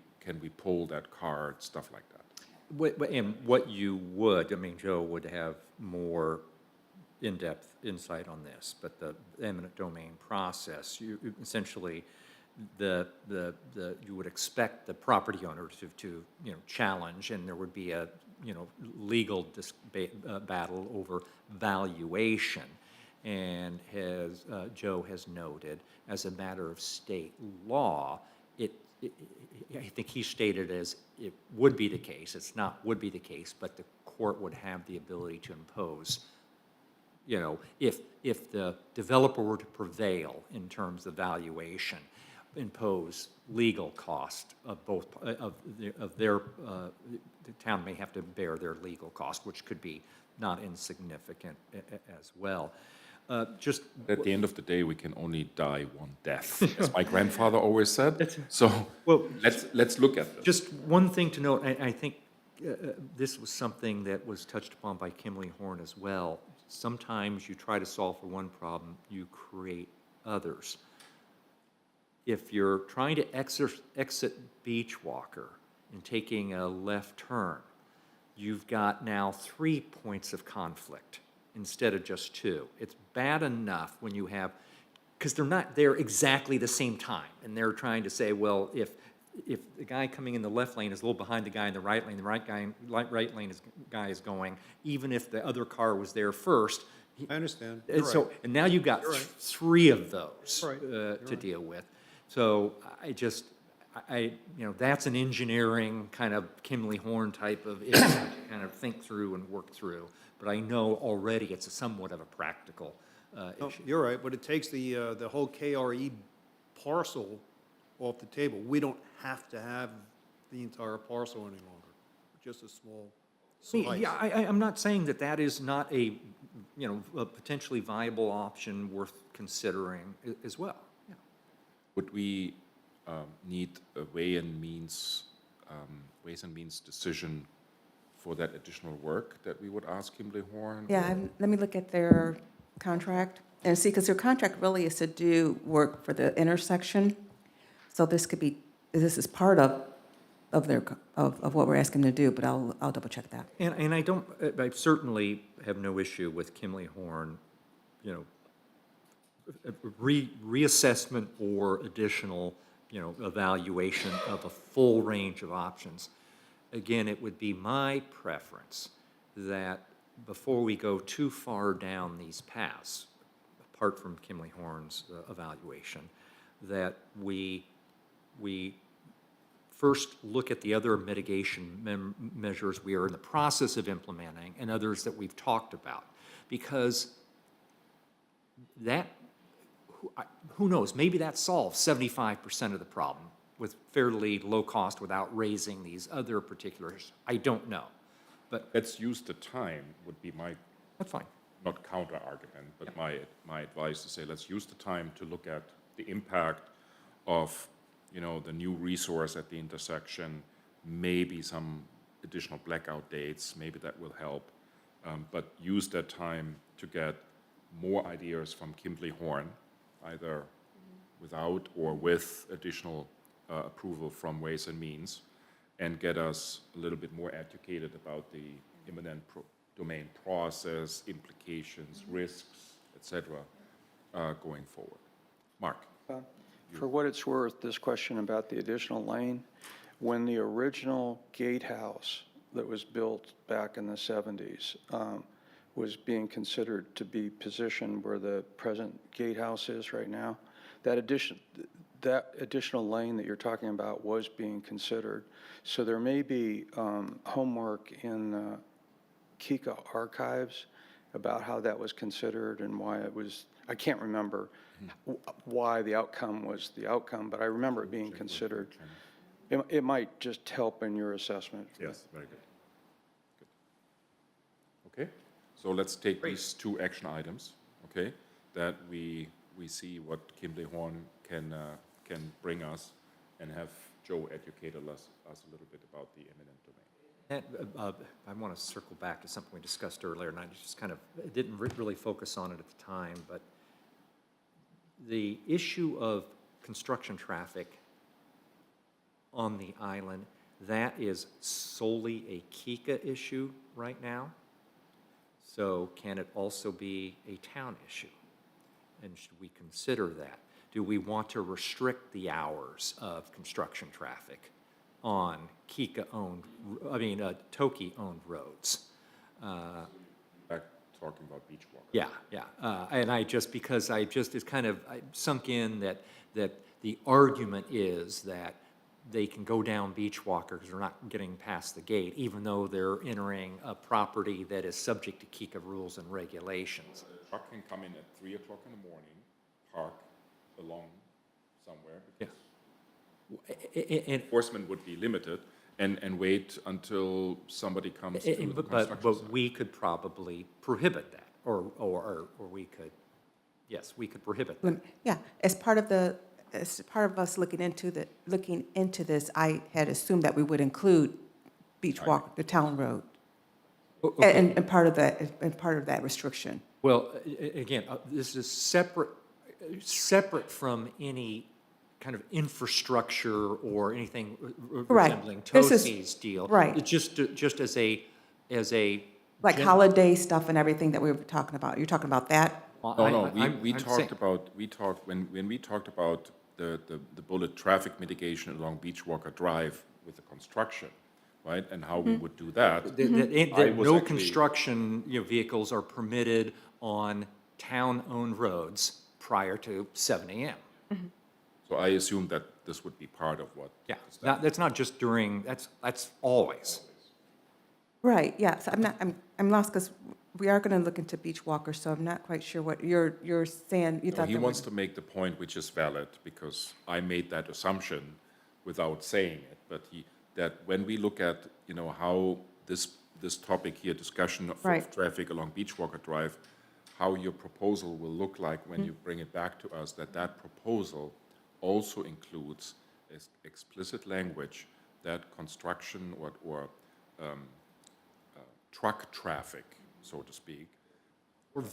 pull that card? Stuff like that. And what you would, I mean, Joe would have more in-depth insight on this, but the eminent domain process, you essentially, you would expect the property owner to challenge, and there would be a, legal battle over valuation. And Joe has noted, as a matter of state law, I think he stated as it would be the case, it's not would be the case, but the court would have the ability to impose, if the developer were to prevail in terms of valuation, impose legal cost of both, the town may have to bear their legal cost, which could be not insignificant as well. Just At the end of the day, we can only die one death, as my grandfather always said. So let's look at this. Just one thing to note, I think this was something that was touched upon by Kimberly Horn as well. Sometimes you try to solve for one problem, you create others. If you're trying to exit Beach Walker and taking a left turn, you've got now 3 points of conflict instead of just 2. It's bad enough when you have, because they're exactly the same time, and they're trying to say, well, if the guy coming in the left lane is a little behind the guy in the right lane, the right lane guy is going, even if the other car was there first. I understand. And You're so, right. and now you've got You're right. 3 of those You're right. You're to right. deal with. So that's an engineering kind of Kimley Horn type of issue to kind of think through and work through. But I know already it's somewhat of a practical No, issue. you're right, but it takes the whole KRE parcel off the table. We don't have to have the entire parcel any longer, just a small slice. Yeah, I'm not saying that is not a potentially viable option worth considering as well. Yeah. Would we need a ways and means decision for that additional work that we would ask Kimley Horn? Yeah, let me look at their contract and see, because their contract really is to do work for the intersection. So this is part of what we're asking them to do, but I'll double check that. And I certainly have no issue with Kimley Horn, reassessment or additional, evaluation of a full range of options. Again, it would be my preference that before we go too far down these paths, apart from Kimley Horn's evaluation, that we first look at the other mitigation measures we are in the process of implementing and others that we've talked about. Because who knows, maybe that solves 75% of the problem with fairly low cost without raising these other particulars. I don't know, but. Let's use the time would be my. That's fine. Not counter argument, but my advice to say, let's use the time to look at the impact of, the new resource at the intersection, maybe some additional blackout dates, maybe that will help. But use that time to get more ideas from Kimley Horn, either without or with additional approval from Ways and Means, and get us a little bit more educated about the eminent domain process, implications, risks, et cetera, going forward. Mark? For what it's worth, this question about the additional lane, when the original gatehouse that was built back in the 70s was being considered to be positioned where the present gatehouse is right now, that additional lane that you're talking about was being considered. So there may be homework in KICA archives about how that was considered and why it was, I can't remember why the outcome was the outcome, but I remember it being considered. It might just help in your assessment. Yes, very good. Okay, so let's take these 2 action items, okay, that we see what Kimley Horn can bring us, and have Joe educate us a little bit about the eminent domain. I want to circle back to something we discussed earlier, and I just kind of didn't really focus on it at the time, but the issue of construction traffic on the island, that is solely a KICA issue right now. So can it also be a town issue? And should we consider that? Do we want to restrict the hours of construction traffic on Toki-owned roads? Back talking about beach walk. Yeah. And it's kind of sunk in that the argument is that they can go down Beach Walker because they're not getting past the gate, even though they're entering a property that is subject to KICA rules and regulations. A truck can come in at 3 o'clock in the morning, park along somewhere. Enforcement would be limited, and wait until somebody comes to the construction But site. we could probably prohibit that, or we could, yes, we could prohibit that. Yeah, as part of us looking into this, I had assumed that we would include Beach Walk, the town road, Okay. and part of that restriction. Well, again, this is separate from any kind of infrastructure or anything Right. resembling This is- Tosi's deal. right. It's just as a as a. Like gen- holiday stuff and everything that we were talking about. You're talking about that? Well, No, I'm we saying- talked about, when we talked about the bullet traffic mitigation along Beachwalker Drive with the construction, right, and how we would do that. I was No actually- construction, vehicles are permitted on town-owned roads prior to 7 AM. So I assume that this would be part of what. Yeah, that's not just during, that's always. Right, yes, I'm lost because we are going to look into beach walkers, so I'm not quite sure what you're saying. You No, thought he there wants was- to make the point, which is valid, because I made that assumption without saying it, but that when we look at, how this topic here, discussion of Right. traffic along Beachwalker Drive, how your proposal will look like when you bring it back to us, that proposal also includes explicit language that construction or truck traffic, so to speak, Or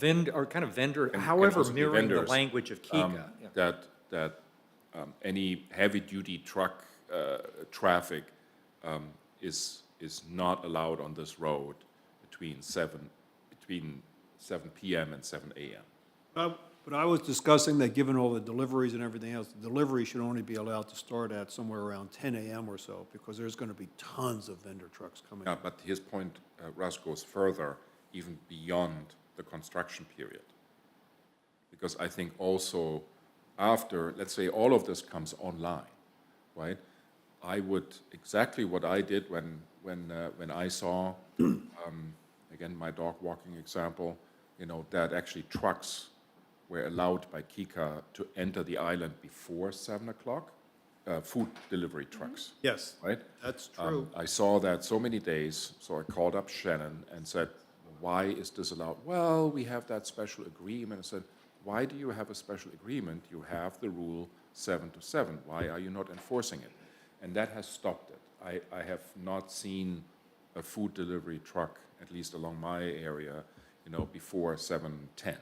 kind of vendor, and however also be mirroring the vendors, language of Kika. Yeah. that any heavy-duty truck traffic is not allowed on this road between 7 PM and 7 AM. But I was discussing that given all the deliveries and everything else, the delivery should only be allowed to start at somewhere around 10 AM or so, because there's going to be tons of vendor trucks coming. Yeah, but his point, Russ, goes further, even beyond the construction period. Because I think also after, let's say, all of this comes online, right? I would, exactly what I did when I saw, again, my dog walking example, that actually trucks were allowed by Kika to enter the island before 7 o'clock, food delivery trucks. Yes, Right? that's true. I saw that so many days, so I called up Shannon and said, why is this allowed? Well, we have that special agreement. I said, why do you have a special agreement? You have the rule 7 to 7. Why are you not enforcing it? And that has stopped it. I have not seen a food delivery truck, at least along my area, before 7:10.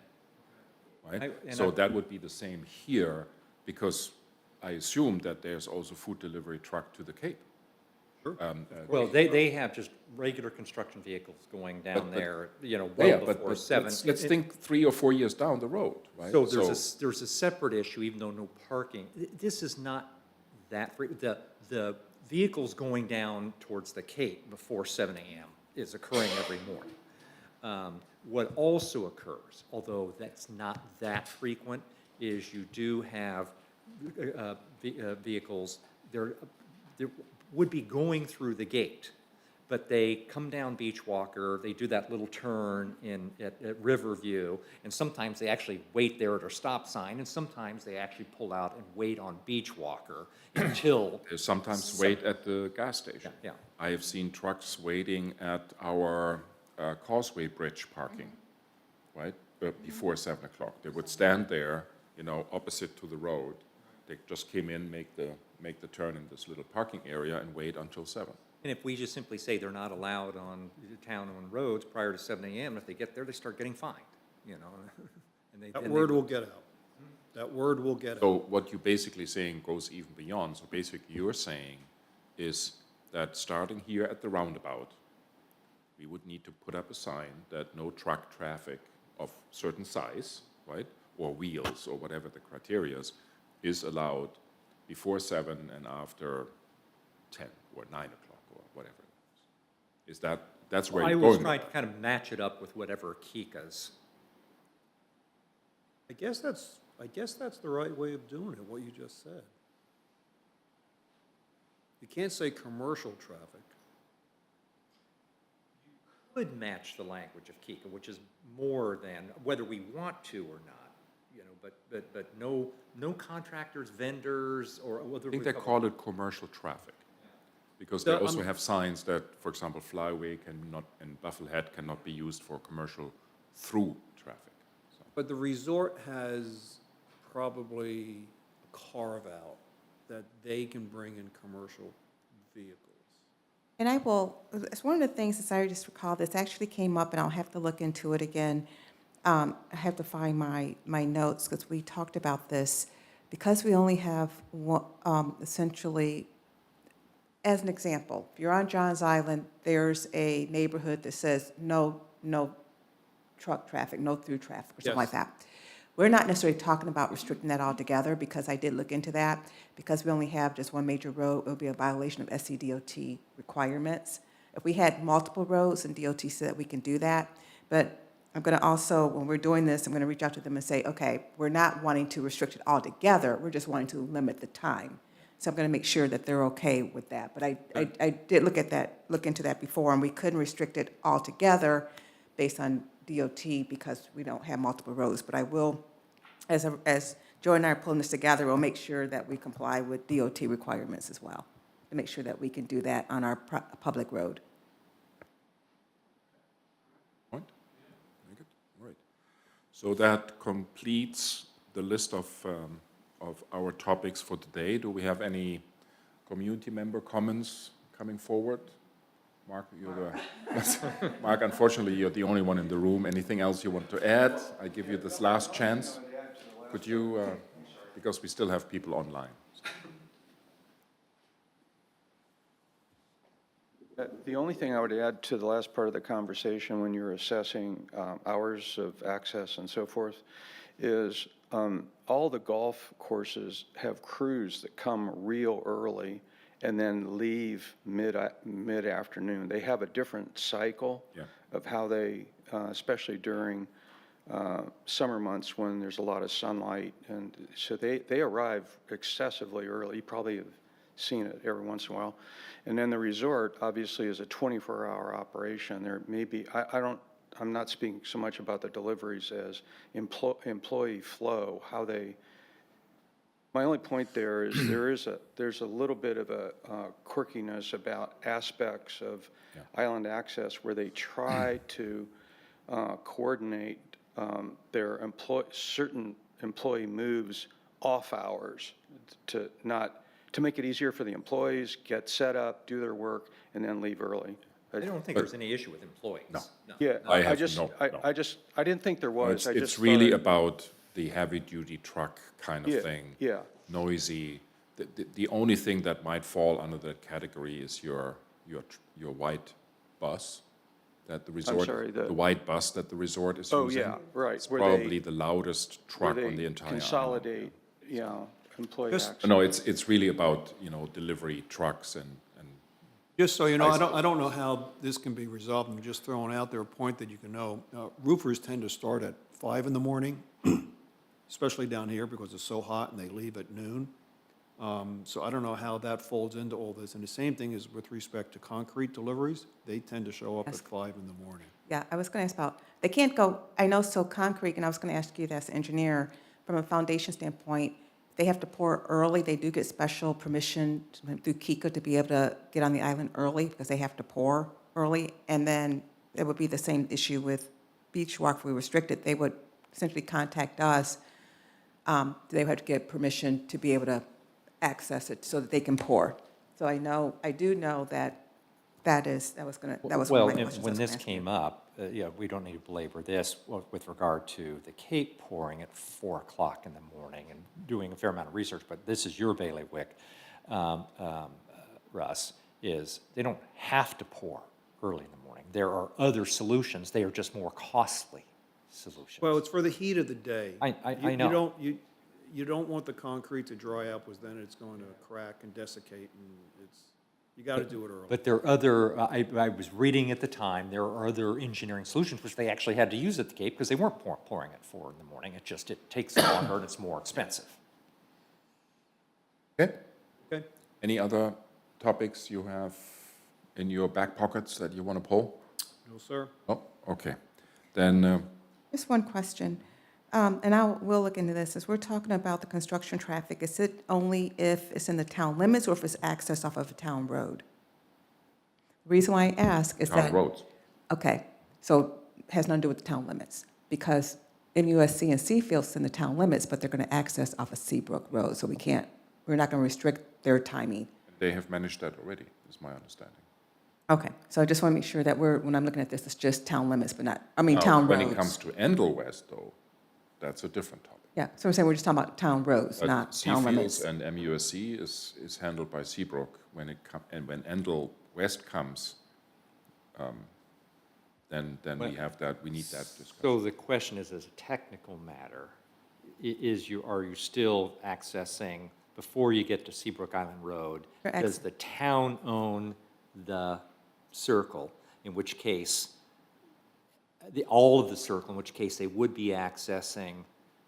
Right? So that would be the same here, because I assume that there's also food delivery truck to the Cape. Sure. Well, they have just regular construction vehicles going down But- there, Yeah, well but before 7. let's think 3 or 4 years down the road, right? So there's a separate issue, even though no parking. This is not that, the vehicles going down towards the Cape before 7 AM is occurring every morning. What also occurs, although that's not that frequent, is you do have vehicles, they're would be going through the gate, but they come down Beachwalker, they do that little turn at Riverview, and sometimes they actually wait there at our stop sign, and sometimes they actually pull out and wait on Beachwalker until. They sometimes wait at the gas station. Yeah. I have seen trucks waiting at our Causeway Bridge parking, right, before 7 o'clock. They would stand there, opposite to the road. They just came in, make the turn in this little parking area and wait until 7. And if we just simply say they're not allowed on town-owned roads prior to 7 AM, if they get there, they start getting fined, and they. That word will get out. That word will get out. So what you're basically saying goes even beyond. So basically you're saying is that starting here at the roundabout, we would need to put up a sign that no truck traffic of certain size, right, or wheels or whatever the criteria is allowed before 7 and after 10 or 9 o'clock or whatever. Is that's where I you're was going? trying to kind of match it up with whatever Kika's. I guess that's the right way of doing it, what you just said. You can't say commercial traffic. Could match the language of Kika, which is more than, whether we want to or not, but no contractors, vendors, or whether. I think they call it commercial traffic, because they also have signs that, for example, Flyway cannot and Bufflehead cannot be used for commercial through traffic. So, But the resort has probably a carve-out that they can bring in commercial vehicles. And it's one of the things, I just recall, this actually came up, and I'll have to look into it again. I have to find my notes, because we talked about this. Because we only have essentially as an example, if you're on Johns Island, there's a neighborhood that says no truck traffic, no through traffic, or something like Yes. that. We're not necessarily talking about restricting that altogether, because I did look into that. Because we only have just one major road, it would be a violation of SCDOT requirements. If we had multiple roads, and DOT said we can do that, but I'm gonna also, when we're doing this, I'm gonna reach out to them and say, okay, we're not wanting to restrict it altogether, we're just wanting to limit the time. So I'm gonna make sure that they're okay with that. But I did look into that before, and we couldn't restrict it altogether based on DOT because we don't have multiple roads. But I will, as Joe and I are pulling this together, we'll make sure that we comply with DOT requirements as well, to make sure that we can do that on our public road. Point? Very good. All right. So that completes the list of our topics for today. Do we have any community member comments coming forward? Mark, Mark, unfortunately, you're the only one in the room. Anything else you want to add? I give you this last chance. Could you, because we still have people online. The only thing I would add to the last part of the conversation when you're assessing hours of access and so forth is all the golf courses have crews that come real early and then leave mid-afternoon. They have a different cycle of how they, especially during summer months when there's a lot of sunlight. And so they arrive excessively early. You probably have seen it every once in a while. And then the resort obviously is a 24-hour operation. There may be, I'm not speaking so much about the deliveries as employee flow, how they, my only point there is there's a little bit of a quirkiness about aspects of island access where they try to coordinate their certain employee moves off hours to make it easier for the employees, get set up, do their work, and then leave early. I don't think there's any issue with employees. No. Yeah, I didn't think there was. It's really about the heavy-duty truck kind of Yeah, thing. yeah. Noisy. The only thing that might fall under that category is your white bus that the resort. sorry, the white bus that the resort is Oh, using. yeah, right, It's where they- probably the loudest truck where on the they entire island. consolidate, employee access. No, it's really about, delivery trucks and Just so you know, I don't know how this can be resolved. I'm just throwing out there a point that you can know. Roofers tend to start at 5 in the morning, especially down here because it's so hot, and they leave at noon. So I don't know how that folds into all this. And the same thing is with respect to concrete deliveries. They tend to show up at 5 in the morning. Yeah, I was going to ask about, they can't go, I know, so concrete, and I was going to ask you as an engineer, from a foundation standpoint, they have to pour early. They do get special permission through KICA to be able to get on the island early because they have to pour early. And then it would be the same issue with Beach Walk if we restricted. They would essentially contact us. They would have to get permission to be able to access it so that they can pour. So I do know that that was one of my questions. When this came up, we don't need to belabor this with regard to the Cape pouring at 4 o'clock in the morning and doing a fair amount of research, but this is your bailiwick, Russ, is they don't have to pour early in the morning. There are other solutions. They are just more costly solutions. Well, it's for the heat of the day. I know. You don't want the concrete to dry up, because then it's going to crack and desiccate, and you got to do it early. But there are other, I was reading at the time, there are other engineering solutions which they actually had to use at the Cape because they weren't pouring at 4 in the morning. It takes longer and it's more expensive. Okay. Any other topics you have in your back pockets that you want to pull? No, sir. Oh, okay. Then, Just one question, and we'll look into this. As we're talking about the construction traffic, is it only if it's in the town limits or if it's access off of a town road? The reason why I ask is that. town roads. Okay, so it has nothing to do with the town limits, because MUSC and Seafield's in the town limits, but they're going to access off of Seabrook Road, so we're not going to restrict their timing. They have managed that already, is my understanding. Okay, so I just want to make sure that when I'm looking at this, it's just town limits, but not, Now, town roads. When it comes to Endel West, though, that's a different topic. Yeah, so we're saying we're just talking about town roads, But not town limits. Seafields and MUSC is handled by Seabrook. When it and when Endel West comes, then we have that, we need that discussion. So the question is, as a technical matter, are you still accessing, before you get to Seabrook Island Road, does the town own the circle? In which case, all of the circle, in which case they would be accessing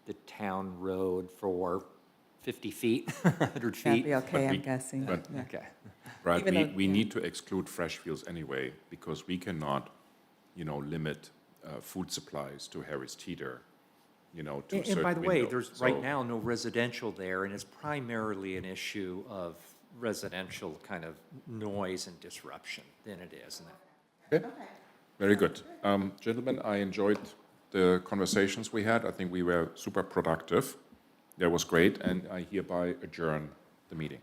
the town road for 50 feet, 100 feet? That'd be okay, But I'm we- guessing. but- Yeah. Okay. Right, Even though- we need to exclude fresh fields anyway, because we cannot, limit food supplies to Harris Teeter, to a certain And by the way, window. there's right now no residential there, and it's primarily an issue of residential kind of noise and disruption than it is. Okay, very good. Gentlemen, I enjoyed the conversations we had. I think we were super productive. That was great, and I hereby adjourn the meeting.